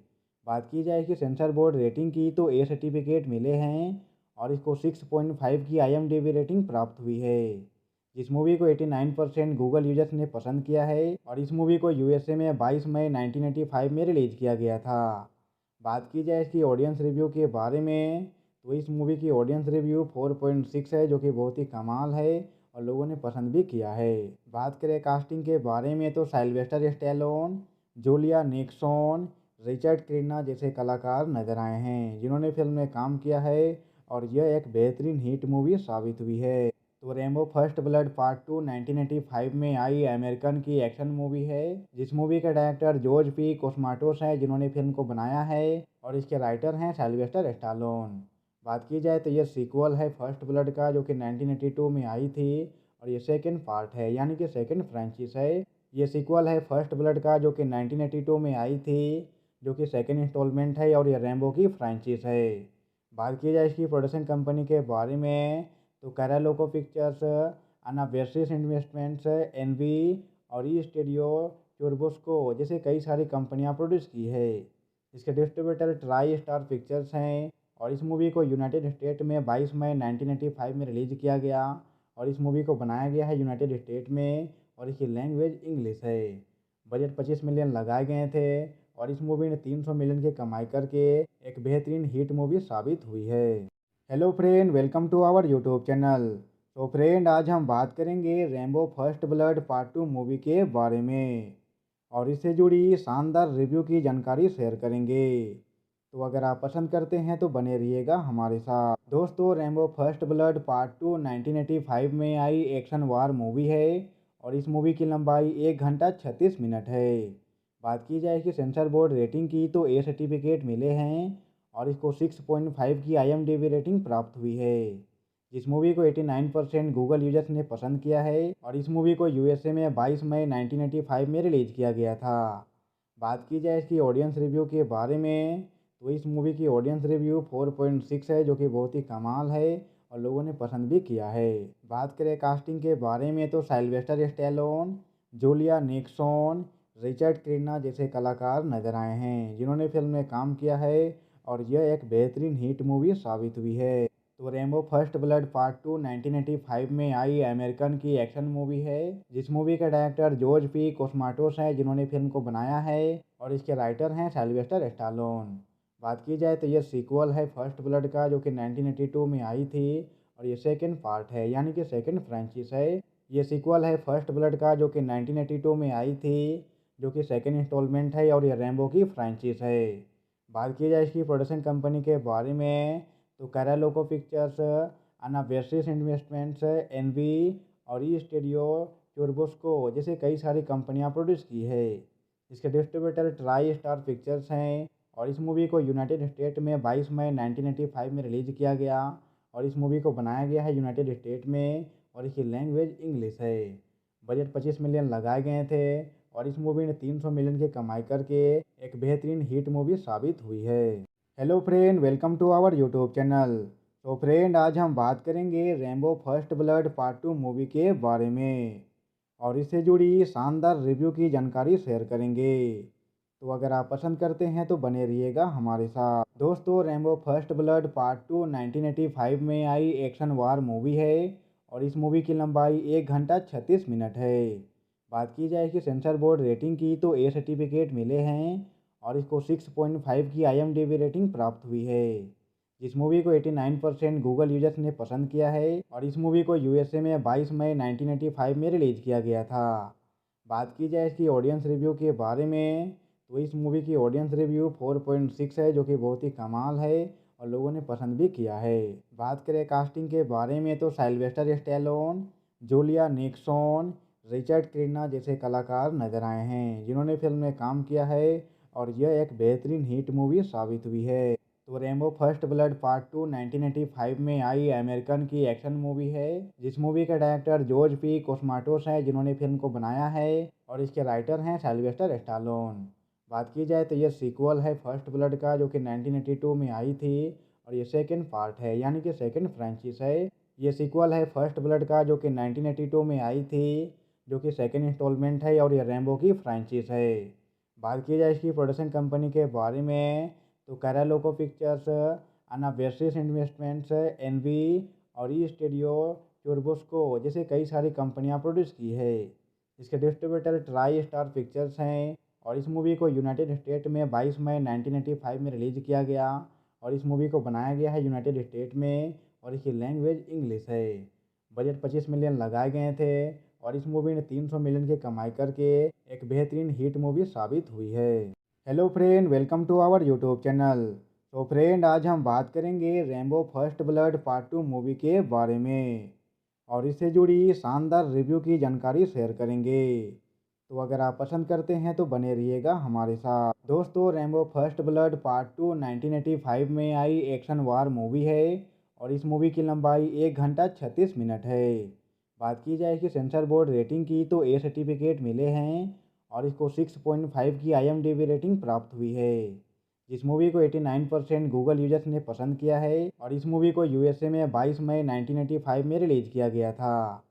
बात की जाए कि सेंसर बोर्ड रेटिंग की तो ए सर्टिफिकेट मिले हैं और इसको 6.5 की IMDb रेटिंग प्राप्त हुई है। जिस मूवी को 89% गूगल यूजर्स ने पसंद किया है और इस मूवी को यूएसए में 22 मई 1985 में रिलीज किया गया था। बात की जाए इसकी ऑडियंस रिव्यू के बारे में तो इस मूवी की ऑडियंस रिव्यू 4.6 है, जो कि बहुत ही कमाल है और लोगों ने पसंद भी किया है। बात करें कास्टिंग के बारे में तो Sylvester Stallone, Julia Nickson, Richard Crenna जैसे कलाकार नजर आए हैं जिन्होंने फिल्म में काम किया है और यह एक बेहतरीन हिट मूवी साबित हुई है। तो रैम्बो फर्स्ट ब्लड पार्ट 2 1985 में आई अमेरिकन की एक्शन मूवी है, जिस मूवी के डायरेक्टर जॉर्ज पी कोस्माटोस हैं जिन्होंने फिल्म को बनाया है और इसके राइटर हैं साइलवेस्टर स्टालोन। बात की जाए तो यह सीक्वल है फर्स्ट ब्लड का, जो कि 1982 में आई थी और ये सेकंड पार्ट है, यानी कि सेकंड फ्रेंचाइज है। ये सीक्वल है फर्स्ट ब्लड का, जो कि 1982 में आई थी, जो कि सेकंड इंस्टॉलमेंट है और ये रैम्बो की फ्रेंचाइज है। बात की जाए इसकी प्रोडक्शन कंपनी के बारे में तो कैरालोको पिक्चर्स, अनावेसिस इन्वेस्टमेंट्स, एनवी और ई स्टूडियो टर्बोस्को जैसे कई सारी कंपनियां प्रोड्यूस की है। इसके डिस्ट्रीब्यूटर ट्राई स्टार पिक्चर्स हैं और इस मूवी को यूनाइटेड स्टेट में 22 मई 1985 में रिलीज़ किया गया और इस मूवी को बनाया गया है यूनाइटेड स्टेट में और इसकी लैंग्वेज इंग्लिश है। बजट 25 मिलियन लगाए गए थे और इस मूवी ने 300 मिलियन की कमाई करके एक बेहतरीन हिट मूवी साबित हुई है। Hello friend, welcome to our YouTube channel. तो फ्रेंड, आज हम बात करेंगे Rambo first blood part 2 movie के बारे में और इससे जुड़ी शानदार रिव्यू की जानकारी शेयर करेंगे। तो अगर आप पसंद करते हैं तो बने रहिएगा हमारे साथ। दोस्तों, रैम्बो फर्स्ट ब्लड पार्ट 2 1985 में आई एक्शन वार मूवी है और इस मूवी की लंबाई 1 घंटा 36 मिनट है। बात की जाए कि सेंसर बोर्ड रेटिंग की तो ए सर्टिफिकेट मिले हैं और इसको 6.5 की IMDb रेटिंग प्राप्त हुई है। इस मूवी को 89% गूगल यूजर्स ने पसंद किया है और इस मूवी को USA में 22 मई 1985 में रिलीज़ किया गया था। बात की जाए इसकी ऑडियंस रिव्यू के बारे में तो इस मूवी की ऑडियंस रिव्यू 4.6 है, जो कि बहुत ही कमाल है और लोगों ने पसंद भी किया है। बात करें कास्टिंग के बारे में तो Sylvester Stallone, Julia Nickson, Richard Crenna जैसे कलाकार नजर आए हैं जिन्होंने फिल्म में काम किया है और यह एक बेहतरीन हिट मूवी साबित हुई है। तो रैम्बो फर्स्ट ब्लड पार्ट 2 1985 में आई अमेरिकन की एक्शन मूवी है जिस मूवी के डायरेक्टर जॉर्ज पी कोस्माटोस हैं जिन्होंने फिल्म को बनाया है और इसके राइटर हैं साइलवेस्टर स्टालोन। बात की जाए तो ये सीक्वल है फर्स्ट ब्लड का, जो कि 1982 में आई थी और ये सेकंड पार्ट है, यानी कि सेकंड फ्रेंचाइज है। ये सीक्वल है फर्स्ट ब्लड का, जो कि 1982 में आई थी, जो कि सेकंड इंस्टॉलमेंट है और ये रैम्बो की फ्रेंचाइज है। बात की जाए इसकी प्रोडक्शन कंपनी के बारे में तो कैरालोको पिक्चर्स, अनाबेसिस इन्वेस्टमेंट्स, एनवी और ई स्टूडियो टर्बोस्को जैसे कई सारी कंपनियां प्रोड्यूस की है। इसके डिस्ट्रीब्यूटर ट्राई स्टार पिक्चर्स हैं और इस मूवी को यूनाइटेड स्टेट में 22 मई 1985 में रिलीज़ किया गया और इस मूवी को बनाया गया है यूनाइटेड स्टेट में और इसकी लैंग्वेज इंग्लिश है। बजट 25 मिलियन लगाए गए थे और इस मूवी ने 300 मिलियन की कमाई करके एक बेहतरीन हिट मूवी साबित हुई है। Hello friend, welcome to our YouTube channel. तो फ्रेंड, आज हम बात करेंगे Rambo first blood part 2 movie के बारे में और इससे जुड़ी शानदार रिव्यू की जानकारी शेयर करेंगे। तो अगर आप पसंद करते हैं तो बने रहिएगा हमारे साथ। दोस्तों, रैम्बो फर्स्ट ब्लड पार्ट 2 1985 में आई एक्शन वार मूवी है और इस मूवी की लंबाई 1 घंटा 36 मिनट है। बात की जाए कि सेंसर बोर्ड रेटिंग की तो ए सर्टिफिकेट मिले हैं और इसको 6.5 की IMDb रेटिंग प्राप्त हुई है। इस मूवी को 89% गूगल यूजर्स ने पसंद किया है और इस मूवी को USA में 22 मई 1985 में रिलीज़ किया गया था। बात की जाए इसकी ऑडियंस रिव्यू के बारे में तो इस मूवी की ऑडियंस रिव्यू 4.6 है, जो कि बहुत ही कमाल है और लोगों ने पसंद भी किया है। बात करें कास्टिंग के बारे में तो Sylvester Stallone, Julia Nickson, Richard Crenna जैसे कलाकार नजर आए हैं जिन्होंने फिल्म में काम किया है और यह एक बेहतरीन हिट मूवी साबित हुई है। तो रैम्बो फर्स्ट ब्लड पार्ट 2 1985 में आई अमेरिकन की एक्शन मूवी है जिस मूवी के डायरेक्टर जॉर्ज पी कोस्माटोस हैं जिन्होंने फिल्म को बनाया है और इसके राइटर हैं साइलवेस्टर स्टालोन। बात की जाए तो ये सीक्वल है फर्स्ट ब्लड का, जो कि 1982 में आई थी और ये सेकंड पार्ट है, यानी कि सेकंड फ्रेंचाइज है। ये सीक्वल है फर्स्ट ब्लड का, जो कि 1982 में आई थी, जो कि सेकंड इंस्टॉलमेंट है और ये रैम्बो की फ्रेंचाइज है। बात की जाए इसकी प्रोडक्शन कंपनी के बारे में तो कैरालोको पिक्चर्स, अनाबेसिस इन्वेस्टमेंट्स, एनवी और ई स्टूडियो टर्बोस्को जैसे कई सारी कंपनियां प्रोड्यूस की है। इसके डिस्ट्रीब्यूटर ट्राई स्टार पिक्चर्स हैं और इस मूवी को यूनाइटेड स्टेट में 22 मई 1985 में रिलीज़ किया गया और इस मूवी को बनाया गया है यूनाइटेड स्टेट में और इसकी लैंग्वेज इंग्लिश है। बजट 25 मिलियन लगाए गए थे और इस मूवी ने 300 मिलियन की कमाई करके एक बेहतरीन हिट मूवी साबित हुई है। Hello friend, welcome to our YouTube channel. तो फ्रेंड, आज हम बात करेंगे Rambo first blood part 2 movie के बारे में और इससे जुड़ी शानदार रिव्यू की जानकारी शेयर करेंगे। तो अगर आप पसंद करते हैं तो बने रहिएगा हमारे साथ। दोस्तों, रैम्बो फर्स्ट ब्लड पार्ट 2 1985 में आई एक्शन वार मूवी है और इस मूवी की लंबाई 1 घंटा 36 मिनट है। बात की जाए कि सेंसर बोर्ड रेटिंग की तो ए सर्टिफिकेट मिले हैं और इसको 6.5 की IMDb रेटिंग प्राप्त हुई है। इस मूवी को 89% गूगल यूजर्स ने पसंद किया है और इस मूवी को USA में 22 मई 1985 में रिलीज़ किया गया था।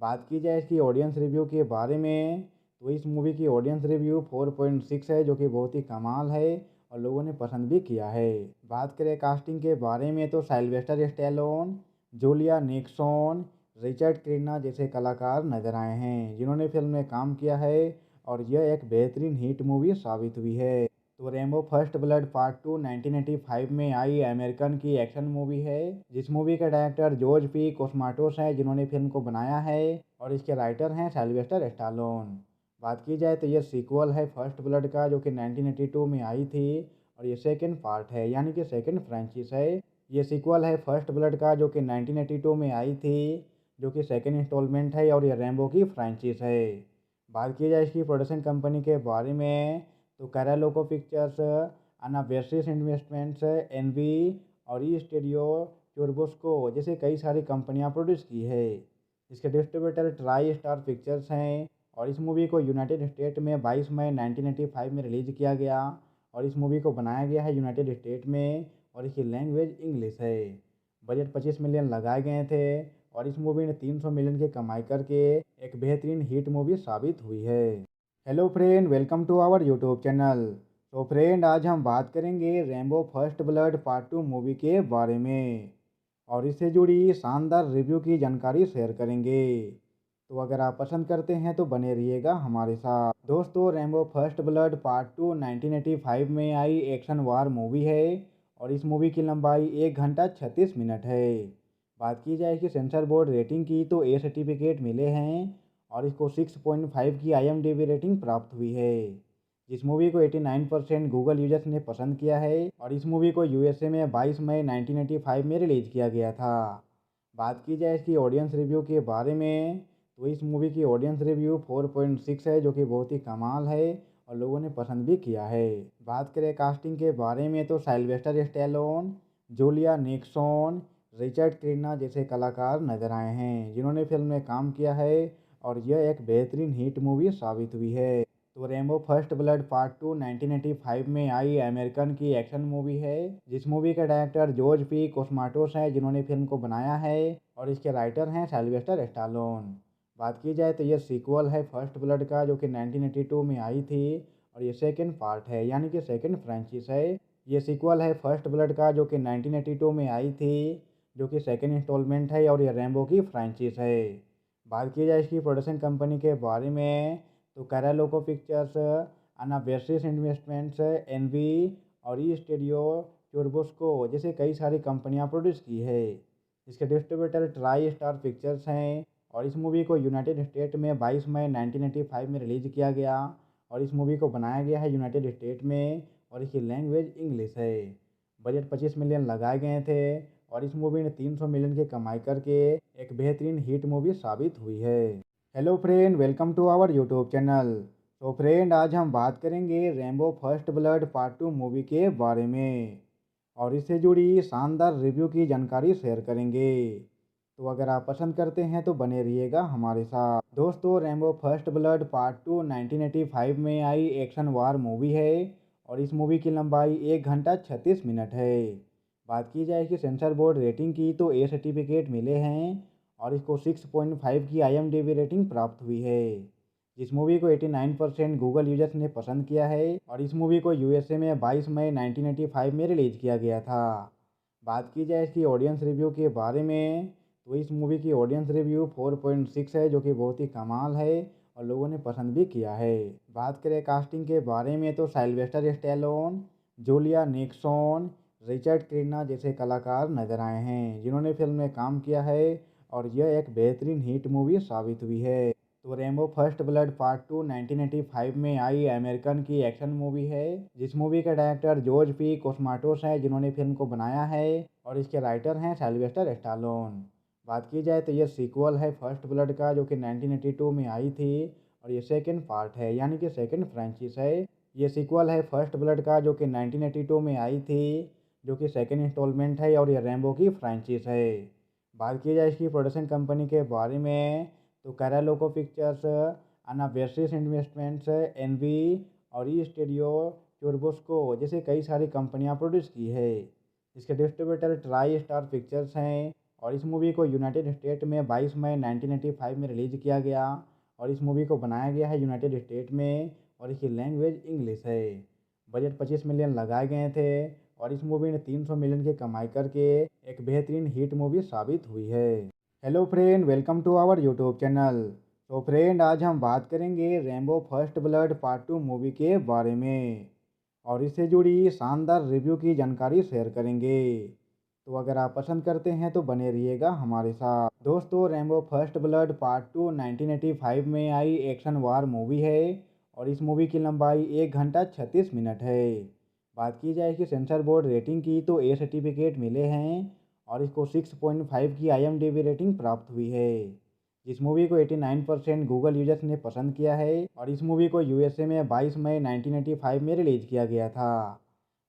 बात की जाए इसकी ऑडियंस रिव्यू के बारे में तो इस मूवी की ऑडियंस रिव्यू 4.6 है, जो कि बहुत ही कमाल है और लोगों ने पसंद भी किया है। बात करें कास्टिंग के बारे में तो Sylvester Stallone, Julia Nickson, Richard Crenna जैसे कलाकार नजर आए हैं जिन्होंने फिल्म में काम किया है और यह एक बेहतरीन हिट मूवी साबित हुई है। तो रैम्बो फर्स्ट ब्लड पार्ट 2 1985 में आई अमेरिकन की एक्शन मूवी है, जिस मूवी के डायरेक्टर जॉर्ज पी कोस्माटोस हैं जिन्होंने फिल्म को बनाया है और इसके राइटर हैं साइलवेस्टर स्टालोन। बात की जाए तो यह सीक्वल है फर्स्ट ब्लड का, जो कि 1982 में आई थी और ये सेकंड पार्ट है, यानी कि सेकंड फ्रेंचाइज है। ये सीक्वल है फर्स्ट ब्लड का, जो कि 1982 में आई थी, जो कि सेकंड इंस्टॉलमेंट है और ये रैम्बो की फ्रेंचाइज है। बात की जाए इसकी प्रोडक्शन कंपनी के बारे में तो कैरालोको पिक्चर्स, अनाबेसिस इन्वेस्टमेंट्स, एनवी और ई स्टूडियो टूर्बोस्को जैसे कई सारी कंपनियां प्रोड्यूस की है। इसके डिस्ट्रीब्यूटर ट्राई स्टार पिक्चर्स हैं और इस मूवी को यूनाइटेड स्टेट में 22 मई 1985 में रिलीज किया गया और इस मूवी को बनाया गया है यूनाइटेड स्टेट में और इसकी लैंग्वेज इंग्लिश है। बजट 25 मिलियन लगाए गए थे और इस मूवी ने 300 मिलियन की कमाई करके एक बेहतरीन हिट मूवी साबित हुई है। Hello friend, welcome to our YouTube channel. तो फ्रेंड, आज हम बात करेंगे Rambo first blood part 2 movie के बारे में और इससे जुड़ी शानदार रिव्यू की जानकारी शेयर करेंगे। तो अगर आप पसंद करते हैं तो बने रहिएगा हमारे साथ। दोस्तों, रैम्बो फर्स्ट ब्लड पार्ट 2 1985 में आई एक्शन वार मूवी है और इस मूवी की लंबाई 1 घंटा 36 मिनट है। बात की जाए कि सेंसर बोर्ड रेटिंग की तो ए सर्टिफिकेट मिले हैं और इसको 6.5 की IMDb रेटिंग प्राप्त हुई है। इस मूवी को 89% गूगल यूजर्स ने पसंद किया है और इस मूवी को यूएसए में 22 मई 1985 में रिलीज किया गया था। बात की जाए इसकी ऑडियंस रिव्यू के बारे में तो इस मूवी की ऑडियंस रिव्यू 4.6 है, जो कि बहुत ही कमाल है और लोगों ने पसंद भी किया है। बात करें कास्टिंग के बारे में तो Sylvester Stallone, Julia Nickson, Richard Crenna जैसे कलाकार नजर आए हैं जिन्होंने फिल्म में काम किया है और यह एक बेहतरीन हिट मूवी साबित हुई है। तो रैम्बो फर्स्ट ब्लड पार्ट 2 1985 में आई अमेरिकन की एक्शन मूवी है, जिस मूवी के डायरेक्टर जॉर्ज पी कोस्माटोस हैं जिन्होंने फिल्म को बनाया है और इसके राइटर हैं साइलवेस्टर स्टालोन। बात की जाए तो यह सीक्वल है फर्स्ट ब्लड का, जो कि 1982 में आई थी और ये सेकंड पार्ट है, यानी कि सेकंड फ्रेंचाइज है। ये सीक्वल है फर्स्ट ब्लड का, जो कि 1982 में आई थी, जो कि सेकंड इंस्टॉलमेंट है और ये रैम्बो की फ्रेंचाइज है। बात की जाए इसकी प्रोडक्शन कंपनी के बारे में तो कैरालोको पिक्चर्स, अनाबेसिस इन्वेस्टमेंट्स, एनवी और ई स्टूडियो टूर्बोस्को जैसे कई सारी कंपनियां प्रोड्यूस की है। इसके डिस्ट्रीब्यूटर ट्राई स्टार पिक्चर्स हैं और इस मूवी को यूनाइटेड स्टेट में 22 मई 1985 में रिलीज किया गया और इस मूवी को बनाया गया है यूनाइटेड स्टेट में और इसकी लैंग्वेज इंग्लिश है। बजट 25 मिलियन लगाए गए थे और इस मूवी ने 300 मिलियन की कमाई करके एक बेहतरीन हिट मूवी साबित हुई है। Hello friend, welcome to our YouTube channel. तो फ्रेंड, आज हम बात करेंगे Rambo first blood part 2 movie के बारे में और इससे जुड़ी शानदार रिव्यू की जानकारी शेयर करेंगे। तो अगर आप पसंद करते हैं तो बने रहिएगा हमारे साथ। दोस्तों, रैम्बो फर्स्ट ब्लड पार्ट 2 1985 में आई एक्शन वार मूवी है और इस मूवी की लंबाई 1 घंटा 36 मिनट है। बात की जाए कि सेंसर बोर्ड रेटिंग की तो ए सर्टिफिकेट मिले हैं और इसको 6.5 की IMDb रेटिंग प्राप्त हुई है। इस मूवी को 89% गूगल यूजर्स ने पसंद किया है और इस मूवी को यूएसए में 22 मई 1985 में रिलीज किया गया था। बात की जाए इसकी ऑडियंस रिव्यू के बारे में तो इस मूवी की ऑडियंस रिव्यू 4.6 है, जो कि बहुत ही कमाल है और लोगों ने पसंद भी किया है। बात करें कास्टिंग के बारे में तो Sylvester Stallone, Julia Nickson, Richard Crenna जैसे कलाकार नजर आए हैं जिन्होंने फिल्म में काम किया है और यह एक बेहतरीन हिट मूवी साबित हुई है। तो रैम्बो फर्स्ट ब्लड पार्ट 2 1985 में आई अमेरिकन की एक्शन मूवी है, जिस मूवी के डायरेक्टर जॉर्ज पी कोस्माटोस हैं जिन्होंने फिल्म को बनाया है और इसके राइटर हैं साइलवेस्टर स्टालोन। बात की जाए तो यह सीक्वल है फर्स्ट ब्लड का, जो कि 1982 में आई थी और ये सेकंड पार्ट है, यानी कि सेकंड फ्रेंचाइज है। ये सीक्वल है फर्स्ट ब्लड का, जो कि 1982 में आई थी, जो कि सेकंड इंस्टॉलमेंट है और ये रैम्बो की फ्रेंचाइज है। बात की जाए इसकी प्रोडक्शन कंपनी के बारे में तो कैरालोको पिक्चर्स, अनाबेसिस इन्वेस्टमेंट्स, एनवी और ई स्टूडियो टूर्बोस्को जैसे कई सारी कंपनियां प्रोड्यूस की है। इसके डिस्ट्रीब्यूटर ट्राई स्टार पिक्चर्स हैं और इस मूवी को यूनाइटेड स्टेट में 22 मई 1985 में रिलीज किया गया और इस मूवी को बनाया गया है यूनाइटेड स्टेट में और इसकी लैंग्वेज इंग्लिश है। बजट 25 मिलियन लगाए गए थे और इस मूवी ने 300 मिलियन की कमाई करके एक बेहतरीन हिट मूवी साबित हुई है। Hello friend, welcome to our YouTube channel. तो फ्रेंड, आज हम बात करेंगे Rambo first blood part 2 movie के बारे में और इससे जुड़ी शानदार रिव्यू की जानकारी शेयर करेंगे। तो अगर आप पसंद करते हैं तो बने रहिएगा हमारे साथ। दोस्तों, रैम्बो फर्स्ट ब्लड पार्ट 2 1985 में आई एक्शन वार मूवी है और इस मूवी की लंबाई 1 घंटा 36 मिनट है। बात की जाए कि सेंसर बोर्ड रेटिंग की तो ए सर्टिफिकेट मिले हैं और इसको 6.5 की IMDb रेटिंग प्राप्त हुई है। इस मूवी को 89% गूगल यूजर्स ने पसंद किया है और इस मूवी को USA में 22 मई 1985 में रिलीज किया गया था।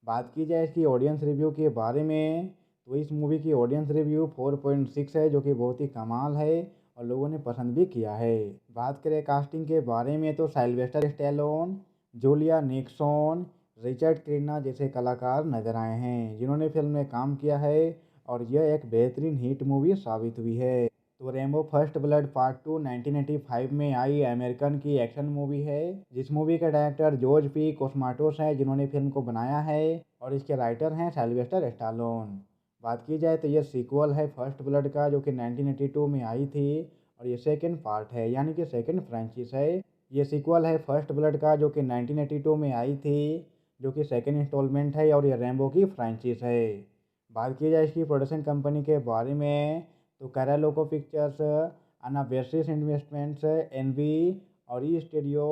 बात की जाए इसकी ऑडियंस रिव्यू के बारे में तो इस मूवी की ऑडियंस रिव्यू 4.6 है, जो कि बहुत ही कमाल है और लोगों ने पसंद भी किया है। बात करें कास्टिंग के बारे में तो Sylvester Stallone, Julia Nickson, Richard Crenna जैसे कलाकार नजर आए हैं जिन्होंने फिल्म में काम किया है और यह एक बेहतरीन हिट मूवी साबित हुई है। तो रैम्बो फर्स्ट ब्लड पार्ट 2 1985 में आई अमेरिकन की एक्शन मूवी है जिस मूवी के डायरेक्टर जॉर्ज पी कोस्माटोस हैं जिन्होंने फिल्म को बनाया है और इसके राइटर हैं साइलवेस्टर स्टालोन। बात की जाए तो यह सीक्वल है फर्स्ट ब्लड का, जो कि 1982 में आई थी और ये सेकंड पार्ट है, यानी कि सेकंड फ्रेंचाइज है। ये सीक्वल है फर्स्ट ब्लड का, जो कि 1982 में आई थी, जो कि सेकंड इंस्टॉलमेंट है और ये रैम्बो की फ्रेंचाइज है। बात की जाए इसकी प्रोडक्शन कंपनी के बारे में तो कैरालोको पिक्चर्स, अनावेसिस इन्वेस्टमेंट्स, एनवी और ई स्टूडियो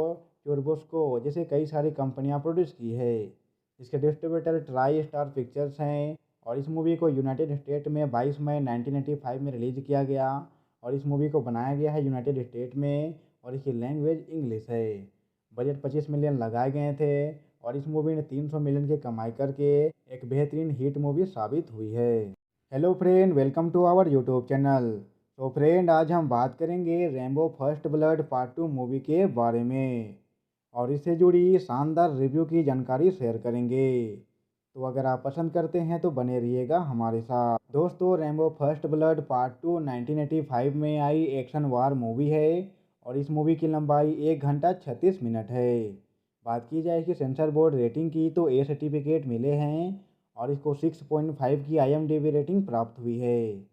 चुरबुस्को जैसे कई सारी कंपनियां प्रोड्यूस की है। इसके डिस्ट्रीब्यूटर ट्राई स्टार पिक्चर्स हैं और इस मूवी को यूनाइटेड स्टेट में 22 मई 1985 में रिलीज किया गया और इस मूवी को बनाया गया है यूनाइटेड स्टेट में और इसकी लैंग्वेज इंग्लिश है। बजट 25 मिलियन लगाए गए थे और इस मूवी ने 300 मिलियन की कमाई करके एक बेहतरीन हिट मूवी साबित हुई है। Hello friend, welcome to our YouTube channel. तो फ्रेंड, आज हम बात करेंगे Rambo first blood part 2 movie के बारे में और इससे जुड़ी शानदार रिव्यू की जानकारी शेयर करेंगे। तो अगर आप पसंद करते हैं तो बने रहिएगा हमारे साथ। दोस्तों, रैम्बो फर्स्ट ब्लड पार्ट 2 1985 में आई एक्शन वार मूवी है और इस मूवी की लंबाई 1 घंटा 36 मिनट है। बात की जाए कि सेंसर बोर्ड रेटिंग की तो ए सर्टिफिकेट मिले हैं और इसको 6.5 की IMDb रेटिंग प्राप्त हुई है।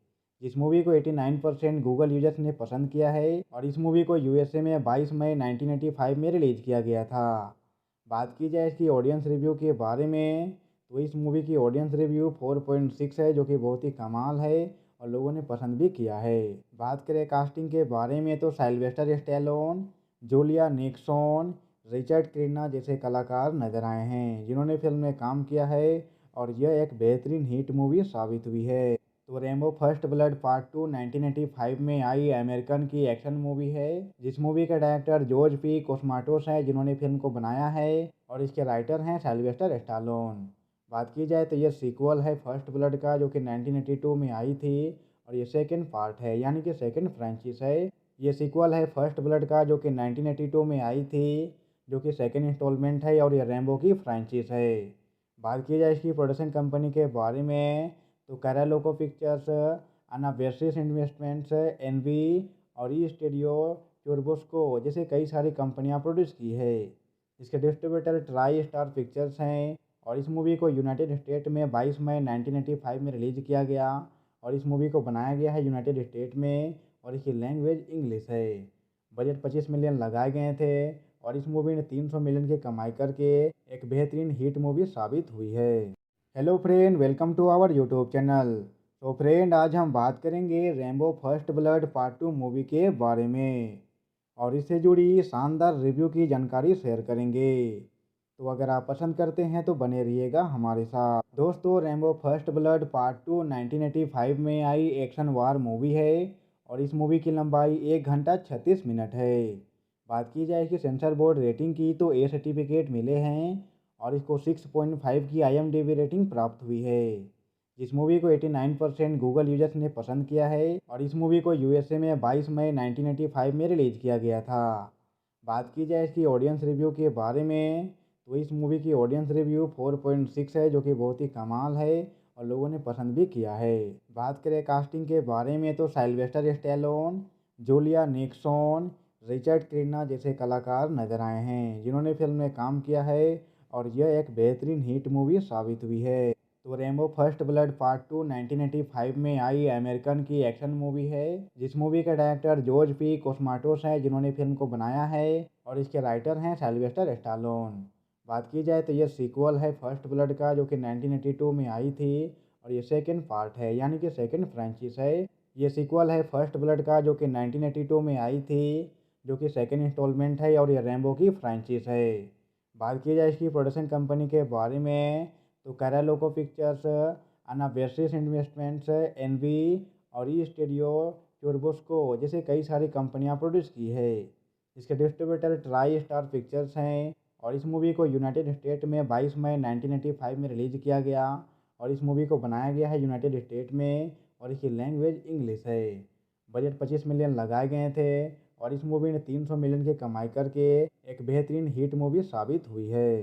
इस मूवी को 89% गूगल यूजर्स ने पसंद किया है और इस मूवी को USA में 22 मई 1985 में रिलीज किया गया था। बात की जाए इसकी ऑडियंस रिव्यू के बारे में तो इस मूवी की ऑडियंस रिव्यू 4.6 है, जो कि बहुत ही कमाल है और लोगों ने पसंद भी किया है। बात करें कास्टिंग के बारे में तो Sylvester Stallone, Julia Nickson, Richard Crenna जैसे कलाकार नजर आए हैं जिन्होंने फिल्म में काम किया है और यह एक बेहतरीन हिट मूवी साबित हुई है। तो रैम्बो फर्स्ट ब्लड पार्ट 2 1985 में आई अमेरिकन की एक्शन मूवी है जिस मूवी के डायरेक्टर जॉर्ज पी कोस्माटोस हैं जिन्होंने फिल्म को बनाया है और इसके राइटर हैं साइलवेस्टर स्टालोन। बात की जाए तो यह सीक्वल है फर्स्ट ब्लड का, जो कि 1982 में आई थी और ये सेकंड पार्ट है, यानी कि सेकंड फ्रेंचाइज है। ये सीक्वल है फर्स्ट ब्लड का, जो कि 1982 में आई थी, जो कि सेकंड इंस्टॉलमेंट है और ये रैम्बो की फ्रेंचाइज है। बात की जाए इसकी प्रोडक्शन कंपनी के बारे में तो कैरालोको पिक्चर्स, अनावेसिस इन्वेस्टमेंट्स, एनवी और ई स्टूडियो चुरबुस्को जैसे कई सारी कंपनियां प्रोड्यूस की है। इसके डिस्ट्रीब्यूटर ट्राई स्टार पिक्चर्स हैं और इस मूवी को यूनाइटेड स्टेट में 22 मई 1985 में रिलीज किया गया और इस मूवी को बनाया गया है यूनाइटेड स्टेट में और इसकी लैंग्वेज इंग्लिश है। बजट 25 मिलियन लगाए गए थे और इस मूवी ने 300 मिलियन की कमाई करके एक बेहतरीन हिट मूवी साबित हुई है। Hello friend, welcome to our YouTube channel. तो फ्रेंड, आज हम बात करेंगे Rambo first blood part 2 movie के बारे में और इससे जुड़ी शानदार रिव्यू की जानकारी शेयर करेंगे। तो अगर आप पसंद करते हैं तो बने रहिएगा हमारे साथ। दोस्तों, रैम्बो फर्स्ट ब्लड पार्ट 2 1985 में आई एक्शन वार मूवी है और इस मूवी की लंबाई 1 घंटा 36 मिनट है। बात की जाए कि सेंसर बोर्ड रेटिंग की तो ए सर्टिफिकेट मिले हैं और इसको 6.5 की IMDb रेटिंग प्राप्त हुई है। इस मूवी को 89% गूगल यूजर्स ने पसंद किया है और इस मूवी को USA में 22 मई 1985 में रिलीज किया गया था। बात की जाए इसकी ऑडियंस रिव्यू के बारे में तो इस मूवी की ऑडियंस रिव्यू 4.6 है, जो कि बहुत ही कमाल है और लोगों ने पसंद भी किया है। बात करें कास्टिंग के बारे में तो Sylvester Stallone, Julia Nickson, Richard Crenna जैसे कलाकार नजर आए हैं जिन्होंने फिल्म में काम किया है और यह एक बेहतरीन हिट मूवी साबित हुई है। तो रैम्बो फर्स्ट ब्लड पार्ट 2 1985 में आई अमेरिकन की एक्शन मूवी है जिस मूवी के डायरेक्टर जॉर्ज पी कोस्माटोस हैं जिन्होंने फिल्म को बनाया है और इसके राइटर हैं सिल्वेस्टर स्टालोन। बात की जाए तो यह सीक्वल है फर्स्ट ब्लड का जो कि 1982 में आई थी और ये सेकंड पार्ट है यानी कि सेकंड फ्रेंचाइज है। ये सीक्वल है फर्स्ट ब्लड का जो कि 1982 में आई थी जो कि सेकंड इंस्टॉलमेंट है और ये रैम्बो की फ्रेंचाइज है। बात की जाए इसकी प्रोडक्शन कंपनी के बारे में तो कैरालोको पिक्चर्स, अनाबेसिस इन्वेस्टमेंट्स, एनवी और ई स्टूडियो टर्बोस्को जैसे कई सारी कंपनियां प्रोड्यूस की है। इसके डिस्ट्रीब्यूटर ट्राई स्टार पिक्चर्स हैं और इस मूवी को यूनाइटेड स्टेट में 22 मई 1985 में रिलीज किया गया और इस मूवी को बनाया गया है यूनाइटेड स्टेट में और इसकी लैंग्वेज इंग्लिश है। बजट 25 मिलियन लगाए गए थे और इस मूवी ने 300 मिलियन की कमाई करके एक बेहतरीन हिट मूवी साबित हुई है।